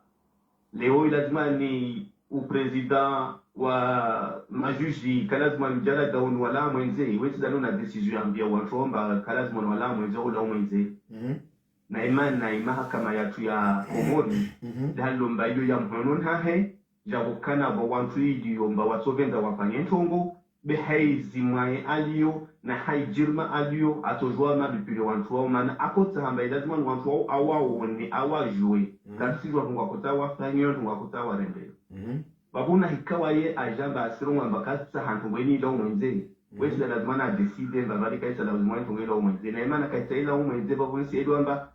leo lazima ni upresident wa majuji kalazima mjala daun wala mwenze wetu dano na decision ambia wachomba kalazima wala mwenze wala mwenze na imahakama yatu ya Komori dalomba iyo ya mhonon hahe jabukana ba wantu yomba watsovenda wafanye ntongo behaizi mwaye aliyo na haijirma aliyo atojwa mabipile wantu wao mana akota hamba lazima wantu wao awawone awajue kasizwa ngwakota wafanyo ngwakota warembele babuna hikawa ye ajamba asirongwa mbakasa hantu weni ilo mwenze wetu lazima na decide mbabali kaisa lazima ntongo ilo mwenze na imana kaisa ilo mwenze babunsi edo amba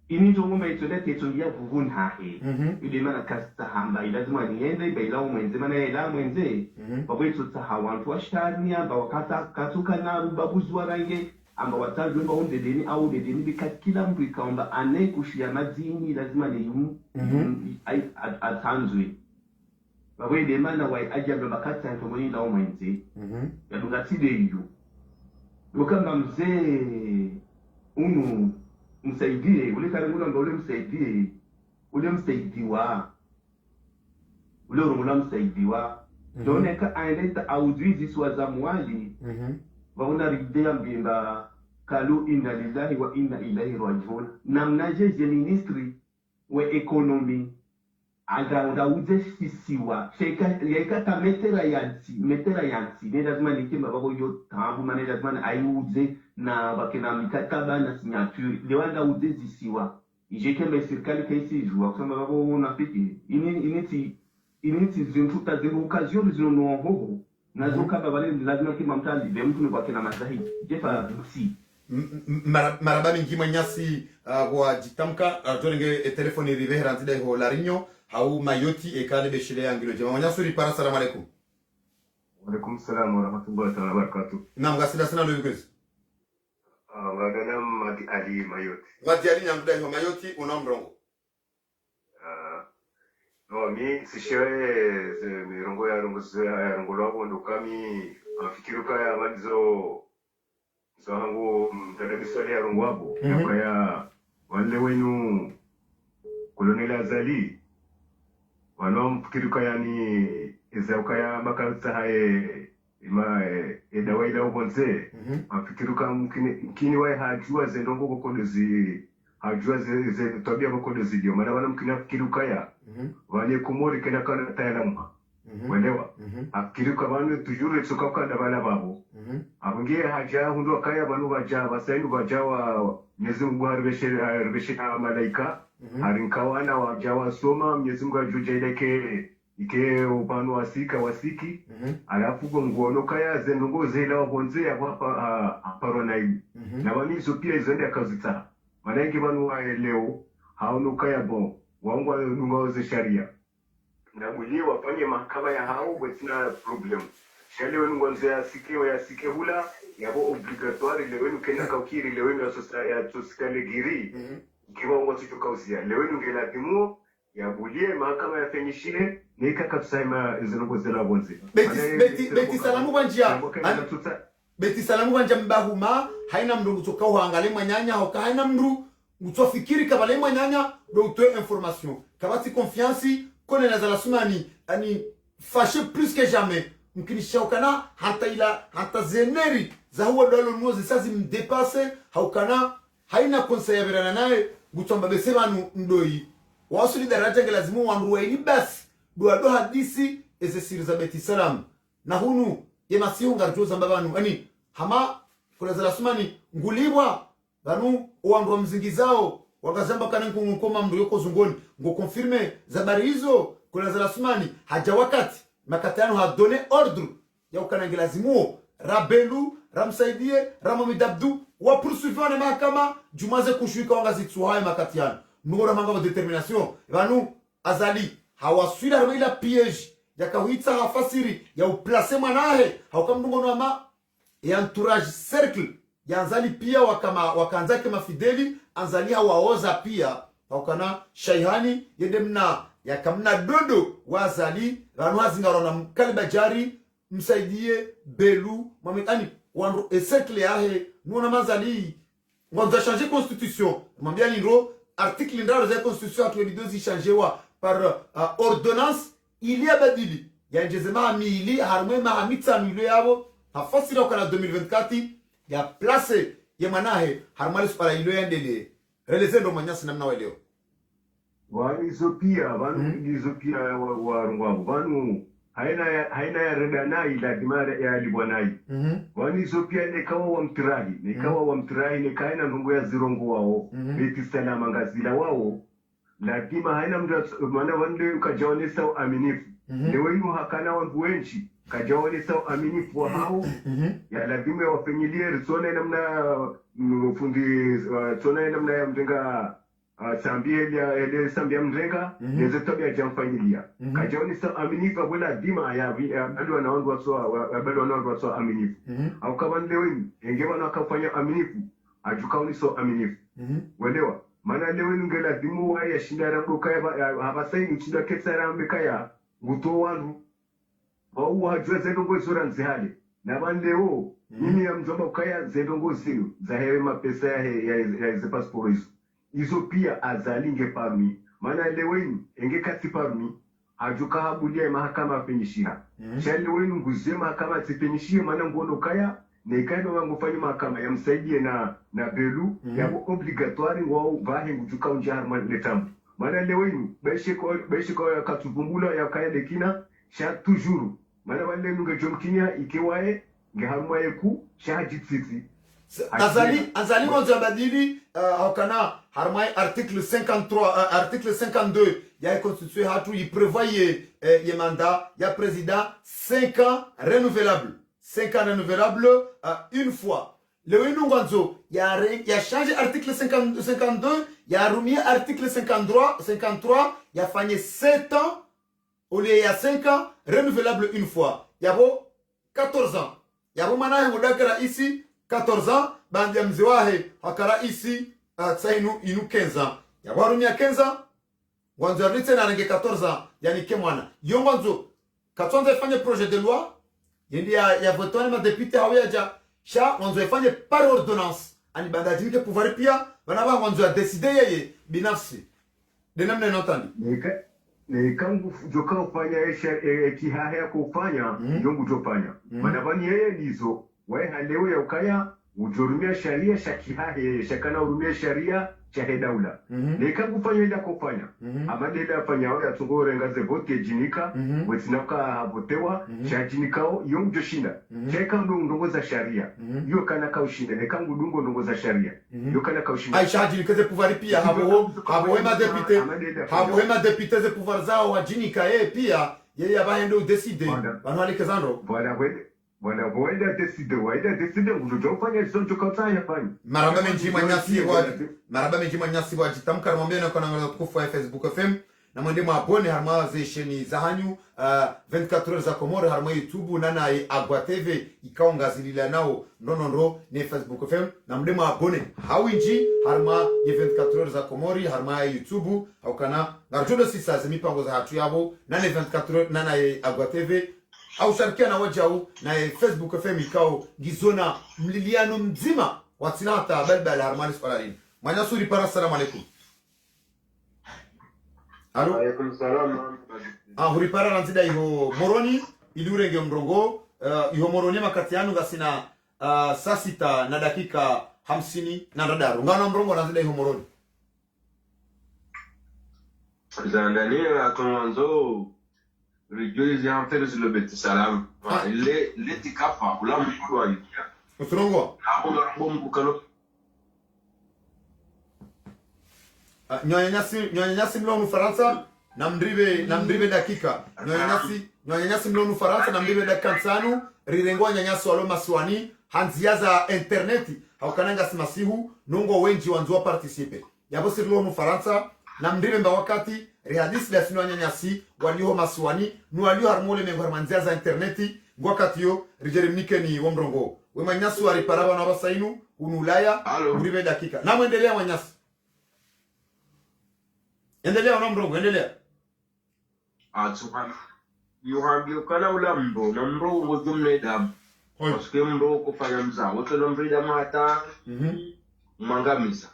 ini tongo maitole tetungia vuvun hahe ile mana kasta hamba lazima niende baila mwenze mana ila mwenze babwetu tahawantu washania bawakata katuka na babuzwa range amba watajwe ba ondedeni au dedeni bikakila mtu ikaomba ane kushia madini lazima ni yumu atanzwe babwe de mana wai ajaba bakata ntongo ila mwenze ya dungatide hiyo ukanga mzee unu msaidie ule karibu namba ule msaidiwa ule rumula msaidiwa doneka aendeta aujuizi swaza mwali wauna ridea mbimba kalu inna lillahi wa inna ilaihi rajiun namnaje je ministry wa economy aga uze sisiwa sheka yeka metera yansi ne lazima nikimba babo yo tambu mane lazima ayuze na bakena mikataba na signature lewanda uze zisiwa ijekembe serikali kaisi jua kusema babo unapiki initi zintuta zero occasion zino hoho nazo kaba bale lazima kima mtandi be mtu bakena mazahi jefa msi marabani ngima nyasi kwa jitamka torenge telefoni rivera ntida ho larinyo au mayoti ekale beshile yangilo jema wanyasuri para salamu alaikum. Wa alaikum salam wa rahmatullahi wa barakatuh. Naam gasida sana ndo yukwezi. Wagana mati ali mayoti. Mati ali nyamdai ho mayoti unamrongo. No mi sishere mirongo ya rongo lwabo ndukami afikiruka ya madizo hangu mtadabisali ya rongo wabo. Kaya wale wenu koloneli Azali wano mfikiruka yani izauka ya makalisa hae ima edawa ila ubonze mfikiruka mkini wae hajua zendongo kokodozi hajua ze tabia kokodozi dio maana wana mkini afikiruka ya wale Komori kena kana tayalama welewa afikiruka wanu tujure tsuka kanda bala babo abungie haja hundu kaya banu baja basaindu baja wa Mwenyezi Mungu haribeshe malaika harinkawana wajawa soma Mwenyezi Mungu ajujaileke ike upano wasiki alafu ngono kaya zendongo zela wabonze hapa aparona hivi na wanizo pia izende akazita manengi banu leo haono kaya bon wangwa nungoze sharia na muli wafanye mahakama ya hao wetina problem shale wenu ngonze yasike hula yabo obligatoire lewenu kena kaukiri lewenu ya sociale giri kiwango tukauzia lewenu ngelatimu ya bulie mahakama ya fenyishile nika katusema zinongo zela bonze beti salamu kwanjia beti salamu kwanjia mbahuma haina mndu kutoka uangale mwanyanya hoka haina mndu utofikiri kabale mwanyanya do utoe information kabati confiance kone na zala sumani ani fâché plus que jamais mkinisha ukana hata zeneri za huwa dolo nuozi sazi mdepase haukana haina konseya verana nae gutomba besemanu ndoi wasuli daraja ngelazimu wanruwaini basi duado hadisi eze siri za beti salam na hunu yemasiunga rjoza mbabanu ani hama kuna zala sumani ngulibwa banu uwanruwa mzingizao wakazamba kana nkuma mdu yoko zungoni ngo confirme zabari hizo kuna zala sumani haja wakati makatano ha donné ordre ya ukanangelazimu rabelu ramsaidie ramamidabdu wa poursuivre mahakama jumaze kushuika wangazi tsuhaye makatiano nungora manga determination banu Azali hawaswira rwila piège yakawitsa hafasiri ya uplace mwanahe haukamdungo nama ya entourage cercle ya Azali pia wakanzake mafideli Azali hawaoza pia haukana shaihani yende mna yakamna dodo wa Azali ranu hazinga rona mkaliba jari msaidie belu mametani wanro esekle yahe nuna mazali on changer constitution mwambia lindro article ndaro za constitution atu edidozi changewa par ordonnance il y a badili ya njezema amili harmwe mahamitsa milo yabo hafasira kwa 2024 ya place ya manahe harmali para ilo yandele relezendo manyasi namna waleo wanizo pia warungwabo vanu haina ya redanai la dimara ya libwanai wanizo pia nekawa wa mtirahi nekaina ndungu ya zirongo wao beti salama ngazila wao lakini haina mwana wande ukajaonesa aminifu lewe inu hakana wangu wenchi kajaonesa aminifu wa hao ya lazima wapenyilie risona namna fundi sona namna ya mtenga sambia mrenga neze tabia jamfanyilia kajaoni sa aminifu wala dima ya bado wanawangu waso aminifu au kama leweni engeba na kafanya aminifu ajukaoni so aminifu welewa maana leweni ngela dimu wa ya shindara kaya habasai nchida kesara mbekaya guto wandu au hajua zendongo sura nzihali na bandeo mimi ya mjomba kaya zendongo zio za hewe mapesa ya ze passport hizo pia azalinge parmi maana leweni enge kati parmi ajuka habulia mahakama penyishia leweni nguzie mahakama tipenyishia maana ngono kaya na ikaino wangu fanyi mahakama ya msaidie na belu ya obligatoire wao vahe ngujuka unjahar letambu maana leweni baishe kwa katubumbula ya kaya dekina sha toujours maana wale nunga jomkinya ikewae ngeharumwaye ku sha jitsitsi azali mwanzo ya badili hokana harmai article 53 article 52 ya constitution hatu il prévoit ye mandat ya président 5 ans renouvelable 5 ans renouvelable une fois le winu mwanzo ya change article 52 ya rumia article 53 ya fanye 7 ans au lieu ya 5 ans renouvelable une fois yabo 14 ans yabo mana ngudakara ici 14 ans bandi ya mziwahe hakara isi tsainu inu 15 ans ya warumia 15 ans wanzo ya ritse na renge 14 ans yani kemwana yongonzo katonza ifanye projet de loi yendi ya votoni ma député hawe ja sha wanzo ifanye par ordonnance ani banda jimike pouvoir pia banaba wanzo ya décider yeye binafsi de namna inotandi kangu joka ufanya kihahe ya kufanya yongu jofanya manabani yeye nizo wae halewe ya ukaya ujorumia sharia shakihahe shakana urumia sharia chahe daula neka kufanya ila kufanya amadele afanya wao yatungore ngaze vote jinika wetinaka habotewa shajinikao yongu joshinda cheka ndongo za sharia yo kana ka ushinda neka ngudungo ndongo za sharia yo kana ka ushinda aisha jinika ze pouvoir pia habo ma député ze pouvoir zao wajinika pia yeye abahendo decide banwali kezando waida decide ngujofanya zonjo kataya fanya maraba menji manyasi wajitamka mwambie na kana kufu ya Facebook FM na mwende mwabone harma zesheni zahanyu 24 heures za Komoro harma YouTube na Agwa TV ikaongazilila nao ndonondo ne Facebook FM na mwende mwabone hawinji harma ye 24 heures za Komori harma YouTube au kana narjodo sisa zemipango za hatu yabo na ne 24 heures na Agwa TV au sharikia na wajau na Facebook FM ikao gizona mliliano mzima watinata balbala harmani spalalini manyasuri para salamu alaikum alo alaikum salam huripara nanzida iho moroni ilurenge mrongo iho moroni makatianu gasina saa 6 na dakika 50 na radaru ngana mrongo nanzida iho moroni zandalia tonzo Rejoice en fait le beti salam. Le tikafa ula mkwa yikia. Usurongo. Abo bombu kalo. Nyanyasi mlonu Faransa na mdribe dakika. Nyanyasi mlonu Faransa na mdribe dakika 5 rirengwa nyanyasi walo maswani hanziaza interneti haukananga simasihu nungo wenji wanzua participe. Yabo sirlonu Faransa na mdribe mba wakati rihadisi la sinu nyanyasi waliho maswani nuwaliho harmole mengwarmanzia za interneti wakati yo rijerimnike ni womrongo we manyasi wariparaba na wasainu unulaya uribe dakika na muendelea manyasi endelea na mrongo endelea subhana yuhambio kana ula mro na mro ngozumne damu parce que mro kufanya mzao to mro damu hata mangamiza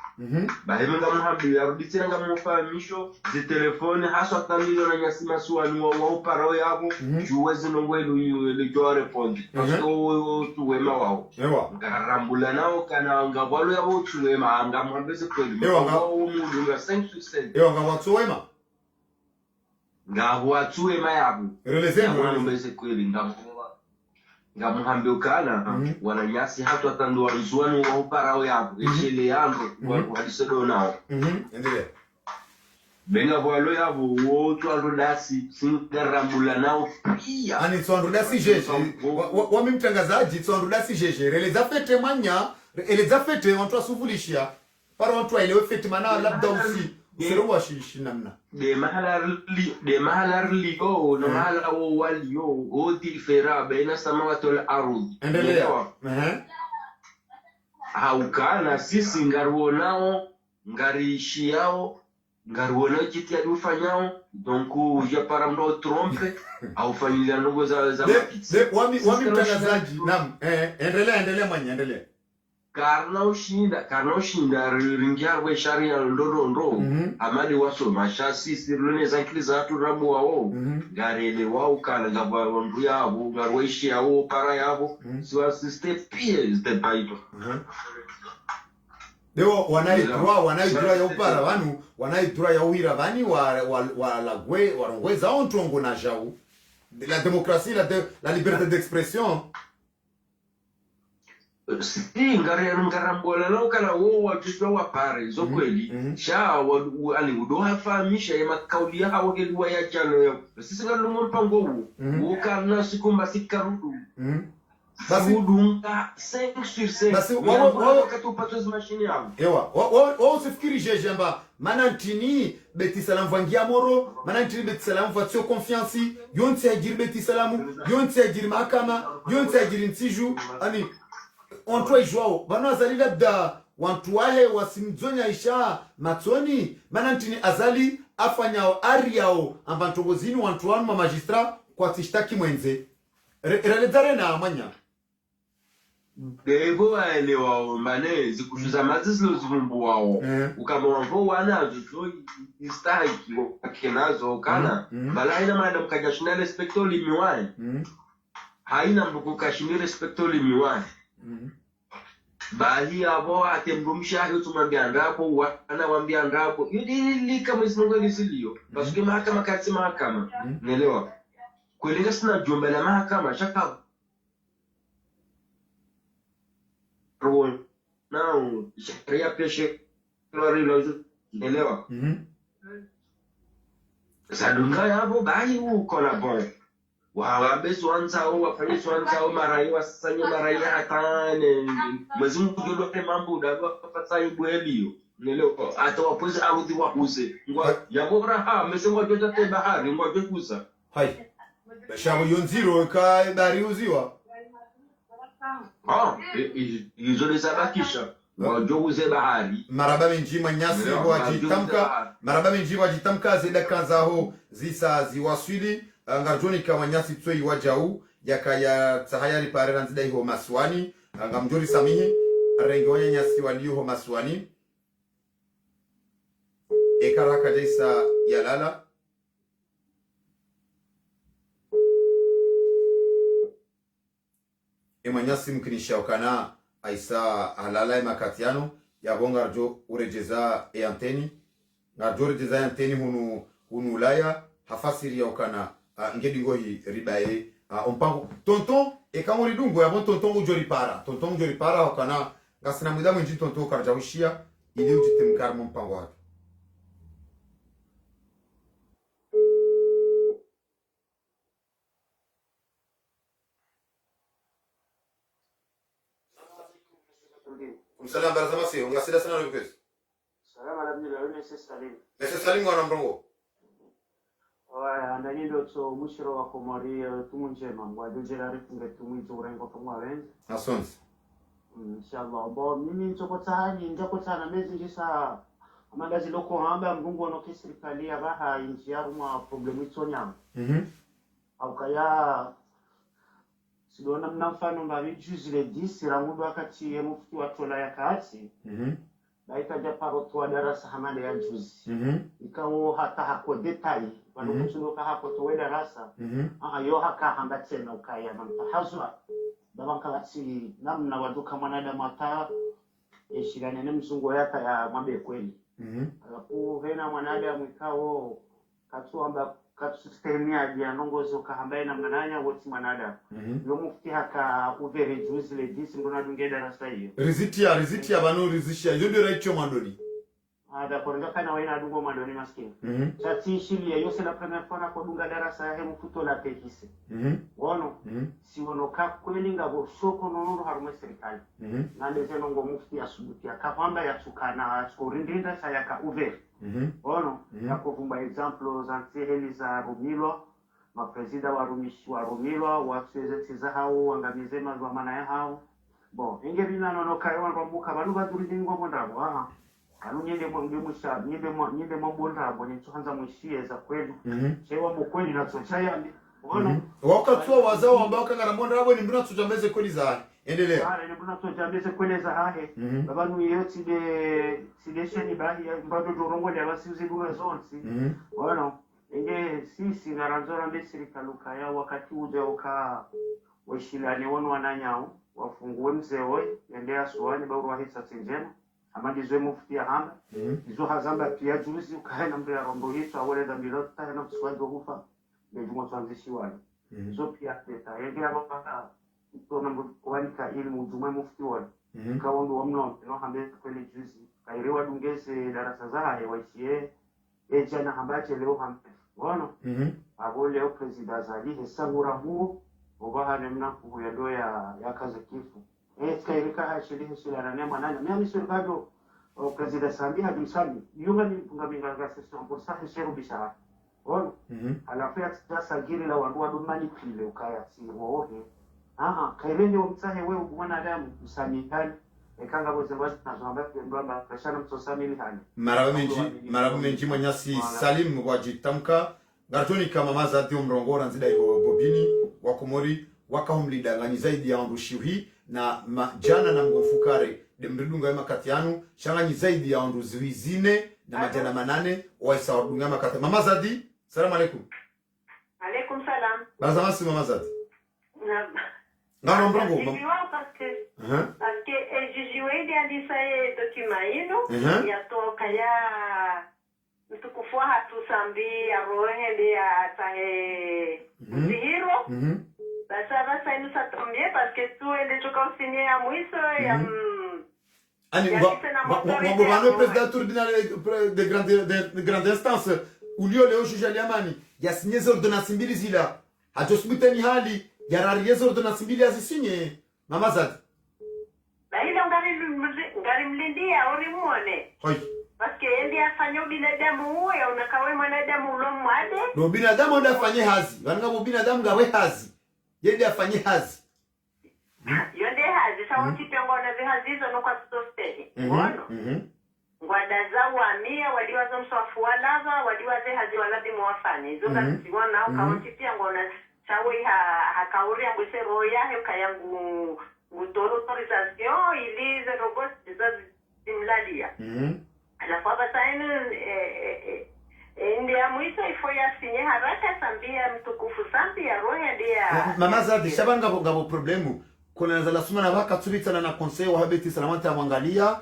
baheme ngamuhambio yaruditsira ngamufahamisho zitelefone haswa tamilo na nyasima suwani wa uparo yabo juwezi nongwelu ile jo respond parce que tuwema wao ngarambula nao kana ngabalo yabo tuwema ngamwambeze kweli wao mudu nga 5% ngawatsuwema ngawatsuwema yabo ngambeze kweli ngamuhambio kana wananyasi hatu atandua nzuani wa uparao yabo eshele yango walisedo nao endelea benga bwalo yabo wotu alodasi singarambula nao pia ani tsondudasi jeje wami mtangazaji tsondudasi jeje releza fete manya eleza fete watu asuvulishia para watu ailewe fete mana labda usi usero washishi namna de mahalar li o no mahala o wali o differa baina samawati wal ardh endelea haukana sisi ngaruonao ngarishiao ngaruonao kiti adufanyao donc je para mdo trompe au familia ndogo za wami mtangazaji nam endelea manya endelea karna ushinda ringiar we sharia ndondo amali waso mashasi sirlone zankiliza atu rabu wao garele wao kana ngaba ndu yabo garweshi yao para yabo so assiste pies de baito leo wanaidura ya upara wanu wanaidura ya uhira vani wa lagwe warongweza ontongo na jau la démocratie la liberté d'expression si ngarambola lo kana wo wajua wapare zo kweli sha ali udoha fahamisha ya makauli ya hawa geliwa ya jano yo sisi ngalungo mpango wo kana sikumba sikarudu basi udunga 5/5 basi wao katupato za mashine yangu ewa wao usifikiri jeje amba manantini beti salam vangia moro manantini beti salam voiture confiance yonti ajiri beti salamu yonti ajiri mahakama yonti ajiri nsiju ani ontwa joao bana azali labda wantu wahe wasimzonya isha matoni manantini azali afanyao ariao amba ntogozini wantu wanu ma magistrat kwa tishtaki mwenze relezare na amanya Debo aelewa mane zikushuza mazisilo zivumbu wao ukama wambo wana zuto istahiki wakenazo kana bala haina maana mkajashina respecto limiwani haina mkukashini respecto limiwani bali abo atemrumisha hiyo tumambianda hapo wana wambianda hapo yudili kama isinongo nisilio basuke mahakama kati mahakama nelewa kuelenga sina jumbe la mahakama shaka não sharia peshe lori elewa sadunga yabo bali uko na bon wawabe swanzao wafanye swanzao marai wasanye marai hatane mwezi mkujodo ke mambo dago pata ibwelio elewa atawapoze arudhi wakuze ngwa yabora ha mesengo joja te bahari ngwa jokusa hai bashabo yonziro ka bari uziwa izole sabakisha wajoguze bahari maraba njima nyasi wajitamka zile kanzaho zisa ziwaswili ngarjoni kama nyasi tsoi wajau yakaya tsahayari parera nzidai ho maswani ngamjori samihi rengonya nyasi walio ho maswani ekaraka jaisa yalala emanyasi mkinisha ukana aisa halala makatiano ya bonga rjo urejeza e anteni ngarjo urejeza e anteni hunu ulaya hafasiri ya ukana ngedi ngohi ribaye ompango tonton e kama ridungo ya bon tonton ujori para ukana ngasina muda mwinji tonton karjawishia ili ujitemkar mpango wake Salam barazamasi ungasida sana lukes. Salam alhamdulillah nese salim. Nese salim wana mbrongo. Wa ndanindo so mushiro wa komari tumunjema ngwa dojera rifunge tumunjo urengo kama wenzi. Asante. Inshallah bo mimi nchokotani njakotana mezi njisa amandazi loko hamba mgungu ono kiserikali abaha injiaru ma problemu itsonyama. au kaya siona mnafano mbavi juzi le 10 ramudu wakati mufti wa tola ya kati baikaja parotwa darasa hamada ya juzi ikawo hata hako detail wanokusunuka hako towe darasa yo haka hamba tena ukaya namtahazwa babankawati namna waduka mwanadamu ata yeshirane mzungu yaka ya mwambe kweli alafu hena mwanadamu ikawo katuamba katusistemia dia nongozo kahambaye na mnanya wote mwanadamu yo mufti haka uvere juzi le 10 mbona dunge darasa hiyo rizitia banu rizishia yo ndio raicho mandoni ada korenga kana waina dungo mandoni maskini chati shilia yose la première fois na kodunga darasa ya hemu futo la tehise wono si wono ka kweli ngabo shoko nonoro harume serikali na ndeze nongo mufti asubuti akapamba ya tukana skorindinda sayaka uvere wono yakuvumba example za ntiheli za Rumilwa mapresida wa Rumilwa watsezetiza hao wangamize mazwa mana ya hao bon inge bina nono kayo rambuka banu baduri ngo mondabo anu nyende mwisha nyende mbondabo ni tuanza mwishie za kweli chewa mkweli na tsochaya wono wakatwa wazao ambao kangara mondabo ni mbona tujambeze kweli za endelea ni mbona tujambeze kweli za hahe babanu yoti de sidesheni bahi mbado dorongo ya basiuzi duna zonsi wono inge sisi ngaranzora mbesiri kaluka ya wakati uja uka washilani wono wananyao wafungue mzewe endea suani bauru wa hisa tinjema amagizwe mufti ya hamba izo hazamba pia juzi ukaena mbe ya rombo hitu awole da milota na mswaji hufa bejumo tuanzishi wani izo pia teta endea wapaka tona mwanika ili mujumwe mufti wani kawondo wa mno no hambe kweli juzi kairewa dungese darasa zahe waishie ejana hambache leo hambe wono abo leo presida zali hesangura huo obaha nemna kuhuyadoa ya kazi kifu kairika hashili heshila na nema nanya miami surgado presida sambi hadimsami yunga ni pungaminga gasesi amposa hesheru bishara wono alafu ya tasa giri la wanduwa dumani pile ukaya si wohe kairende wa mtahe wewe kumwana adamu msamihani ekanga boze bazi nazomba kwendwa bashana mtosami lihani marabu menji manyasi Salim wajitamka Gartoni kama mazati umrongora nzida iko bobini wakomori wakahumlidangani zaidi ya ondushihi na jana na mgofukare demridunga ya makatianu shanganyi zaidi ya onduziwi zine na majana 8 waisa wadunga makati mama zadi salamu alaikum. Alaikum salam. Bazamasi mama zadi ngano mrongo parce que jujuwe ndi andisa ye document ya toka ya mtukufu hatusambi arohe ya tahe zihiro basa inu satomie parce que tu ende choka usinye ya mwiso ya ani wabobano president tribunal de grande instance ulio leo juge aliamani ya sinye ordonnance mbili zila hajosmutani hali yarari ordonnance mbili azisinye mama zadi bahila ngari mlindia ori muone hoi parce que endi afanya binadamu huyo unakawe mwanadamu ulomwade no binadamu ndo afanye hazi wanga bo binadamu gawe hazi yende afanye hazi yonde hazi sauti pengo na vihazizo no kwa stosteni ngono ngwada za wamia waliwazo mswafu walava waliwaze hazi walabi mwafanye hizo kazi wana kaunti pia ngona sawe hakauri ambose roya kayangu ngutoro autorisation ili ze robots za simlalia alafu abasaini ndia mwiso ifo ya sinye haraka sambia mtukufu sambi ya roya ndia mama zadi shabanga ngabo problemu kuna za lasuma na waka tubitana na conseil wa habeti salamante amwangalia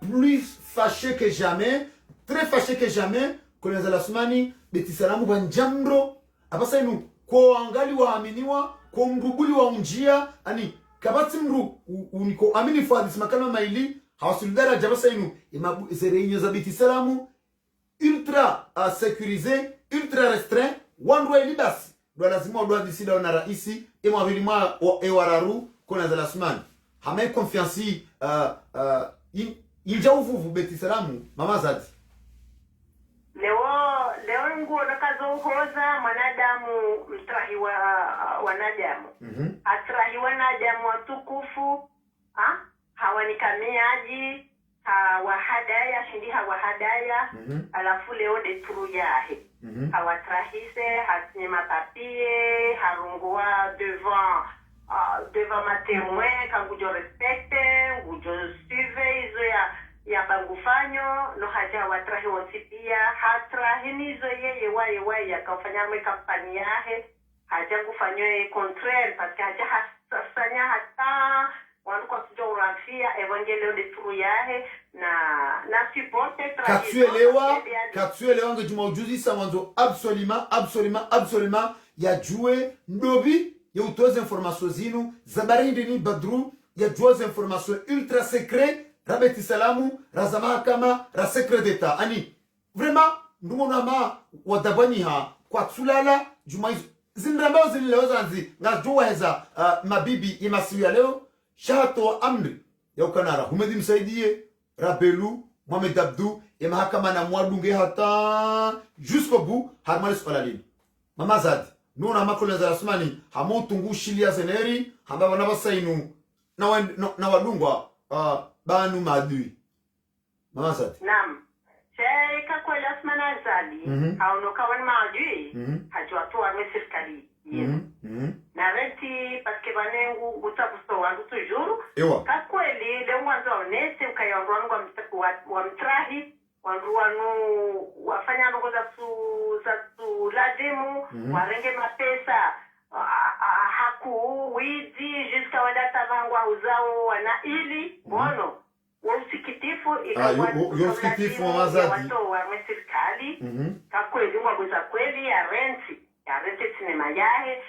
plus fâché que jamais très fâché que jamais kuna za lasumani beti salamu banjamro abasainu kwa angali waaminiwa kwa mrubuli wa unjia ani kabati mru uniko amini fadis makana maili hawasulidara jabasa inu zereño zabiti salamu ultra sécurisé ultra restreint wandwa libasi ndo lazima ndo disida na raisi ema vilima ewararu kona za lasman hame confiance inja uvuvu beti salamu mama zati leo nguo nakazo uhoza mwanadamu mtrahiwa wanadamu atrahiwa wanadamu watukufu hawanikamiaji hawahadaya shindi hawahadaya alafu leo de turu yahe hawatrahise hasinye mapapie harungua devant ma témoin kangujo respecte ngujo suive izo ya bangufanyo no haja watrahi wonsi pia hatrahinizo yeye waye akafanya mwe kampani yahe haja kufanywe contraire parce que haja hasanya hata wandu kwa sijorafia evangelio de turu yahe na supporte katsuelewa ngejuma ujuzi sa mwanzo absolument ya jue ndobi ya utoze information zinu zabarindi ni badru ya juoze information ultra secret rabeti salamu razama kama ra secret d'etat ani vraiment ndumona ma wadabani ha kwa tsulala juma zinrambao zilileo zanzi ngajua heza mabibi imasiwi ya leo shato amri ya ukanara humedi msaidie rabelu Mohamed Abdou ya mahakama na mwadunge hata jusqu'au bout harmali spalalini mama zadi nuna makolo za rasmani hamotungu shilia zeneri hamba wanabasainu na wadungwa banu madui mama zadi naam sheka kwa lasmana zadi haunoka wan madui hajwa tu arme serikali na renti paske banengu gutabuso wangu tujuru ka kweli le mwanzo onese ukayongo wa mtrahi wandu wanu wafanya ndogo za su lazimu warenge mapesa haku wizi jiska wadata vangu uzao wana ili bono usikitifu usikitifu mamazadi watu wa serikali ka kweli mwagoza kweli ya renti sinema yahe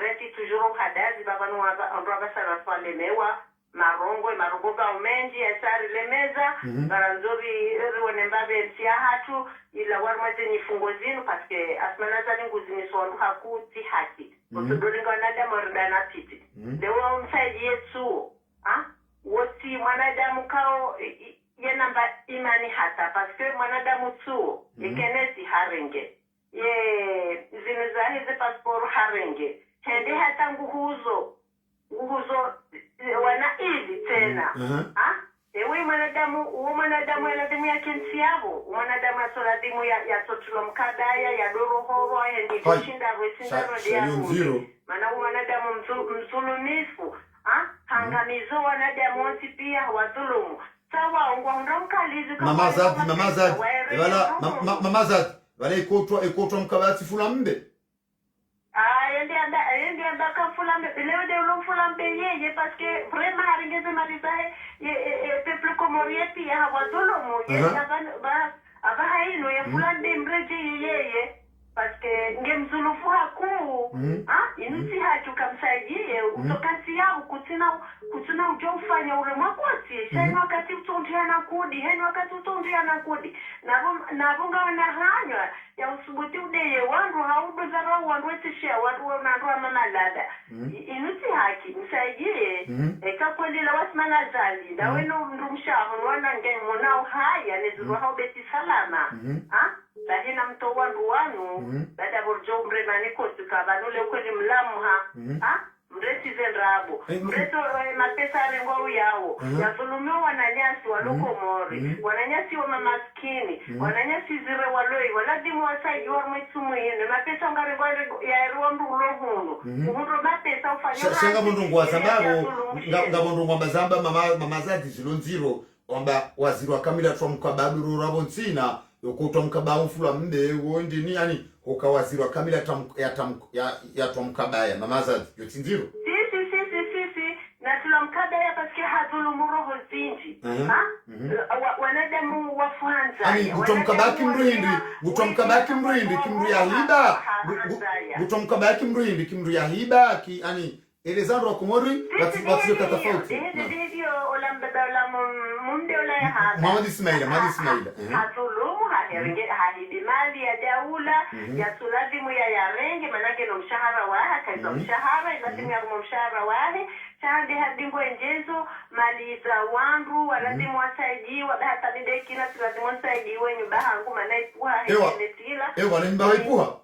renti toujours hadazi baba no aba sana swale mewa marongo ba umenji asari lemeza baranzori riwone mbabe ntia hatu ila warmate ni fungo zinu paske asmana zani nguzini sondu hakuti haki kutudoringa wanadamu waridana piti dewa umsaidi yetu woti mwanadamu kao yenamba imani hata paske mwanadamu tu ikenesi harenge ye zinu za hizi pasiporo harenge hende hata nguhuzo wana ili tena ewe mwanadamu eladimu ya kensi yabo mwanadamu asoladimu ya sotulo mkadaya ya dorohoro hendi kushinda rwesindaro mana mwanadamu mzulumifu hangamizo wanadamu wansi pia wadhulumu sawa ungwa mkalizi mama zadi wala ikotwa mkabati fulambe yende anda fulambe leo de lo fulambe yeye parce que vraiment haringeze marisahe peuple comorien pia hawadhulumu aba haino ya fulambe mreje yeye parce que ngemzulufu hakuu inusi hachu kamsaidia utokasi yao kutina ujo ufanya ule mwakwati shani wakati utondiana kudi heni wakati utondiana kudi nabunga wanahanywa ya usubuti udeye wandu haudu zarau wandu wetishia wandu mamalada inusi haki msaidie eka kweli la wasmana zali na weno mrumshahu wana ngemu nao haya nezuru hao beti salama lahina mto wandu wanu dada borjo mremani kotu kabanule ukweli mlamuha mresi zendrabo mreso mapesa rengo yao yafulumiwa wananyasi walokomori wananyasi wa mamaskini wananyasi zire waloi waladimu wasaji wa mwetumu yene mapesa ngarengo ya eruwa mrulohunu uhundu mapesa ufanyona shanga mundu ngwa sababu ngamundu ngwa mazamba mamazadi zilonziro wamba waziri wa kamila tuwa mkababiru rabo ntsina yokutwa mkabamu fula mbe uonji ni yani ukawaziri wa kamila ya tuwa mkabaya mamazadi yotinziro na tulamkabaya paske hadhulumu roho zinji wanadamu wafuanza ani gutomkabaki mruhindi kimru ya hiba gutomkabaki mruhindi kimru ya hiba ki ani elezandro komori watu tofauti ndio olambeba la munde ola ya hada Muhammad Ismaila hadhulumu hahidi mali ya daula ya tulazimu ya yarenge manake no mshahara waha kaisa mshahara ilazimu ya mshahara wahe chande hadingo enjezo mali za wandu walazimu wasaidiwa hata bideki na tulazimu wasaidiwe nyumba hangu manaipuha ewa nimba waipuha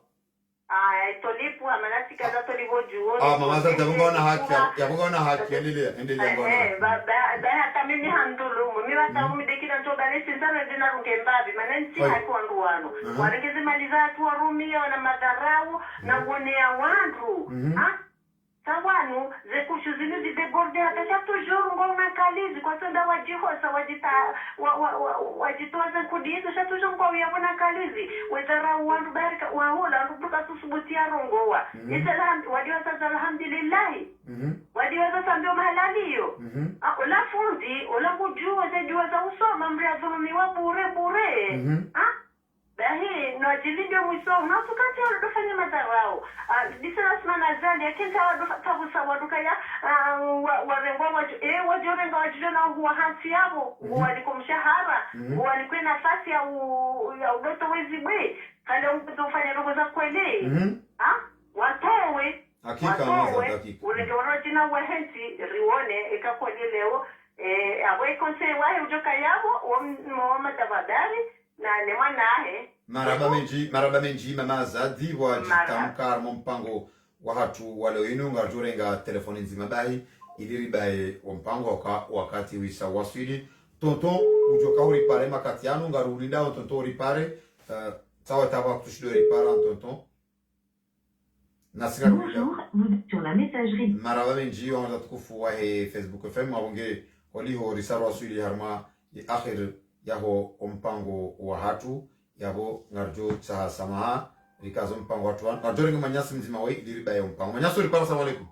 tolipu amanasi kaza tolivo juo mama za tabunga na haki endelea ngona ba hata mimi handulumu mimi watamu midekira ndo balesi sana dina rungembabi manensi haiko anduano warengeze maliza watu warumia na madharau na uonea wandu sawanu zekushu zinu zideborde hata toujours ngoma kalizi kwa sonda wajihosa wajitoza kudizo sha toujours ngoma yabona kalizi wetara wandu barika wahola nduka susubutia rongowa isalam wadiwa sasa alhamdulillah wadiwa sasa ndio mahalaliyo la fundi ola kujua zejua za usoma mriadhulumiwa bure bahi no jilinde mwiso na tukati wadofanya madharau disana simana zali akenta wadofa waduka ya warengwa wajorenga wajijona huwa hansi yabo waliko mshahara waliko nafasi ya udoto wezi bwe kale ufanya rogo za kweli watowe urenge warojina wahensi riwone ikakoni leo awe konse wahe ujoka yabo wa madavadari na ne mwanahe maraba menji mama zadi wajitamka mpango wa hatu wale inu ngajurenga telefoni nzima bahi iliri bae mpango wakati wisa wasili tonton ujoka uri pare makati yanu ngarurinda tonton uri pare sawa tawa kutushido uri pare tonton nasika Bonjour, vous êtes sur la messagerie. maraba menji wanga tukufu wa Facebook FM wabonge waliho risaro wasili harma akhir yaho mpango wa hatu yabo ngarjo cha samaha rikazo mpango watu wan ngarjo ringa manyasi mzima wei diriba ya mpango manyaso ripara. Assalamu alaikum.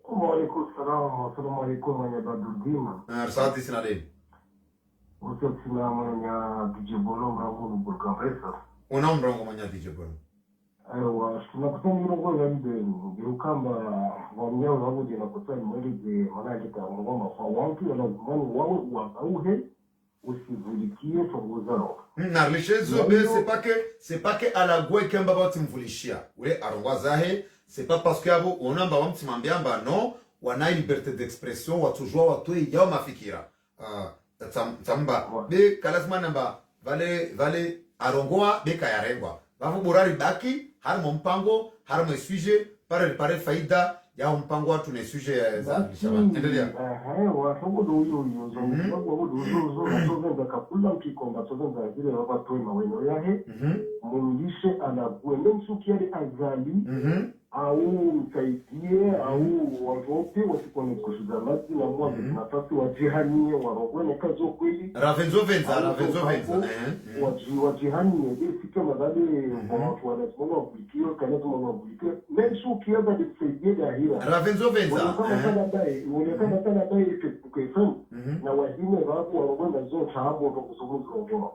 Wa alaikum salam. Assalamu alaikum mwenye badudima risati sina deni uso sina mwenye dijibolo mrangu burgamresa una mrangu mwenye dijibolo aiwa tunakutana mrongo ya mbeni birukamba wamnyao wabo jina kutana mweleze manajika ngoma kwa wantu ya lazimani wawe wakauhe usivulikie tongozano na lishezo be c'est pas que ala gwe kemba ba timvulishia ule arongwa zahe c'est pas parce que abo onamba wamtimambiamba no wana liberté d'expression watujua watu yao mafikira tamba be kalazima namba vale arongwa be kayarengwa bafu borari baki harmo mpango harmo sujet pare faida ya mpango watu na sujet za shamba endelea wasogo do yo zo do zo kapula mkikomba tozo za zile baba toi maweno yahe mundishe anakuende msukiale azali au msaidie au wazote wasikone kushizamazi na mwa nafasi wajihanie warogwene kazo kweli ravenzo venza wajihanie sika madhali watu wanasema wabulikio kana kama wabulikio mensukia badi kusaidia dahira ravenzo venza uonekana sana bai Facebook FM na wazime wapo warogwene zote hapo kusumuzo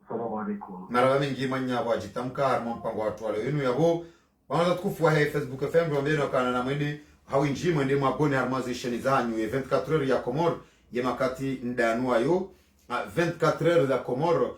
Assalamu alaikum. Maraba mingi manya wajitamka harmo mpango watu wale wenu yabo wanaza tukufua Facebook FM ndio kana na mwende hawinji mwende mwabone harmazisheni zanyu 24 heures ya Komoro ye makati ndanu ayo 24 heures ya Komoro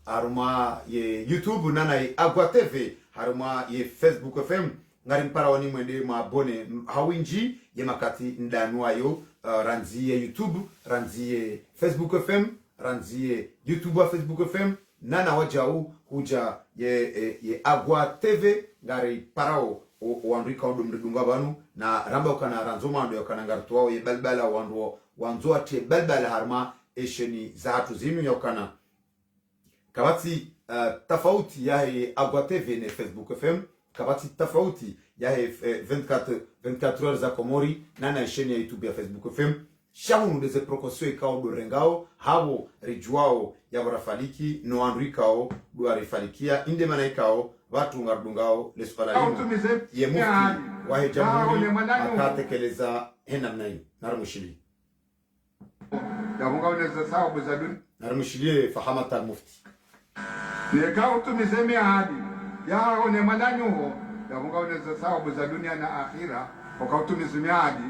haruma ye YouTube nana ye Agwa TV haruma ye Facebook FM ngari mpara wani mwende mwabone hawinji ye makati ndanu ayo ranziye YouTube ranziye Facebook FM ranziye YouTube wa Facebook FM nana wajau huja ye Agwa TV ngari parao wandrika ondo mridunga banu na ramba ukana ranzoma ndo yakana ngartuwao ye balbala wanzoa te balbala harma esheni za hatu zinu yakana kabati tafauti ya he Agwa TV ne Facebook FM kabati tafauti ya he 24 heures za Komori nana esheni ya YouTube ya Facebook FM shamu ndeze prokosio ikao do rengao habo rijuao ya warafaliki no andrikao do arifalikia inde manaikao watu ngardungao leswala lima ye mufti wa hejamuni akatekeleza hena mnai narmushili yamunga uneza sababu za dunia narmushili fahamata al-mufti nekao tumizeme hadi yao ne mananyuho yamunga uneza sababu za dunia na akhira wakautumizeme hadi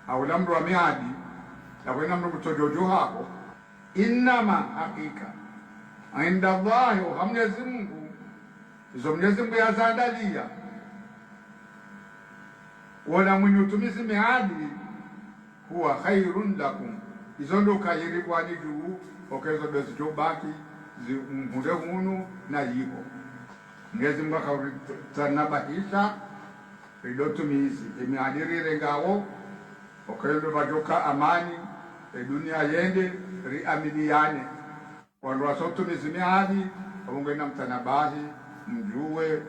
au lamru wa miadi na kwena mnu kutojojo hako innama hakika inda Allahi wa Mwenyezi Mungu izo Mwenyezi Mungu yazandalia wala mwenye utumizi miadi huwa khairun lakum izo ndo kayiri kwa ni juu okezo bezi jobaki mhude hunu na yibo Mwenyezi Mungu akautanabahisha ilotumizi imiadirire ngawo okendo bajoka amani dunia yende riamiliane wandu wasotumizi miadi abungena mtanabahi mjue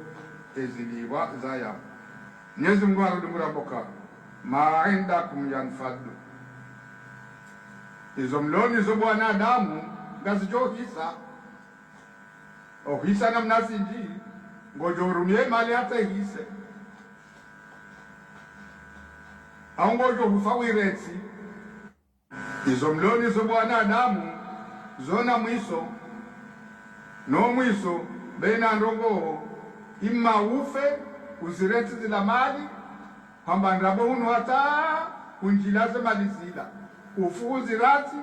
eziliwa zaya. Mwenyezi Mungu arudumura boka ma indakum yanfadu izo mloni zo bwanadamu ngazijohisa ohisa na mnasiji ngojorumie mali hata hise au ngojo hufawireti izo mloni zo bwanadamu zona mwiso no mwiso bena ndongo imma ufe uzireti zila mali kwamba ndabo hunu hata kunjilaze mali zila ufuzi rati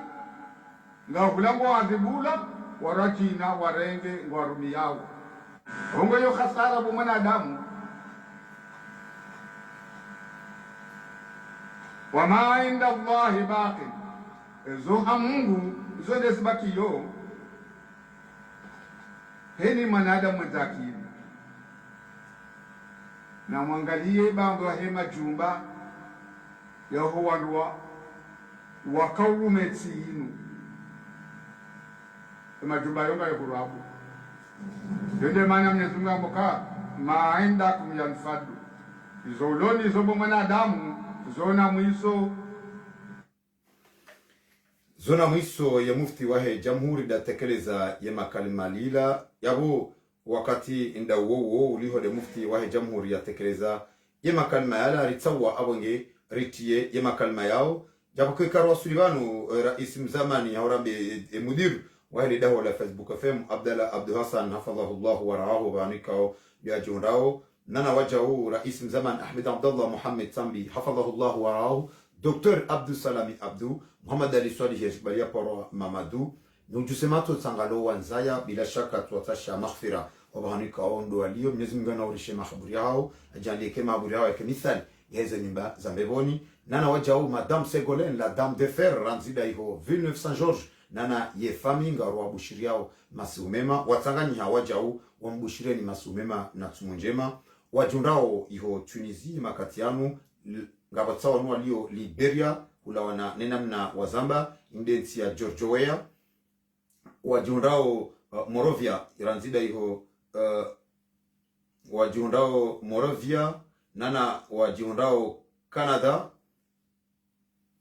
ngahulango wazibula warakina warenge ngwarumi yao hongo yo khasara bu mwanadamu. Wama inda Allahi baqi zoha Mungu zonde zibakiyo heni mwanadamu mwenzakili na mwangalie bango hema jumba yaho wanwa wakawumeti inu majumba yonga yakurabu yonde maana Mwenyezi Mungu amboka ma indakum yanfadu izo uloni zobo mwanadamu zona mwiso ya mufti wahe jamhuri datekeleza ya makalima lila yabo wakati inda uwo uliho de mufti wahe jamhuri yatekeleza ya makalima yala ritsawa abonge ritiye ya makalima yao jabo kwikarwa sulivanu rais mzamani haurambe mudir wahe daho la Facebook FM Abdallah Abdu Hassan hafadhahullah wa raahu banikao biajunrao nana wajahu rais mzaman Ahmed Abdallah Muhammad Sambi hafadhahullah wa raahu Dr. Abdou Salami Abdou Muhammad Ali Swali Heshbalia Poro Mamadou nujusemato tsangalo wanzaya bila shaka tuatasha maghfira wabahanika ondo walio Mwenyezi Mungu anaurishe mahaburi yao ajandike mahaburi yao yake mithali yeze nyumba za mbeboni nana wajahu Madame Ségolène la dame de fer ranzida iho Villeneuve Saint-Georges nana ye faminga wa bushiri yao masumema watanganyi hawajahu wambushirini masumema na tumunjema wajundao iho Tunisie makatianu ngabatsawa no walio Liberia ulawana nenamna wazamba indensi ya Georgia wajundao Morovia iranzida iho wajundao Morovia nana wajundao Canada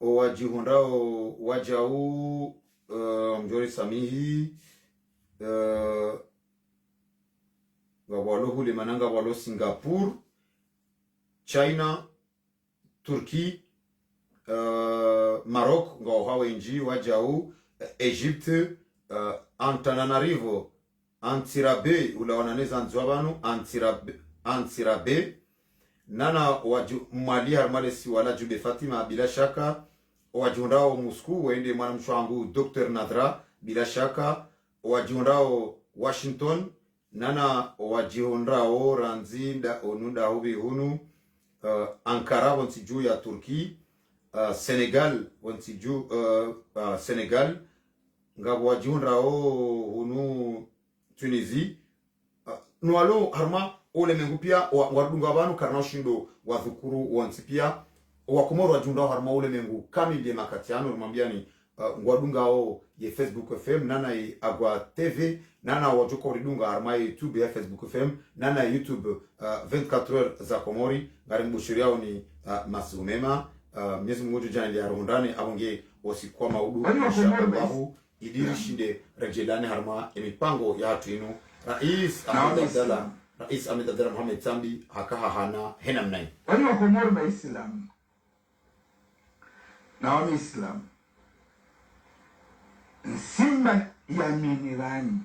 wajundao wajau mjori samihi walo hule mananga walo Singapore China Turki Maroc ngao hawenji wajau Egypte Antananarivo Antirabe ulawananeza nzwabanu Antirabe nana waju Mali harmalesi wala Jube Fatima bila shaka wajundao Moscow wende mwana mshwangu Dr. Nadra bila shaka wajundao Washington nana wajihondrao ranzinda onunda hubi hunu Ankara wansiju ya Turki Senegal wansiju Senegal ngabo wajihondrao hunu Tunisie nualo harma ole mengu pia wadunga banu karna shindo wadhukuru wansipia wakomoro wajundao harma ole mengu kamili makatiano rumambiani ngwadungao ye Facebook FM nana ye Agwa TV nana wajuko ridunga harma YouTube ya Facebook FM nana YouTube 24 heures za Komori ngari mbushiri yao ni masumema Mwenyezi Mungu jana ya rondani abonge wasikwa maudu inshallah idirishinde rejelani harma emipango ya hatu inu Rais Ahmed Abdallah Muhammad Sambi hakaha hana hena mnai wani wa Komoro na Islam na wami Islam nsimba ya minirani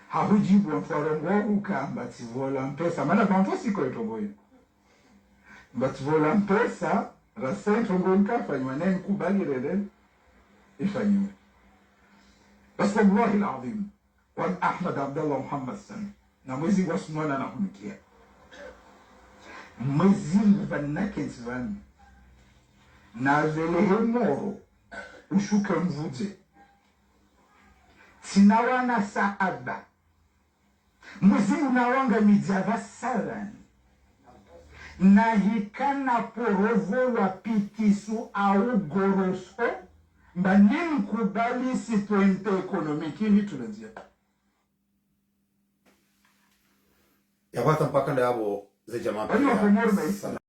hahujibu mforongo ukamba tivola mpesa mana kwa mfosiko itoboyo bativola mpesa rasa itongo nkafanywa nani kubali rede ifanywe bas wallahi alazim wa Ahmed Abdallah Muhammad Sambi na mwezi wasumwana na kumikia mwezi vanake ntivani na velehe moro ushuke mvuje sinawana saaba Mwezi unawanga mijava salani. Na hikana porovolwa pitisu au goroso. Mbani mkubali citoyente ekonomiki ni tunazia. Ya wata mpaka nda yabo ze jamaa.